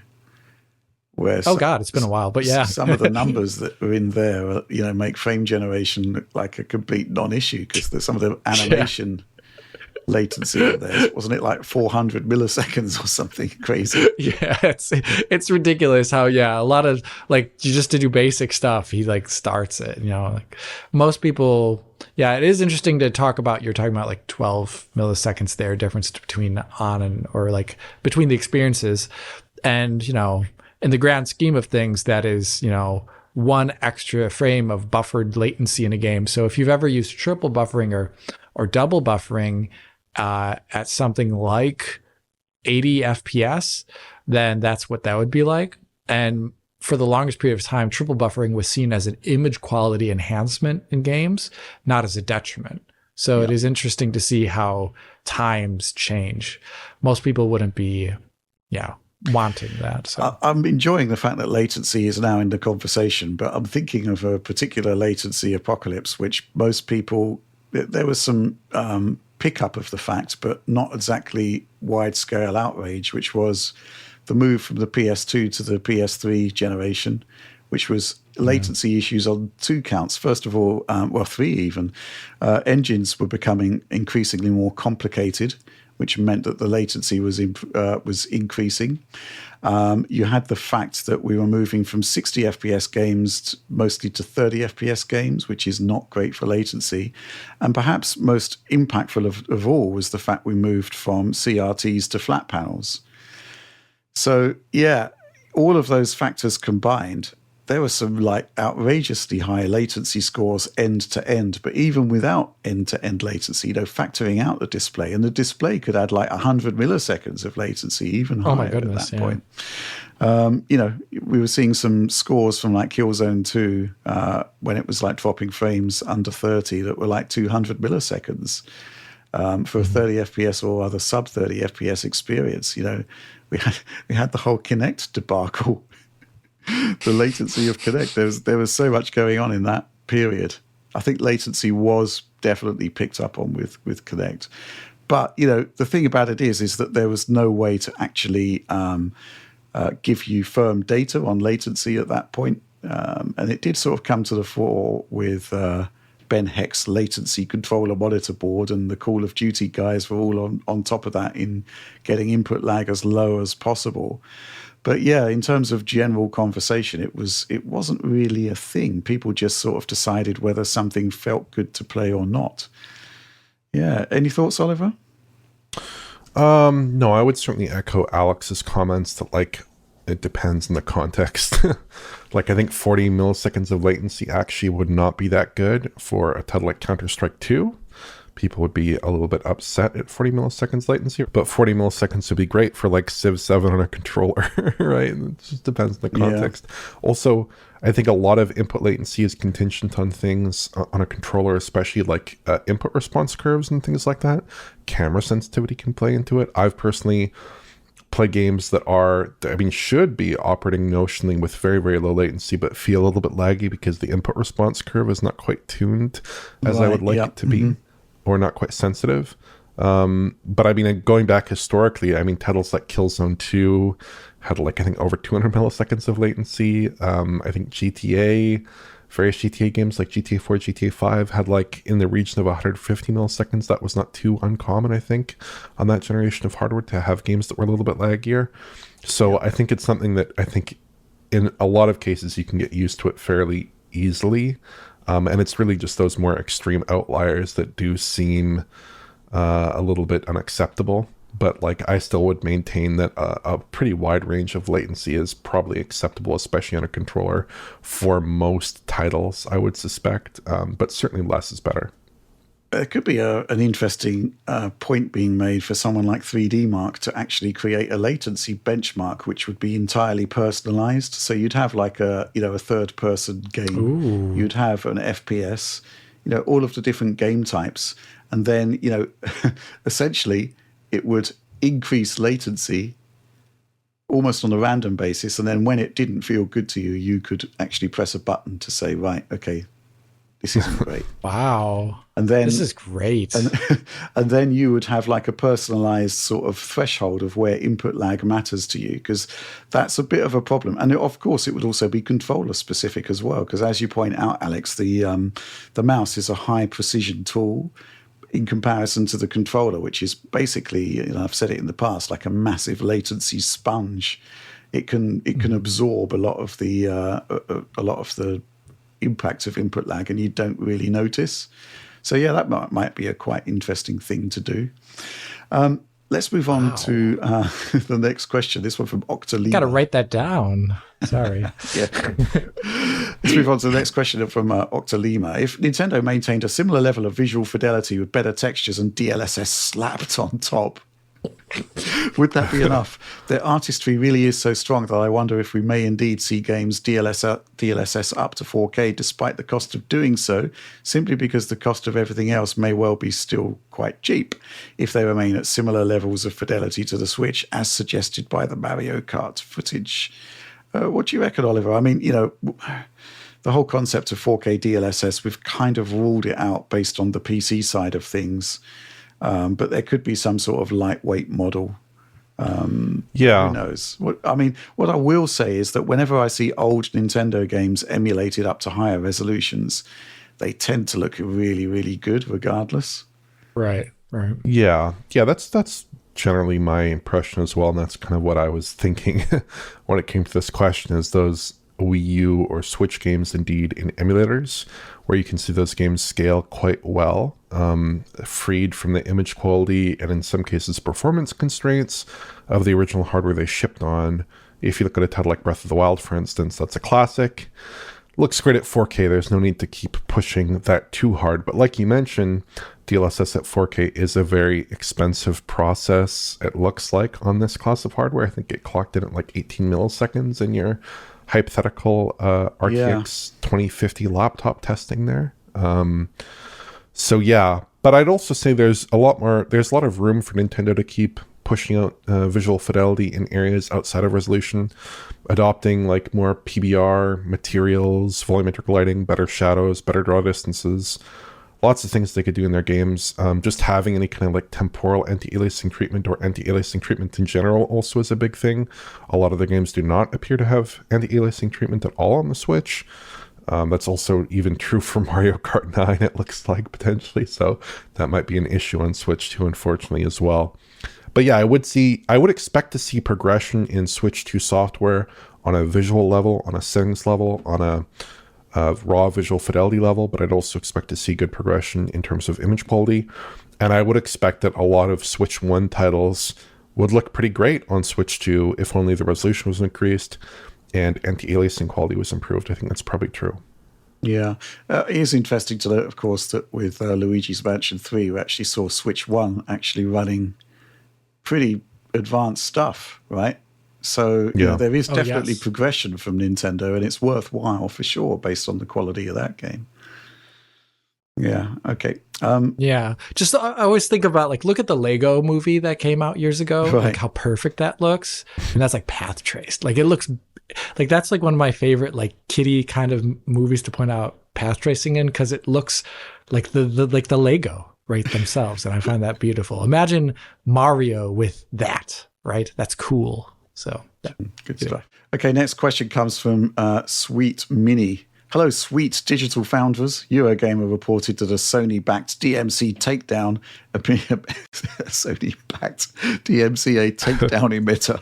Where God, it's been a while, but yeah. Some of the numbers that are in there, make frame generation look like a complete non-issue because there's some of the animation latency in there. Wasn't it like 400 milliseconds or something crazy? Yeah, it's ridiculous how, a lot of, like, just to do basic stuff, he, like, starts it, like most people, it is interesting to talk about, you're talking about, like, 12 milliseconds there, difference between on and, or, like, between the experiences. And, in the grand scheme of things, that is, one extra frame of buffered latency in a game. So if you've ever used triple buffering or double buffering at something like 80 FPS, then that's what that would be like. And for the longest period of time, triple buffering was seen as an image quality enhancement in games, not as a detriment. So it is interesting to see how times change. Most people wouldn't be, wanting that. So I'm enjoying the fact that latency is now in the conversation, but I'm thinking of a particular latency apocalypse, which most people, there was some pickup of the fact, but not exactly wide-scale outrage, which was the move from the PS2 to the PS3 generation, which was latency issues on two counts. First of all, three even. Engines were becoming increasingly more complicated, which meant that the latency was increasing. You had the fact that we were moving from 60 FPS games mostly to 30 FPS games, which is not great for latency. And perhaps most impactful of all was the fact we moved from CRTs to flat panels. So, all of those factors combined, there were some like outrageously high latency scores end to end, but even without end to end latency, factoring out the display, and the display could add like 100 milliseconds of latency, even higher at that point. We were seeing some scores from like Killzone 2 when it was like dropping frames under 30 that were like 200 milliseconds for a 30 FPS or other sub 30 FPS experience. We had the whole Kinect debacle. The latency of Kinect, there was so much going on in that period. I think latency was definitely picked up on with Kinect. But, the thing about it is that there was no way to actually give you firm data on latency at that point. And it did sort of come to the fore with Ben Heck's latency controller monitor board, and the Call of Duty guys were all on top of that in getting input lag as low as possible. But in terms of general conversation, it wasn't really a thing. People just sort of decided whether something felt good to play or not. Yeah. Any thoughts, Oliver? No, I would certainly echo Alex's comments that, like, it depends on the context. Like, I think 40 milliseconds of latency actually would not be that good for a title like Counter-Strike 2. People would be a little bit upset at 40 milliseconds latency, but 40 milliseconds would be great for like Civ 7 on a controller, right? It just depends on the context. Also, I think a lot of input latency is contingent on things on a controller, especially like input response curves and things like that. Camera sensitivity can play into it. I've personally played games that should be operating notionally with very, very low latency, but feel a little bit laggy because the input response curve is not quite tuned as I would like it to be. Or not quite sensitive. But going back historically, titles like Killzone 2 had I think over 200 milliseconds of latency. I think various GTA games like GTA 4, GTA 5 had in the region of 150 milliseconds. That was not too uncommon, I think, on that generation of hardware to have games that were a little bit laggier. So I think it's something that I think in a lot of cases you can get used to it fairly easily. And it's really just those more extreme outliers that do seem a little bit unacceptable. but like I still would maintain that a pretty wide range of latency is probably acceptable, especially on a controller for most titles, I would suspect. But certainly less is better. There could be an interesting point being made for someone like 3D Mark to actually create a latency benchmark, which would be entirely personalized. So you'd have like a third person game. Ooh. You'd have an FPS, all of the different game types. And then, essentially it would increase latency almost on a random basis. And then when it didn't feel good to you, you could actually press a button to say, right, okay, this isn't great. Wow. And then this is great. And then you would have like a personalized sort of threshold of where input lag matters to you, because that's a bit of a problem. And of course, it would also be controller specific as well, because as you point out, Alex, the mouse is a high precision tool in comparison to the controller, which is basically, I've said it in the past, like a massive latency sponge. It can absorb a lot of the impact of input lag, and you don't really notice. So yeah, that might be a quite interesting thing to do. Let's move on to the next question. This one from Octalima. Got to write that down. Sorry. Yeah. Let's move on to the next question from Octalima. If Nintendo maintained a similar level of visual fidelity with better textures and DLSS slapped on top, would that be enough? Their artistry really is so strong that I wonder if we may indeed see games DLSS up to 4K despite the cost of doing so, simply because the cost of everything else may well be still quite cheap if they remain at similar levels of fidelity to the Switch, as suggested by the Mario Kart footage. What do you reckon, Oliver? I mean, the whole concept of 4K DLSS, we've kind of ruled it out based on the PC side of things. But there could be some sort of lightweight model. Who knows? What I will say is that whenever I see old Nintendo games emulated up to higher resolutions, they tend to look really, really good regardless. Right. Yeah, that's generally my impression as well, and that's kind of what I was thinking when it came to this question, is those Wii U or Switch games indeed in emulators, where you can see those games scale quite well, freed from the image quality and in some cases performance constraints of the original hardware they shipped on. If you look at a title like Breath of the Wild, for instance, that's a classic. Looks great at 4K. There's no need to keep pushing that too hard. But like you mentioned, DLSS at 4K is a very expensive process, it looks like, on this class of hardware. I think it clocked in at like 18 milliseconds in your hypothetical RTX 2050 laptop testing there. So yeah, but I'd also say there's a lot of room for Nintendo to keep pushing out visual fidelity in areas outside of resolution, adopting like more PBR materials, volumetric lighting, better shadows, better draw distances, lots of things they could do in their games. Just having any kind of like temporal anti-aliasing treatment or anti-aliasing treatment in general also is a big thing. A lot of the games do not appear to have anti-aliasing treatment at all on the Switch. That's also even true for Mario Kart 9, it looks like, potentially. So that might be an issue on Switch 2, unfortunately, as well. But yeah, I would expect to see progression in Switch 2 software on a visual level, on a settings level, on a raw visual fidelity level, but I'd also expect to see good progression in terms of image quality. And I would expect that a lot of Switch 1 titles would look pretty great on Switch 2 if only the resolution was increased and anti-aliasing quality was improved. I think that's probably true. Yeah. It is interesting to note, of course, that with Luigi's Mansion 3, we actually saw Switch 1 actually running pretty advanced stuff, right? So there is definitely progression from Nintendo, and it's worthwhile for sure based on the quality of that game. Yeah. Okay. Just I always think about, like, look at the Lego movie that came out years ago, right. Like how perfect that looks, and that's like path traced. Like it looks like that's like one of my favorite like kiddie kind of movies to point out path tracing in, because it looks like the Lego right themselves, and I find that beautiful. Imagine Mario with that, right? That's cool. So yeah. Good stuff. Okay, next question comes from Sweet Mini. Hello, Sweet Digital Founders. Eurogamer reported that a Sony-backed DMC takedown, a takedown emitter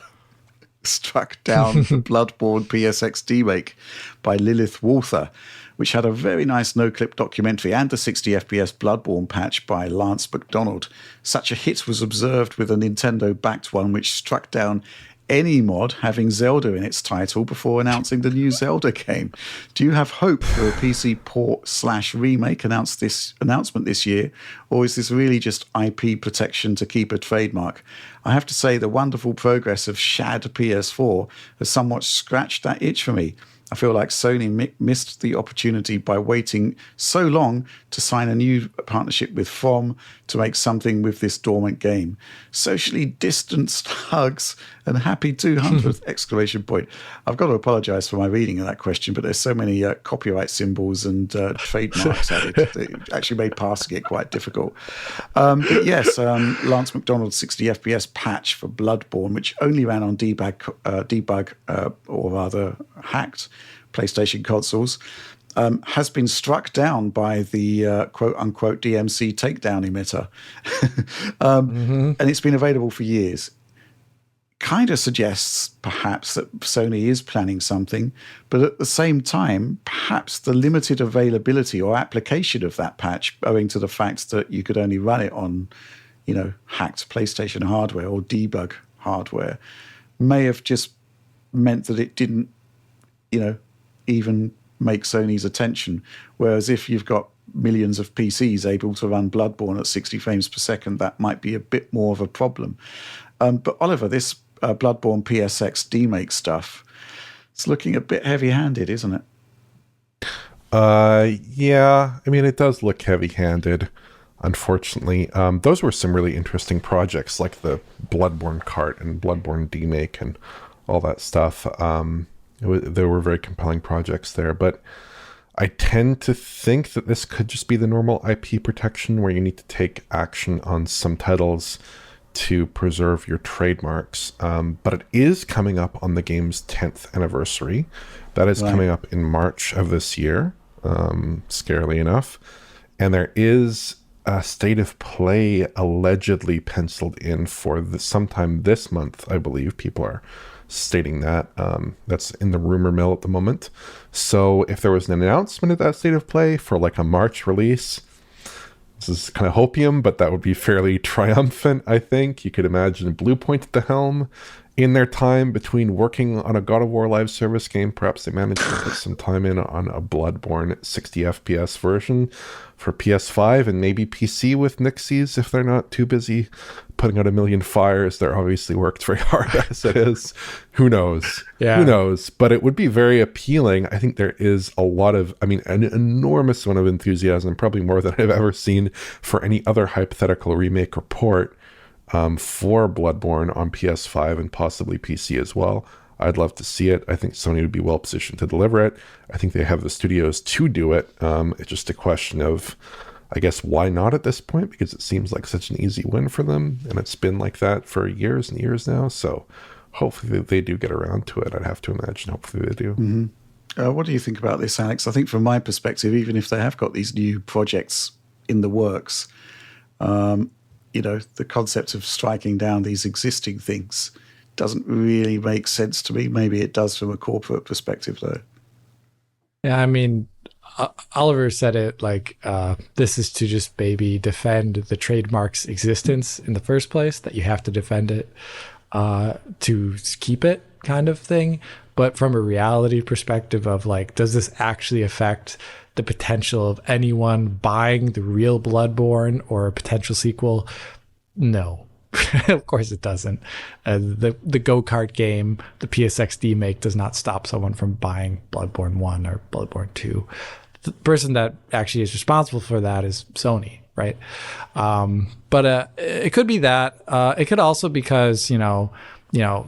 struck down the Bloodborne PSX remake by Lilith Walther, which had a very nice no-clip documentary and a 60 FPS Bloodborne patch by Lance McDonald. Such a hit was observed with a Nintendo-backed one which struck down any mod having Zelda in its title before announcing the new Zelda game. Do you have hope for a PC port/remake announcement this year, or is this really just IP protection to keep a trademark? I have to say the wonderful progress of Shad PS4 has somewhat scratched that itch for me. I feel like Sony missed the opportunity by waiting so long to sign a new partnership with From to make something with this dormant game. Socially distanced hugs and happy 200th exclamation point. I've got to apologize for my reading of that question, but there's so many copyright symbols and trademarks added that it actually made passing it quite difficult. But yes, Lance McDonald's 60 FPS patch for Bloodborne, which only ran on debug or rather hacked PlayStation consoles, has been struck down by the quote-unquote DMC takedown emitter. And it's been available for years. Kind of suggests perhaps that Sony is planning something, but at the same time, perhaps the limited availability or application of that patch, owing to the fact that you could only run it on, hacked PlayStation hardware or debug hardware, may have just meant that it didn't, even make Sony's attention. Whereas if you've got millions of PCs able to run Bloodborne at 60 frames per second, that might be a bit more of a problem. But Oliver, this Bloodborne PSX demake stuff, it's looking a bit heavy-handed, isn't it? Yeah. I mean, it does look heavy-handed, unfortunately. Those were some really interesting projects, like the Bloodborne cart and Bloodborne demake and all that stuff. There were very compelling projects there, but I tend to think that this could just be the normal IP protection where you need to take action on some titles to preserve your trademarks. But it is coming up on the game's 10th anniversary. That is coming up in March of this year, scarily enough. And there is a state of play allegedly penciled in for sometime this month, I believe. People are stating that. That's in the rumor mill at the moment. So if there was an announcement of that state of play for like a March release, this is kind of hopium, but that would be fairly triumphant, I think. You could imagine Bluepoint at the helm. In their time between working on a God of War live service game, perhaps they managed to put some time in on a Bloodborne 60 FPS version for PS5 and maybe PC with Nixies if they're not too busy putting out a million fires. They're obviously worked very hard as it is. Who knows? Yeah. Who knows? But it would be very appealing. I think there is a lot of, an enormous amount of enthusiasm, probably more than I've ever seen for any other hypothetical remake or port for Bloodborne on PS5 and possibly PC as well. I'd love to see it. I think Sony would be well positioned to deliver it. I think they have the studios to do it. It's just a question of, I guess, why not at this point? Because it seems like such an easy win for them, and it's been like that for years and years now. So hopefully they do get around to it. I'd have to imagine. Hopefully they do. Mm-hmm. What do you think about this, Alex? I think from my perspective, even if they have got these new projects in the works, the concept of striking down these existing things doesn't really make sense to me. Maybe it does from a corporate perspective, though. Yeah, Oliver said it like this is to just defend the trademark's existence in the first place, that you have to defend it to keep it kind of thing. But from a reality perspective of like, does this actually affect the potential of anyone buying the real Bloodborne or a potential sequel? No. Of course it doesn't. The go-kart game, the PSX demake, does not stop someone from buying Bloodborne 1 or Bloodborne 2. The person that actually is responsible for that is Sony, right? But it could be that. It could also because,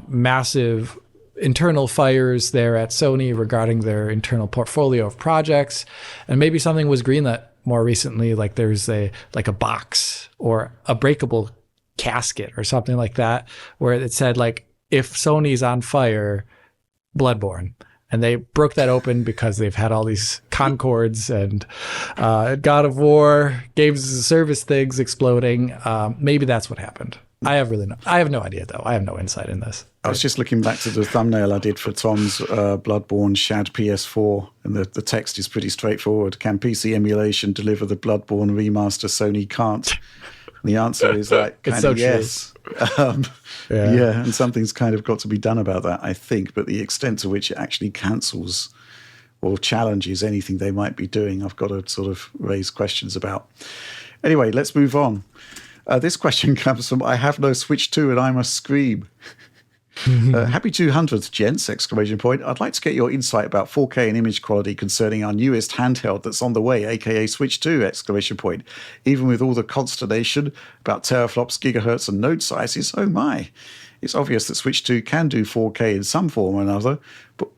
massive internal fires there at Sony regarding their internal portfolio of projects, and maybe something was greenlit more recently, like there's a box or a breakable casket or something like that, where it said like, if Sony's on fire, Bloodborne. And they broke that open because they've had all these Concords and God of War games as a service things exploding. Maybe that's what happened. I have no idea though. I have no insight in this. I was just looking back to the thumbnail I did for Tom's Bloodborne Shad PS4, and the text is pretty straightforward. Can PC emulation deliver the Bloodborne remaster Sony can't? And the answer is like kind of yes. Yeah, and something's kind of got to be done about that, I think. But the extent to which it actually cancels or challenges anything they might be doing, I've got to sort of raise questions about. Anyway, let's move on. This question comes from I have no Switch 2 and I must scream. Happy 200th, gents! Exclamation point. I'd like to get your insight about 4K and image quality concerning our newest handheld that's on the way, aka Switch 2! Exclamation point. Even with all the consternation about teraflops, gigahertz, and node sizes, oh my! It's obvious that Switch 2 can do 4K in some form or another, but,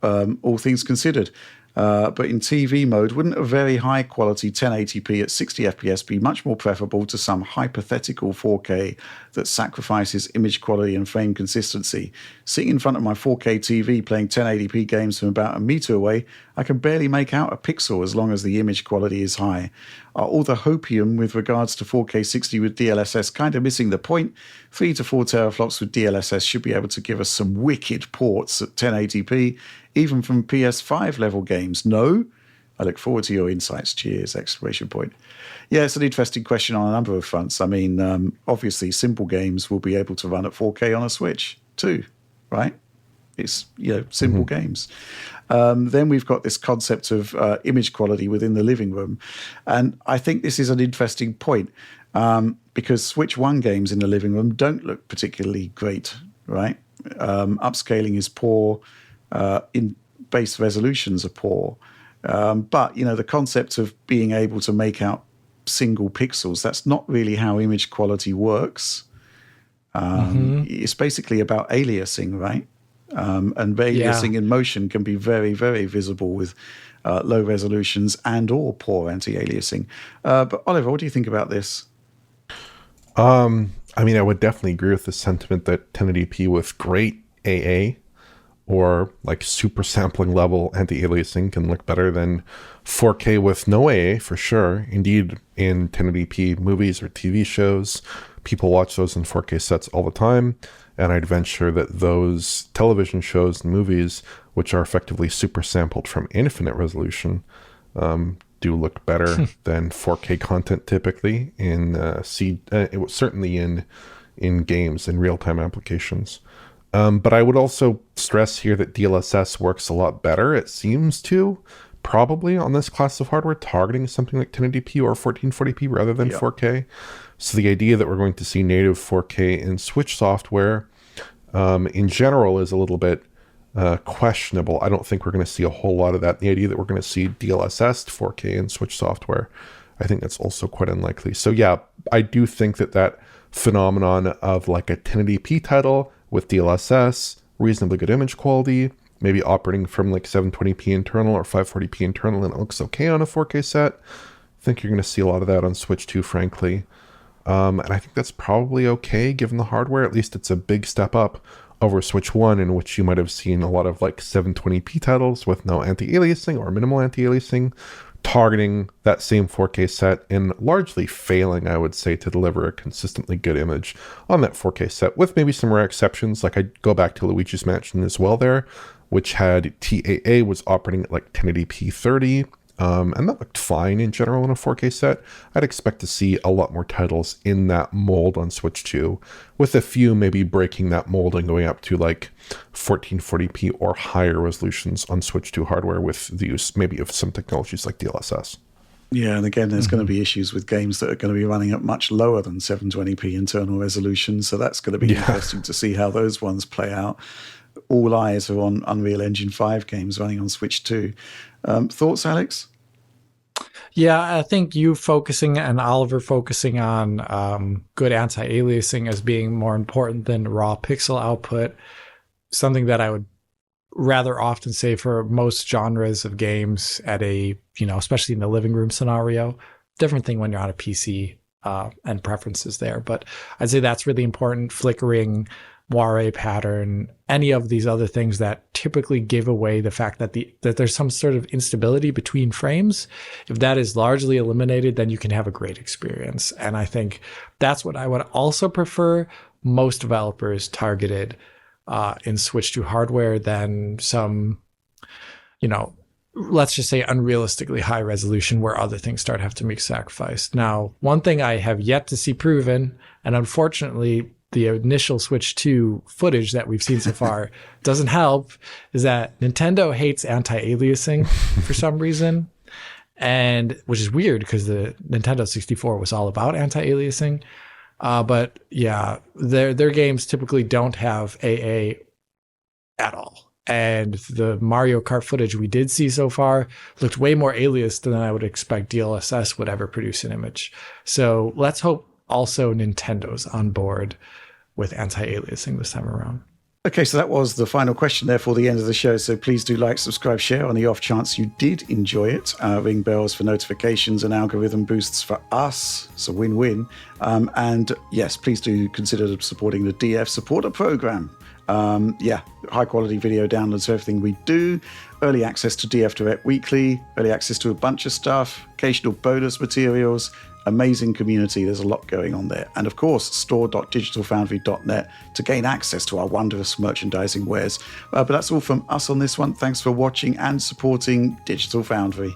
all things considered. But in TV mode, wouldn't a very high quality 1080p at 60 FPS be much more preferable to some hypothetical 4K that sacrifices image quality and frame consistency? Sitting in front of my 4K TV playing 1080p games from about a meter away, I can barely make out a pixel as long as the image quality is high. Are all the hopium with regards to 4K 60 with DLSS kind of missing the point? 3 to 4 teraflops with DLSS should be able to give us some wicked ports at 1080p, even from PS5 level games. No? I look forward to your insights. Cheers! Exclamation point. Yeah, it's an interesting question on a number of fronts. I mean, obviously, simple games will be able to run at 4K on a Switch too, right? It's, simple games. Then we've got this concept of image quality within the living room. And I think this is an interesting point because Switch 1 games in the living room don't look particularly great, right? Upscaling is poor. In base resolutions are poor. But, the concept of being able to make out single pixels, that's not really how image quality works. It's basically about aliasing, right? And aliasing in motion can be very, very visible with low resolutions and or poor anti-aliasing. But Oliver, what do you think about this? I mean, I would definitely agree with the sentiment that 1080p with great AA or like super sampling level anti-aliasing can look better than 4K with no AA for sure. Indeed, in 1080p movies or TV shows, people watch those in 4K sets all the time. And I'd venture that those television shows and movies, which are effectively super sampled from infinite resolution, do look better than 4K content typically certainly in games, in real-time applications. But I would also stress here that DLSS works a lot better, it seems to, probably on this class of hardware, targeting something like 1080p or 1440p rather than 4K. So the idea that we're going to see native 4K in Switch software in general is a little bit questionable. I don't think we're going to see a whole lot of that. The idea that we're going to see DLSS 4K in Switch software, I think that's also quite unlikely. So yeah, I do think that phenomenon of like a 1080p title with DLSS, reasonably good image quality, maybe operating from like 720p internal or 540p internal, and it looks okay on a 4K set. I think you're going to see a lot of that on Switch 2, frankly. And I think that's probably okay given the hardware. At least it's a big step up over Switch 1, in which you might have seen a lot of like 720p titles with no anti-aliasing or minimal anti-aliasing, targeting that same 4K set and largely failing, I would say, to deliver a consistently good image on that 4K set, with maybe some rare exceptions. Like I go back to Luigi's Mansion as well there, which had TAA was operating at like 1080p 30, and that looked fine in general in a 4K set. I'd expect to see a lot more titles in that mold on Switch 2, with a few maybe breaking that mold and going up to like 1440p or higher resolutions on Switch 2 hardware with the use maybe of some technologies like DLSS. Yeah, and again, there's going to be issues with games that are going to be running at much lower than 720p internal resolution, so that's going to be interesting to see how those ones play out. All eyes are on Unreal Engine 5 games running on Switch 2. Thoughts, Alex? Yeah, I think you focusing and Oliver focusing on good anti-aliasing as being more important than raw pixel output, something that I would rather often say for most genres of games at a, especially in the living room scenario. Different thing when you're on a PC and preferences there. But I'd say that's really important. Flickering, moire pattern, any of these other things that typically give away the fact that that there's some sort of instability between frames. If that is largely eliminated, then you can have a great experience. And I think that's what I would also prefer most developers targeted in Switch 2 hardware than some, let's just say unrealistically high resolution where other things start to have to make sacrifice. Now, one thing I have yet to see proven, and unfortunately the initial Switch 2 footage that we've seen so far doesn't help, is that Nintendo hates anti-aliasing for some reason, and which is weird because the Nintendo 64 was all about anti-aliasing. But yeah, their games typically don't have AA at all. And the Mario Kart footage we did see so far looked way more aliased than I would expect DLSS would ever produce an image. So let's hope also Nintendo's on board with anti-aliasing this time around. Okay, so that was the final question there for the end of the show. So please do like, subscribe, share on the off chance you did enjoy it. Ring bells for notifications and algorithm boosts for us. It's a win-win. And yes, please do consider supporting the DF supporter program. High quality video downloads of everything we do, early access to DF Direct Weekly, early access to a bunch of stuff, occasional bonus materials, amazing community. There's a lot going on there. And of course, store.digitalfoundry.net to gain access to our wondrous merchandising wares. But that's all from us on this one. Thanks for watching and supporting Digital Foundry.